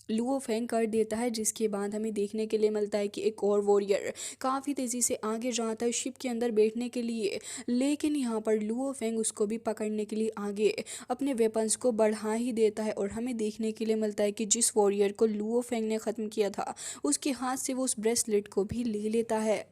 Speaker 1: लुओ फेंग कर देता है, जिसके बाद हमें देखने के लिए मिलता है कि एक और वॉरियर काफ़ी तेज़ी से आगे जाता है शिप के अंदर बैठने के लिए। लेकिन यहाँ पर लुओ फेंग उसको भी पकड़ने के लिए आगे अपने वेपन्स को बढ़ा ही देता है, और हमें देखने के लिए मिलता है कि जिस वॉरियर को लुओ फेंग ने ख़त्म किया था उसके हाथ से वो उस ब्रेसलेट को भी ले लेता है।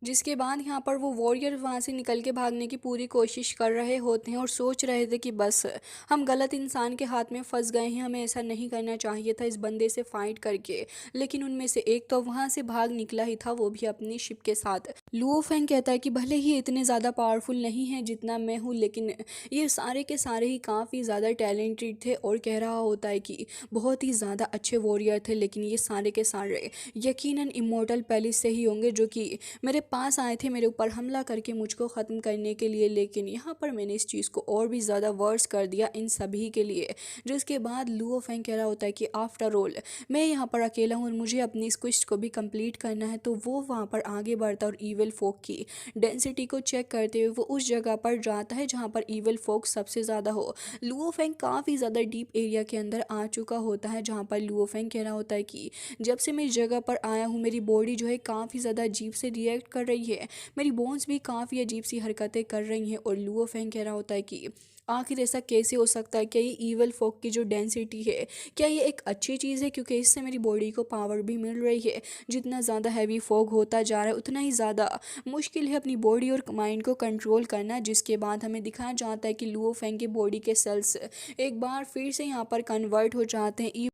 Speaker 1: जिसके बाद यहाँ पर वो वॉरियर वहाँ से निकल के भागने की पूरी कोशिश कर रहे होते हैं और सोच रहे थे कि बस हम गलत इंसान के हाथ में फंस गए हैं, हमें ऐसा नहीं करना चाहिए था इस बंदे से फाइट करके। लेकिन उनमें से एक तो वहाँ से भाग निकला ही था, वो भी अपनी शिप के साथ। लुओ फेंग कहता है कि भले ही इतने ज़्यादा पावरफुल नहीं है जितना मैं हूँ, लेकिन ये सारे के सारे ही काफ़ी ज़्यादा टैलेंटेड थे, और कह रहा होता है कि बहुत ही ज़्यादा अच्छे वॉरियर थे, लेकिन ये सारे के सारे यकीनन इमोर्टल पैलेस से ही होंगे जो कि मेरे पास आए थे मेरे ऊपर हमला करके मुझको ख़त्म करने के लिए। लेकिन यहाँ पर मैंने इस चीज़ को और भी ज़्यादा वर्स कर दिया इन सभी के लिए। जिसके बाद लुओ फेंग कह रहा होता है कि आफ्टर ऑल मैं यहाँ पर अकेला हूँ और मुझे अपनी इस क्वेस्ट को भी कंप्लीट करना है। तो वो वहाँ पर आगे बढ़ता और ईविल फोक की डेंसिटी को चेक करते हुए वो उस जगह पर जाता है जहाँ पर ईविल फोक सबसे ज़्यादा हो। लुओ फेंग काफ़ी ज़्यादा डीप एरिया के अंदर आ चुका होता है, जहाँ पर लुओ फेंग कह रहा होता है कि जब से मैं इस जगह पर आया हूँ मेरी बॉडी जो है काफ़ी ज़्यादा अजीब से रिएक्ट कर रही है, मेरी बोन्स भी काफ़ी अजीब सी हरकतें कर रही हैं। और लुओ फेंग कह रहा होता है कि आखिर ऐसा कैसे हो सकता है, क्या ये ईवल फोक की जो डेंसिटी है क्या ये एक अच्छी चीज़ है, क्योंकि इससे मेरी बॉडी को पावर भी मिल रही है। जितना ज़्यादा हैवी फॉग होता जा रहा है उतना ही ज़्यादा मुश्किल है अपनी बॉडी और माइंड को कंट्रोल करना। जिसके बाद हमें दिखाया जाता है कि लुओ फेंग की बॉडी के सेल्स एक बार फिर से यहाँ पर कन्वर्ट हो जाते हैं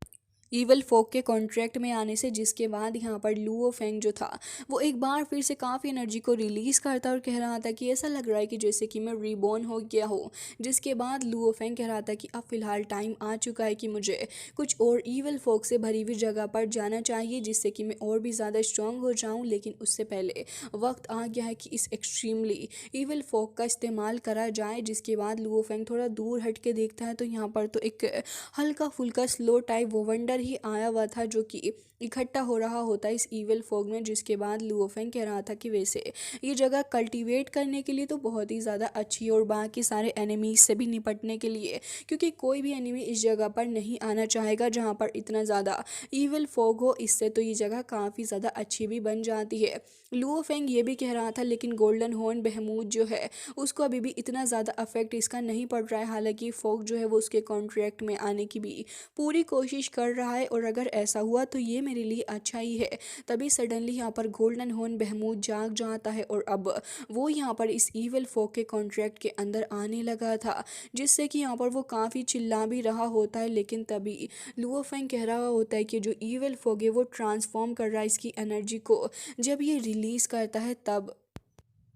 Speaker 1: ईवल फोक के कॉन्ट्रैक्ट में आने से। जिसके बाद यहाँ पर लुओ फेंग जो था वो एक बार फिर से काफ़ी एनर्जी को रिलीज़ करता और कह रहा था कि ऐसा लग रहा है कि जैसे कि मैं रीबॉर्न हो गया हो। जिसके बाद लुओ फेंग कह रहा था कि अब फ़िलहाल टाइम आ चुका है कि मुझे कुछ और ईवल फोक से भरी हुई जगह पर जाना चाहिए, जिससे कि मैं और भी ज़्यादा स्ट्रांग हो जाऊँ। लेकिन उससे पहले वक्त आ गया है कि इस एक्सट्रीमली ईवल फोक का इस्तेमाल करा जाए। जिसके बाद लुओ फेंग थोड़ा दूर हट के देखता है तो यहाँ पर तो एक हल्का फुल्का स्लो टाइप वोवेंडर ही आया हुआ था जो कि इकट्ठा हो रहा होता है इस ईविल फोग में। जिसके बाद लुओ फेंग कह रहा था कि वैसे ये जगह कल्टीवेट करने के लिए तो बहुत ही ज़्यादा अच्छी है, और बाकी सारे एनिमीज से भी निपटने के लिए, क्योंकि कोई भी एनिमी इस जगह पर नहीं आना चाहेगा जहाँ पर इतना ज़्यादा ईविल फोग हो। इससे तो ये जगह काफ़ी ज़्यादा अच्छी भी बन जाती है। लुओ फेंग ये भी कह रहा था, लेकिन गोल्डन हॉर्न बहमूद जो है उसको अभी भी इतना ज़्यादा अफेक्ट इसका नहीं पड़ रहा है। हालांकि फोग जो है वो उसके कॉन्ट्रैक्ट में आने की भी पूरी कोशिश कर रहा है, और अगर ऐसा हुआ तो ये मेरे लिए अच्छा ही है। तभी सडनली यहाँ पर गोल्डन हॉर्न बहमूद जाग जाता है, और अब वो यहाँ पर इस ईविल फोक के कॉन्ट्रैक्ट के अंदर आने लगा था, जिससे कि यहाँ पर वो काफ़ी चिल्ला भी रहा होता है। लेकिन तभी लुओ फेंग कह रहा होता है कि जो ईविल फोक है वो ट्रांसफॉर्म कर रहा है इसकी एनर्जी को, जब ये रिलीज़ करता है तब,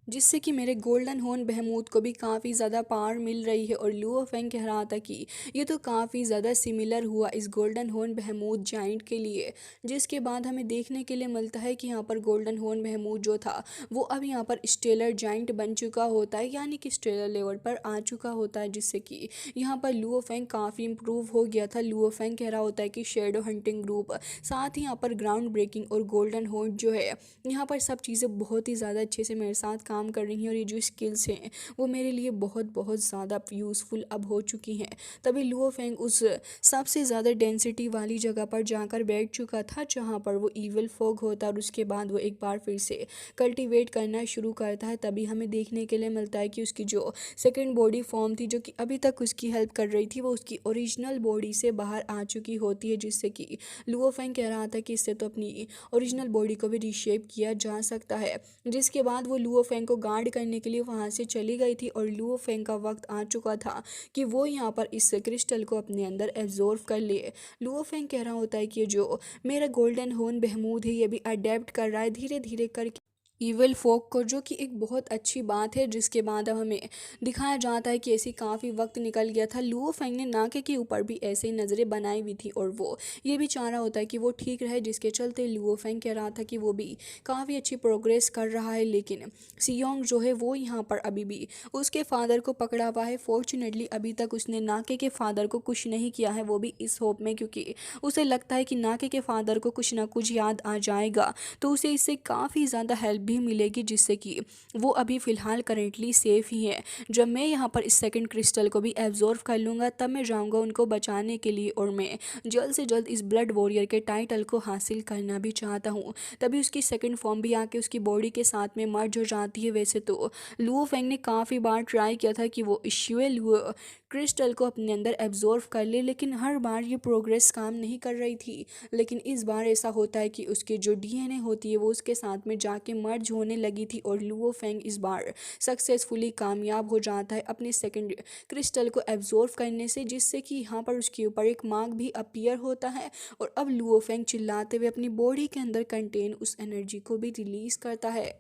Speaker 1: जिससे कि मेरे गोल्डन हॉर्न बहमूद को भी काफ़ी ज़्यादा पावर मिल रही है। और लुओ फेंग कह रहा था कि ये तो काफ़ी ज़्यादा सिमिलर हुआ इस गोल्डन हॉर्न बहमूद जाइंट के लिए। जिसके बाद हमें देखने के लिए मिलता है कि यहाँ पर गोल्डन हॉर्न बहमूद जो था वो अब यहाँ पर स्टेलर जाइंट बन चुका होता है, यानी कि स्टेलर लेवल पर आ चुका होता है, जिससे कि यहाँ पर लुओ फेंग काफ़ी इम्प्रूव हो गया था। लुओ फेंग कह रहा होता है कि शेडो हंटिंग ग्रुप, साथ ही यहाँ पर ग्राउंड ब्रेकिंग और गोल्डन हॉर्न जो है यहाँ पर सब चीज़ें बहुत ही ज़्यादा अच्छे से मेरे साथ काम कर रही हैं, और ये जो स्किल्स हैं वो मेरे लिए बहुत बहुत ज़्यादा यूज़फुल अब हो चुकी हैं। तभी लुओ फेंग उस सबसे ज़्यादा डेंसिटी वाली जगह पर जाकर बैठ चुका था जहाँ पर वो ईविल फोग होता है, और उसके बाद वो एक बार फिर से कल्टीवेट करना शुरू करता है। तभी हमें देखने के लिए मिलता है कि उसकी जो सेकेंड बॉडी फॉर्म थी जो कि अभी तक उसकी हेल्प कर रही थी, वो उसकी ओरिजिनल बॉडी से बाहर आ चुकी होती है। जिससे कि लुओ फेंग कह रहा था कि इससे तो अपनी ओरिजिनल बॉडी को भी रीशेप किया जा सकता है। जिसके बाद वो लुओ फेंग को गार्ड करने के लिए वहाँ से चली गई थी, और लुओ फेंग का वक्त आ चुका था कि वो यहाँ पर इस क्रिस्टल को अपने अंदर एब्जॉर्व कर लिए। लुओ फेंग कह रहा होता है कि जो मेरा गोल्डन हॉर्न बहमूद है ये भी अडेप्ट कर रहा है धीरे धीरे करके ईविल फोक को, जो कि एक बहुत अच्छी बात है। जिसके बाद अब हमें दिखाया जाता है कि ऐसी काफ़ी वक्त निकल गया था, लुओ फेंग ने नाके के ऊपर भी ऐसे ही नज़रें बनाई हुई थी, और वो ये भी चाह रहा होता है कि वो ठीक रहे। जिसके चलते लुओ फेंग कह रहा था कि वो भी काफ़ी अच्छी प्रोग्रेस कर रहा है। लेकिन सियोंग जो है वो यहाँ पर अभी भी उसके फादर को पकड़ा हुआ है। फॉर्चुनेटली अभी तक उसने नाके के फादर को कुछ नहीं किया है, वो भी इस होप में, क्योंकि उसे लगता है कि नाके के फादर को कुछ ना कुछ याद आ जाएगा तो उसे इससे काफ़ी ज़्यादा हेल्प भी मिलेगी, जिससे कि वो अभी फ़िलहाल करेंटली सेफ़ ही है। जब मैं यहाँ पर इस सेकंड क्रिस्टल को भी एब्जॉर्व कर लूँगा तब मैं जाऊँगा उनको बचाने के लिए, और मैं जल्द से जल्द इस ब्लड वॉरियर के टाइटल को हासिल करना भी चाहता हूँ। तभी उसकी सेकंड फॉर्म भी आके उसकी बॉडी के साथ में मर्ज हो जाती है। वैसे तो लुओ फेंग ने काफ़ी बार ट्राई किया था कि वो इश्यूए लुओ क्रिस्टल को अपने अंदर एब्जॉर्व कर ले, लेकिन हर बार ये प्रोग्रेस काम नहीं कर रही थी। लेकिन इस बार ऐसा होता है कि उसकी जो डीएनए होती है वो उसके साथ में जाके मर्ज होने लगी थी, और लुओ फेंग इस बार सक्सेसफुली कामयाब हो जाता है अपने सेकंड क्रिस्टल को एब्जॉर्व करने से, जिससे कि यहाँ पर उसके ऊपर एक मार्क भी अपीयर होता है। और अब लुओ फेंग चिल्लाते हुए अपनी बॉडी के अंदर कंटेन उस एनर्जी को भी रिलीज करता है।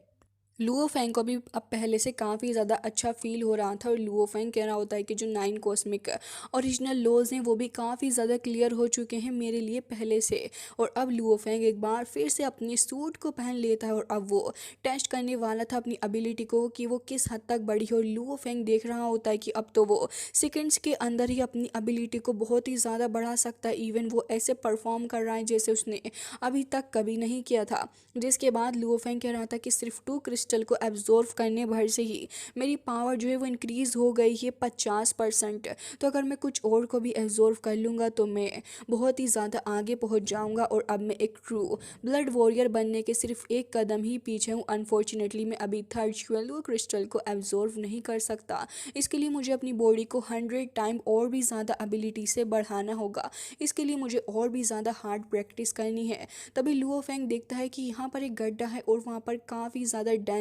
Speaker 1: लुओ फेंग को भी अब पहले से काफ़ी ज़्यादा अच्छा फील हो रहा था, और लुओ फेंग कह रहा होता है कि जो 9 कॉस्मिक ओरिजिनल लॉज हैं वो भी काफ़ी ज़्यादा क्लियर हो चुके हैं मेरे लिए पहले से। और अब लुओ फेंग एक बार फिर से अपने सूट को पहन लेता है, और अब वो टेस्ट करने वाला था अपनी एबिलिटी को कि वो किस हद तक बढ़ी है। और लुओ फेंग देख रहा होता है कि अब तो वो सेकेंड्स के अंदर ही अपनी एबिलिटी को बहुत ही ज़्यादा बढ़ा सकता है। इवन वो ऐसे परफॉर्म कर रहा है जैसे उसने अभी तक कभी नहीं किया था। जिसके बाद लुओ फेंग कह रहा था कि सिर्फ 2 क्रिस्टल को एब्जॉर्व करने भर से ही मेरी पावर जो है वो इंक्रीज़ हो गई है 50%। तो अगर मैं कुछ और को भी एब्जॉर्व कर लूँगा तो मैं बहुत ही ज़्यादा आगे पहुँच जाऊँगा, और अब मैं एक ट्रू ब्लड वॉरियर बनने के सिर्फ एक कदम ही पीछे हूँ। अनफॉर्चुनेटली मैं अभी थर्ड ज्वेलो क्रिस्टल को एब्जॉर्व नहीं कर सकता। इसके लिए मुझे अपनी बॉडी को 100 टाइम और भी ज़्यादा एबिलिटी से बढ़ाना होगा। इसके लिए मुझे और भी ज़्यादा हार्ड प्रैक्टिस करनी है। तभी लुओ फेंग देखता है कि यहाँ पर एक गड्ढा है और वहाँ पर काफ़ी ज़्यादा डेंस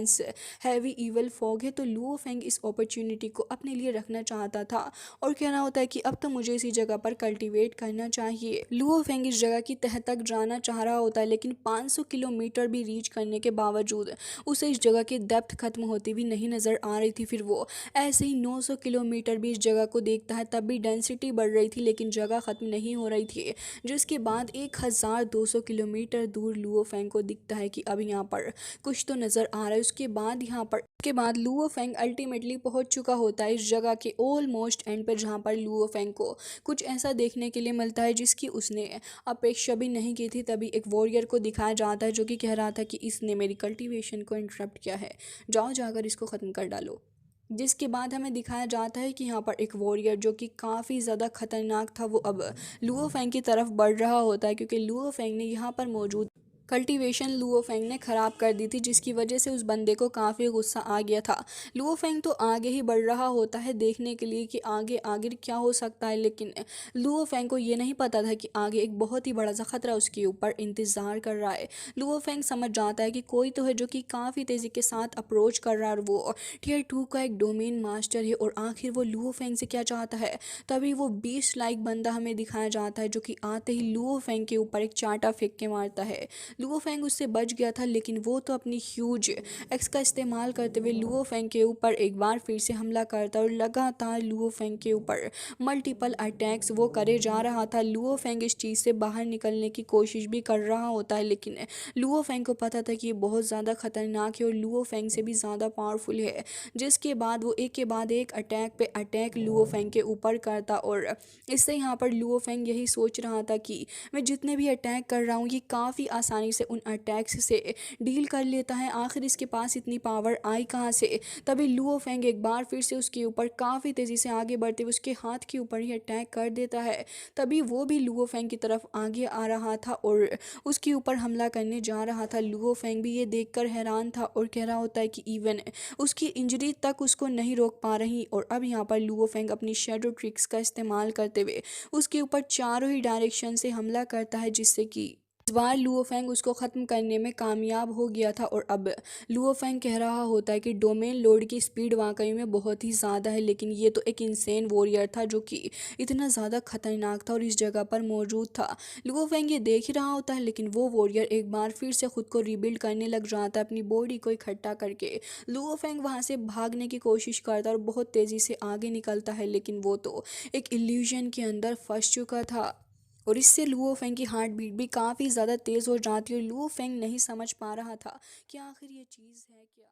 Speaker 1: हैवी ईवल फॉग है। तो लुओ फेंग इस अपॉर्चुनिटी को अपने लिए रखना चाहता था, और कहना होता है कि अब तो मुझे इसी जगह पर कल्टीवेट करना चाहिए। लुओ फेंग इस जगह की तह तक जाना चाह रहा होता है, लेकिन 500 किलोमीटर भी रीच करने के बावजूद उसे इस जगह की डेप्थ खत्म होती भी नहीं नज़र आ रही थी। फिर वो ऐसे ही 900 किलोमीटर भी इस जगह को देखता है, तब भी डेंसिटी बढ़ रही थी लेकिन जगह ख़त्म नहीं हो रही थी। जिसके बाद 1200 किलोमीटर दूर लुओ फेंग को दिखता है कि अब यहाँ पर कुछ तो नज़र आ रहा है। उसके बाद लुओ फेंग अल्टीमेटली पहुँच चुका होता है इस जगह के ऑलमोस्ट एंड पर, जहाँ पर लुओ फेंग को कुछ ऐसा देखने के लिए मिलता है जिसकी उसने अपेक्षा भी नहीं की थी। तभी एक वॉरियर को दिखाया जाता है जो कि कह रहा था कि इसने मेरी कल्टीवेशन को इंटरप्ट किया है, जाओ जाकर इसको ख़त्म कर डालो। जिसके बाद हमें दिखाया जाता है कि यहाँ पर एक वॉरियर जो कि काफ़ी ज़्यादा खतरनाक था वो अब लुओ फेंग की तरफ बढ़ रहा होता है, क्योंकि लुओ फेंग ने यहाँ पर मौजूद कल्टीवेशन लुओ फेंग ने ख़राब कर दी थी, जिसकी वजह से उस बंदे को काफ़ी गुस्सा आ गया था। लुओ फेंग तो आगे ही बढ़ रहा होता है देखने के लिए कि आगे आगे क्या हो सकता है, लेकिन लुओ फेंग को ये नहीं पता था कि आगे एक बहुत ही बड़ा सा खतरा उसके ऊपर इंतज़ार कर रहा है। लुओ फेंग समझ जाता है कि कोई तो है जो कि काफ़ी तेज़ी के साथ अप्रोच कर रहा है, और वो टियर 2 का एक डोमेन मास्टर है। और आखिर वो लुओ फेंग से क्या चाहता है? तभी वो बीस्ट लाइक बंदा हमें दिखाया जाता है जो कि आते ही लुओ फेंग के ऊपर एक चांटा फेंक के मारता है। लुओ फेंग उससे बच गया था, लेकिन वो तो अपनी ह्यूज एक्स का इस्तेमाल करते हुए लुओ फेंग के ऊपर एक बार फिर से हमला करता है, और लगातार लुओ फेंग के ऊपर मल्टीपल अटैक्स वो करे जा रहा था। लुओ फेंग इस चीज़ से बाहर निकलने की कोशिश भी कर रहा होता है, लेकिन लुओ फेंग को पता था कि ये बहुत ज़्यादा खतरनाक है और लुओ फेंग से भी ज़्यादा पावरफुल है। जिसके बाद वो एक के बाद एक अटैक पे अटैक लुओ फेंग के ऊपर करता, और इससे यहाँ पर लुओ फेंग यही सोच रहा था कि मैं जितने भी अटैक कर रहा हूँ ये काफ़ी आसानी से उन अटैक्स से डील कर लेता है, आखिर इसके पास इतनी पावर आई कहाँ से। तभी लुओ फेंग एक बार फिर से उसके ऊपर काफ़ी तेज़ी से आगे बढ़ते हुए उसके हाथ के ऊपर ही अटैक कर देता है। तभी वो भी लुओ फेंग की तरफ आगे आ रहा था और उसके ऊपर हमला करने जा रहा था। लुओ फेंग भी ये देखकर हैरान था और कह रहा होता है कि इवन उसकी इंजरी तक उसको नहीं रोक पा रही। और अब यहाँ पर लुओ फेंग अपनी शैडो ट्रिक्स का इस्तेमाल करते हुए उसके ऊपर चारों ही डायरेक्शन से हमला करता है, जिससे कि इस बार लुओ फेंग उसको ख़त्म करने में कामयाब हो गया था। और अब लुओ फेंग कह रहा होता है कि डोमेन लोड की स्पीड वाकई में बहुत ही ज़्यादा है, लेकिन ये तो एक इंसेन वॉरियर था जो कि इतना ज़्यादा खतरनाक था और इस जगह पर मौजूद था। लुओ फेंग ये देख ही रहा होता है, लेकिन वो वॉरियर एक बार फिर से खुद को रिबिल्ड करने लग जाता है अपनी बॉडी को इकट्ठा करके। लुओ फेंग वहाँ से भागने की कोशिश करता है और बहुत तेज़ी से आगे निकलता है, लेकिन वो तो एक इल्यूजन के अंदर फंस चुका था। और इससे लुओ फेंग की हार्ट बीट भी काफ़ी ज़्यादा तेज़ हो जाती है और लुओ फेंग नहीं समझ पा रहा था कि आखिर ये चीज़ है क्या।